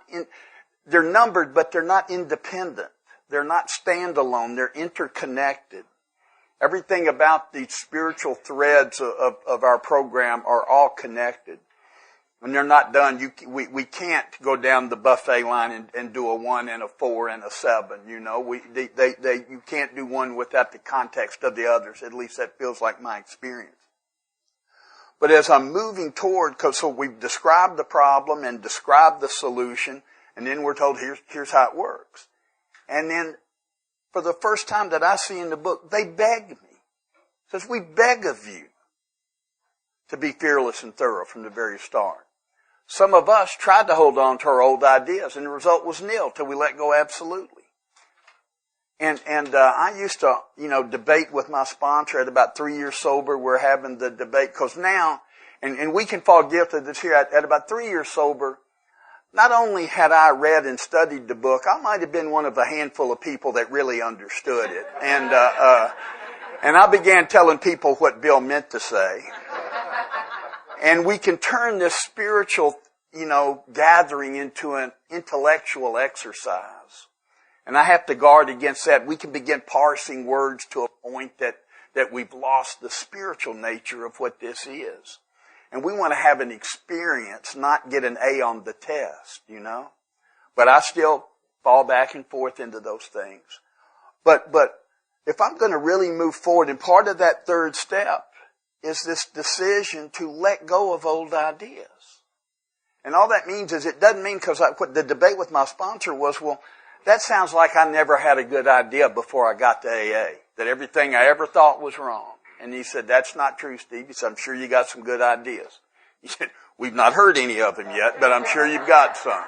they're numbered, but they're not independent. They're not standalone. They're interconnected. Everything about the spiritual threads of our program are all connected. When they're not done, we can't go down the buffet line and do a 1 and a 4 and a 7. You can't do one without the context of the others. At least that feels like my experience. But as I'm moving toward, so we've described the problem and described the solution, and then we're told here's how it works. And then, for the first time that I see in the book, they beg me. It says, we beg of you to be fearless and thorough from the very start. Some of us tried to hold on to our old ideas, and the result was nil till we let go absolutely. And I used to, debate with my sponsor at about 3 years sober. We're having the debate, because now, and we can fall guilty of this here, at about 3 years sober, not only had I read and studied the book, I might have been one of a handful of people that really understood it. And I began telling people what Bill meant to say. And we can turn this spiritual, gathering into an intellectual exercise. And I have to guard against that. We can begin parsing words to a point that we've lost the spiritual nature of what this is. And we want to have an experience, not get an A on the test, But I still fall back and forth into those things. But if I'm going to really move forward, and part of that third step is this decision to let go of old ideas. And all that means is, it doesn't mean, because what the debate with my sponsor was, well, that sounds like I never had a good idea before I got to AA, that everything I ever thought was wrong. And he said, that's not true, Steve. He said, I'm sure you got some good ideas. He said, we've not heard any of them yet, but I'm sure you've got some.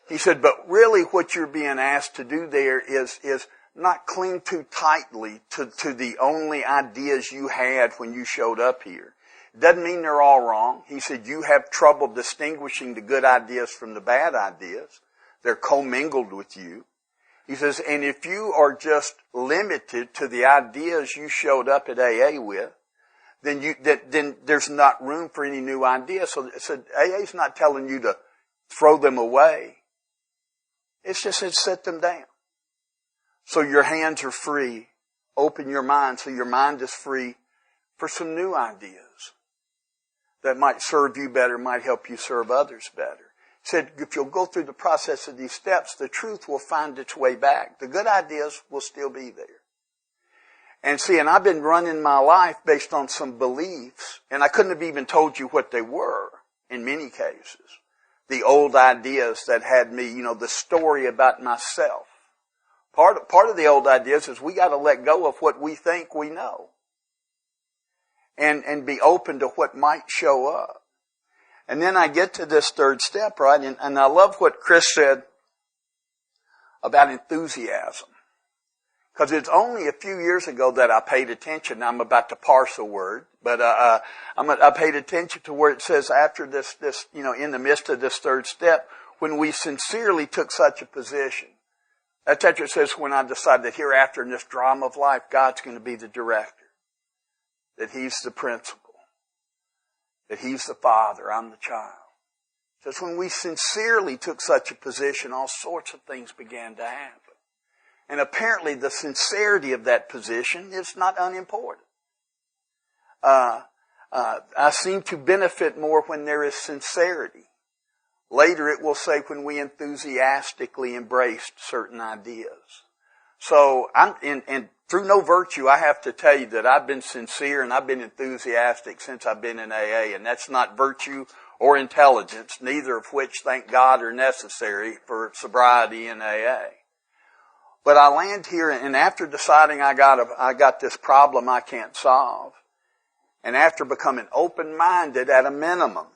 He said, but really what you're being asked to do there is not cling too tightly to the only ideas you had when you showed up here. It doesn't mean they're all wrong. He said, you have trouble distinguishing the good ideas from the bad ideas. They're commingled with you. He says, and if you are just limited to the ideas you showed up at AA with, then there's not room for any new ideas. So AA's not telling you to throw them away. It's just to set them down. So your hands are free. Open your mind so your mind is free for some new ideas that might serve you better, might help you serve others better. He said, if you'll go through the process of these steps, the truth will find its way back. The good ideas will still be there. And see, and I've been running my life based on some beliefs, and I couldn't have even told you what they were in many cases. The old ideas that had me, the story about myself. Part of the old ideas is we got to let go of what we think we know. And be open to what might show up. And then I get to this third step, right? And I love what Chris said about enthusiasm. Because it's only a few years ago that I paid attention. I'm about to parse a word, but I paid attention to where it says after this, in the midst of this third step, when we sincerely took such a position. That's after it says when I decided that hereafter in this drama of life, God's going to be the director. That He's the principal. That He's the father, I'm the child. It says when we sincerely took such a position, all sorts of things began to happen. And apparently the sincerity of that position is not unimportant. I seem to benefit more when there is sincerity. Later it will say when we enthusiastically embraced certain ideas. So and through no virtue, I have to tell you that I've been sincere and I've been enthusiastic since I've been in AA. And that's not virtue or intelligence, neither of which, thank God, are necessary for sobriety in AA. But I land here, and after deciding I got this problem I can't solve, and after becoming open-minded at a minimum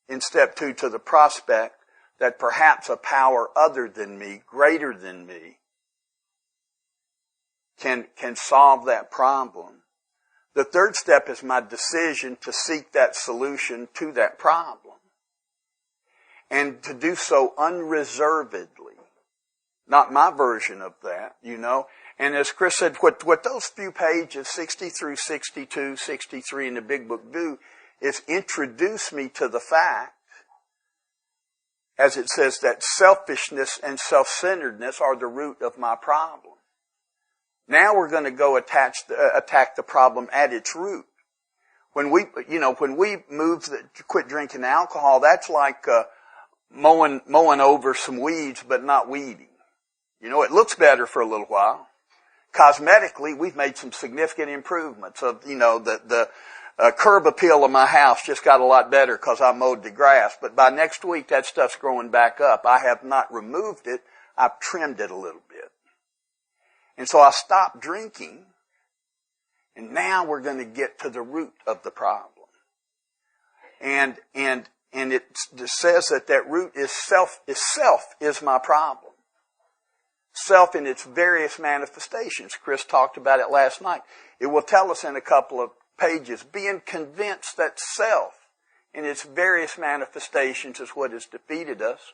in step 2 to the prospect that perhaps a power other than me, greater than me, can solve that problem. The third step is my decision to seek that solution to that problem. And to do so unreservedly. Not my version of that, And as Chris said, what those few pages, 60 through 62, 63 in the Big Book do is introduce me to the fact, as it says, that selfishness and self-centeredness are the root of my problem. Now we're going to go attack the problem at its root. When we quit drinking alcohol, that's like mowing over some weeds, but not weeding. It looks better for a little while. Cosmetically, we've made some significant improvements. The curb appeal of my house just got a lot better because I mowed the grass. But by next week, that stuff's growing back up. I have not removed it. I've trimmed it a little bit. And so I stopped drinking. And now we're going to get to the root of the problem. And it says that root is self is my problem. Self in its various manifestations. Chris talked about it last night. It will tell us in a couple of pages, being convinced that self in its various manifestations is what has defeated us.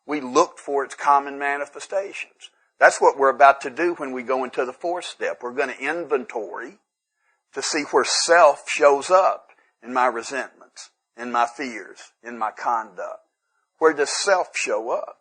We looked for its common manifestations. That's what we're about to do when we go into the fourth step. We're going to inventory to see where self shows up in my resentments, in my fears, in my conduct. Where does self show up?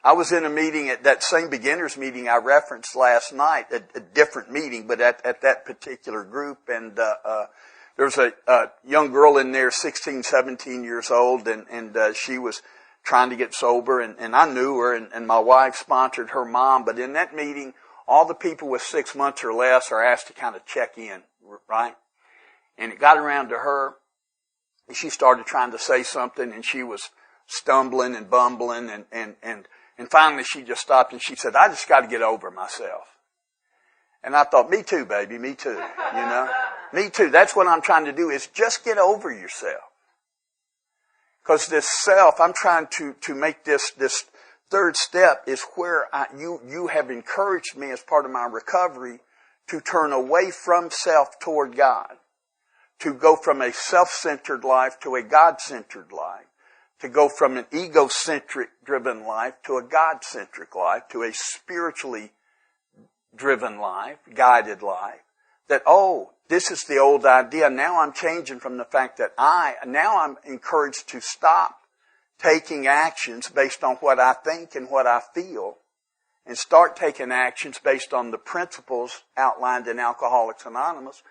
I was in a meeting at that same beginners meeting I referenced last night, a different meeting, but at that particular group. And there was a young girl in there, 16, 17 years old, and she was trying to get sober, and I knew her, and my wife sponsored her mom. But in that meeting, all the people with 6 months or less are asked to kind of check in, right? And it got around to her, and she started trying to say something, and she was stumbling and bumbling, and finally she just stopped and she said, I just got to get over myself. And I thought, me too, baby, me too, Me too. That's what I'm trying to do, is just get over yourself. Because this self, I'm trying to make this third step is where you have encouraged me as part of my recovery to turn away from self toward God. To go from a self-centered life to a God-centered life. To go from an egocentric driven life to a God-centric life, to a spiritually driven life, guided life. That, this is the old idea. Now I'm changing from the fact that now I'm encouraged to stop taking actions based on what I think and what I feel, and start taking actions based on the principles outlined in Alcoholics Anonymous,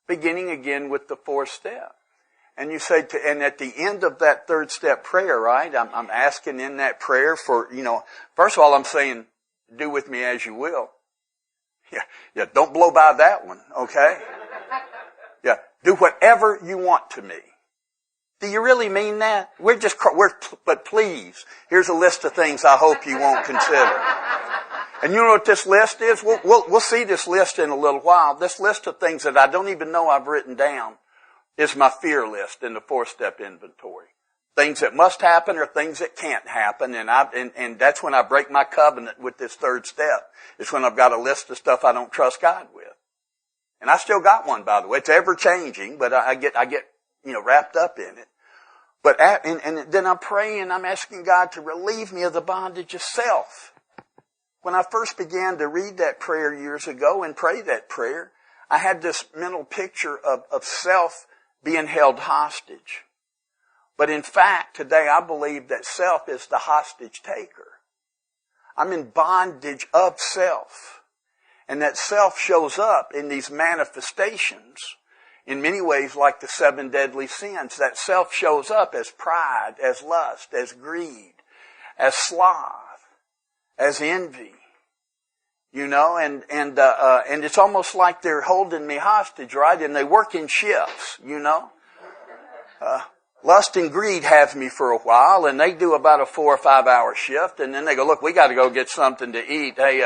beginning again with the fourth step. And you say, and at the end of that third step prayer, right, I'm asking in that prayer for, first of all, I'm saying, do with me as you will. Yeah, don't blow by that one, okay? Yeah, do whatever you want to me. Do you really mean that? But please, here's a list of things I hope you won't consider. And you know what this list is? We'll see this list in a little while. This list of things that I don't even know I've written down is my fear list in the fourth step inventory. Things that must happen or things that can't happen, and that's when I break my covenant with this third step. It's when I've got a list of stuff I don't trust God with. And I still got one, by the way. It's ever changing, but I get wrapped up in it. But and then I'm praying, I'm asking God to relieve me of the bondage of self. When I first began to read that prayer years ago and pray that prayer, I had this mental picture of self being held hostage. But in fact, today I believe that self is the hostage taker. I'm in bondage of self. And that self shows up in these manifestations in many ways like the 7 deadly sins. That self shows up as pride, as lust, as greed, as sloth, as envy. And it's almost like they're holding me hostage, right? And they work in shifts, Lust and greed have me for a while, and they do about a 4 or 5 hour shift, and then they go, look, we got to go get something to eat. Hey,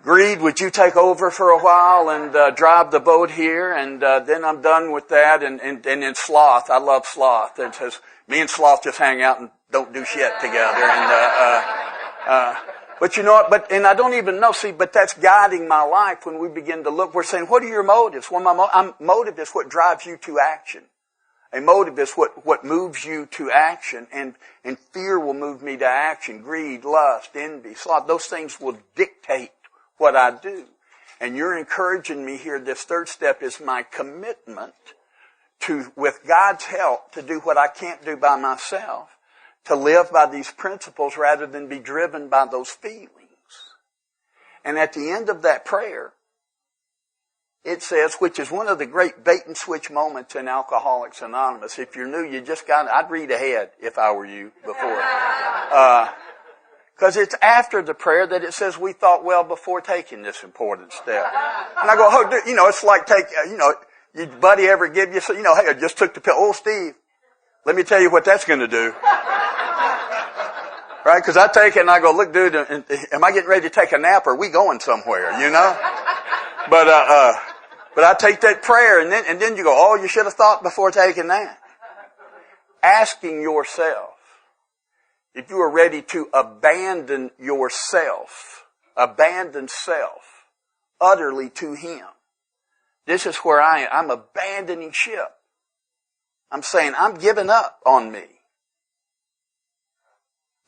greed, would you take over for a while and drive the boat here? And then I'm done with that. And then sloth, I love sloth. It says me and sloth just hang out and don't do shit together. But you know what? And I don't even know. See, but that's guiding my life when we begin to look. We're saying, what are your motives? Well, my motive is what drives you to action. A motive is what moves you to action, and fear will move me to action. Greed, lust, envy, sloth, those things will dictate what I do. And you're encouraging me here, this third step is my commitment to, with God's help, to do what I can't do by myself, to live by these principles rather than be driven by those feelings. And at the end of that prayer, it says, which is one of the great bait and switch moments in Alcoholics Anonymous. If you're new, I'd read ahead if I were you before. Because it's after the prayer that it says we thought well before taking this important step. And I go, it's like your buddy ever give you, hey, I just took the pill. Oh, Steve, let me tell you what that's going to do. Right? Because I take it and I go, look, dude, am I getting ready to take a nap or are we going somewhere, But I take that prayer and then you go, you should have thought before taking that. Asking yourself if you are ready to abandon yourself, abandon self utterly to Him. This is where I am. I'm abandoning ship. I'm saying I'm giving up on me.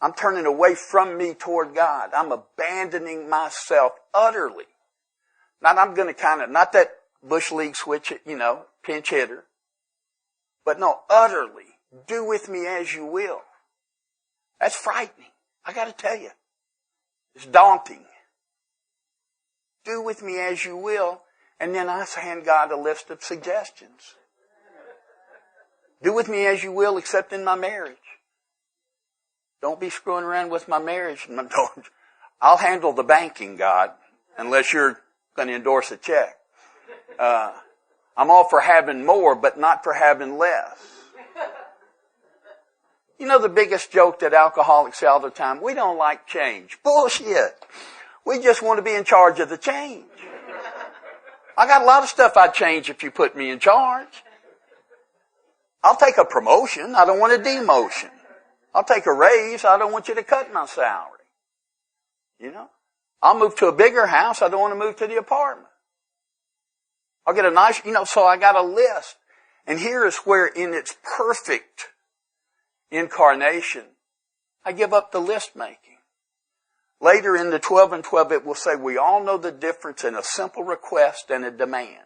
I'm turning away from me toward God. I'm abandoning myself utterly. Not I'm going to not that bush league switch, pinch hitter. But no, utterly. Do with me as you will. That's frightening. I got to tell you. It's daunting. Do with me as you will. And then I hand God a list of suggestions. Do with me as you will, except in my marriage. Don't be screwing around with my marriage. I'll handle the banking, God, unless you're going to endorse a check. I'm all for having more, but not for having less. The biggest joke that alcoholics say all the time, we don't like change. Bullshit. We just want to be in charge of the change. I got a lot of stuff I'd change if you put me in charge. I'll take a promotion. I don't want a demotion. I'll take a raise. I don't want you to cut my salary. You know? I'll move to a bigger house. I don't want to move to the apartment. I'll get a nice, so I got a list. And here is where in its perfect incarnation, I give up the list making. Later in the 12 and 12, it will say, we all know the difference in a simple request and a demand.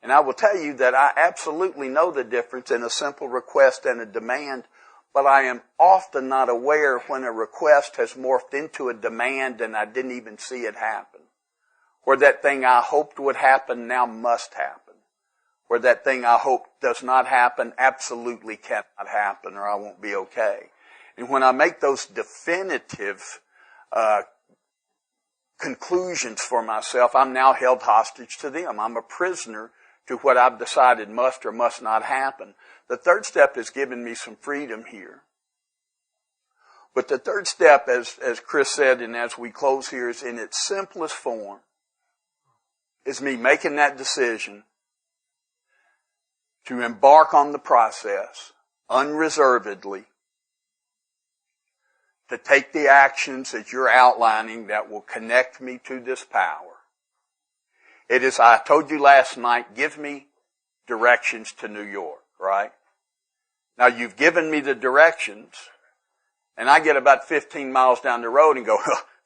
And I will tell you that I absolutely know the difference in a simple request and a demand, but I am often not aware when a request has morphed into a demand and I didn't even see it happen. Where that thing I hoped would happen now must happen. Where that thing I hoped does not happen absolutely cannot happen or I won't be okay. And when I make those definitive conclusions for myself, I'm now held hostage to them. I'm a prisoner to what I've decided must or must not happen. The third step has given me some freedom here. But the third step, as Chris said, and as we close here, is in its simplest form, is me making that decision to embark on the process unreservedly, to take the actions that you're outlining that will connect me to this power. It is, I told you last night, give me directions to New York, right? Now you've given me the directions, and I get about 15 miles down the road and go,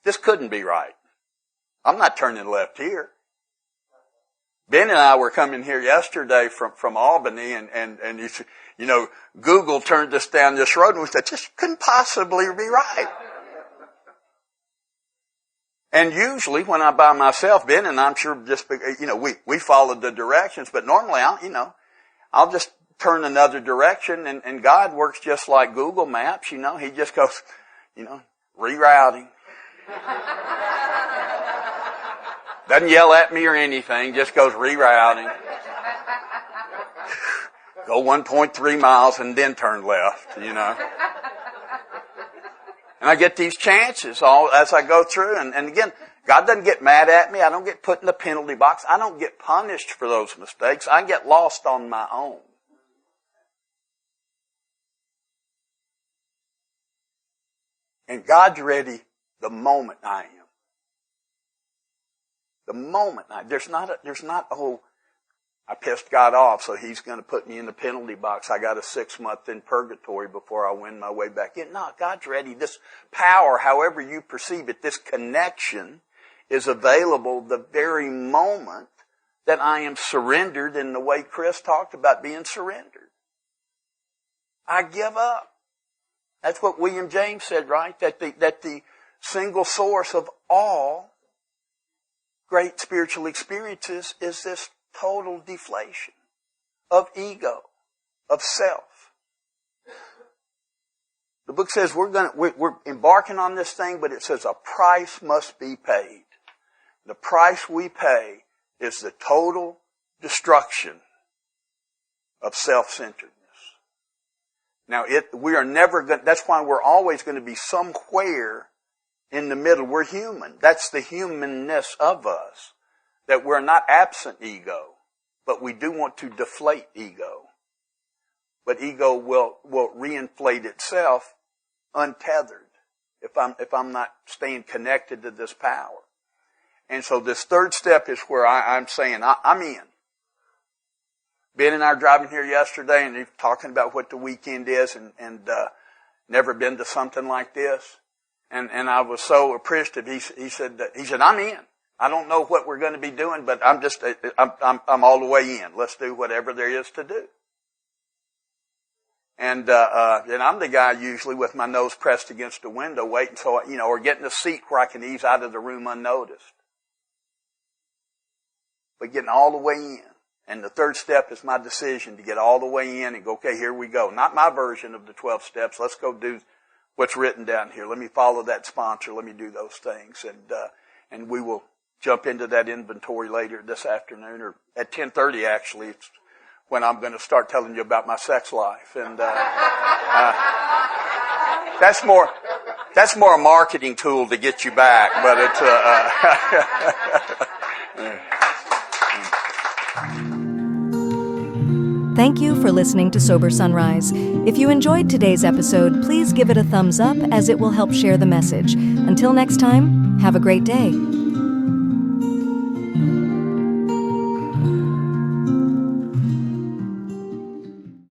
this couldn't be right. I'm not turning left here. Ben and I were coming here yesterday from Albany, and Google turned us down this road, and we said, this couldn't possibly be right. And usually when I'm by myself, Ben and I'm sure just, we followed the directions, but normally I'll just turn another direction, and God works just like Google Maps, He just goes, rerouting. Doesn't yell at me or anything, just goes rerouting. Go 1.3 miles and then turn left, And I get these chances all as I go through. And again, God doesn't get mad at me. I don't get put in the penalty box. I don't get punished for those mistakes. I get lost on my own. And God's ready the moment I am. The moment there's not, I pissed God off, so He's going to put me in the penalty box. I got a 6-month in purgatory before I win my way back in. No, God's ready. This power, however you perceive it, this connection is available the very moment that I am surrendered in the way Chris talked about being surrendered. I give up. That's what William James said, right? That the single source of all great spiritual experiences is this total deflation of ego, of self. The book says we're embarking on this thing, but it says a price must be paid. The price we pay is the total destruction of self-centeredness. Now, we are never going. That's why we're always going to be somewhere in the middle. We're human. That's the humanness of us. That we're not absent ego, but we do want to deflate ego. But ego will reinflate itself untethered if I'm not staying connected to this power. And so this third step is where I'm saying I'm in. Ben and I were driving here yesterday, and he's talking about what the weekend is, and never been to something like this. And I was so appreciative. He said, I'm in. I don't know what we're going to be doing, but I'm all the way in. Let's do whatever there is to do. And I'm the guy usually with my nose pressed against the window waiting or getting a seat where I can ease out of the room unnoticed. But getting all the way in. And the third step is my decision to get all the way in and go, okay, here we go. Not my version of the 12 steps. Let's go do what's written down here. Let me follow that sponsor. Let me do those things. And we will jump into that inventory later this afternoon, or at 10:30 actually. It's when I'm going to start telling you about my sex life. And that's more a marketing tool to get you back, but it's Thank you for listening to Sober Sunrise. If you enjoyed today's episode, please give it a thumbs up as it will help share the message. Until next time, have a great day.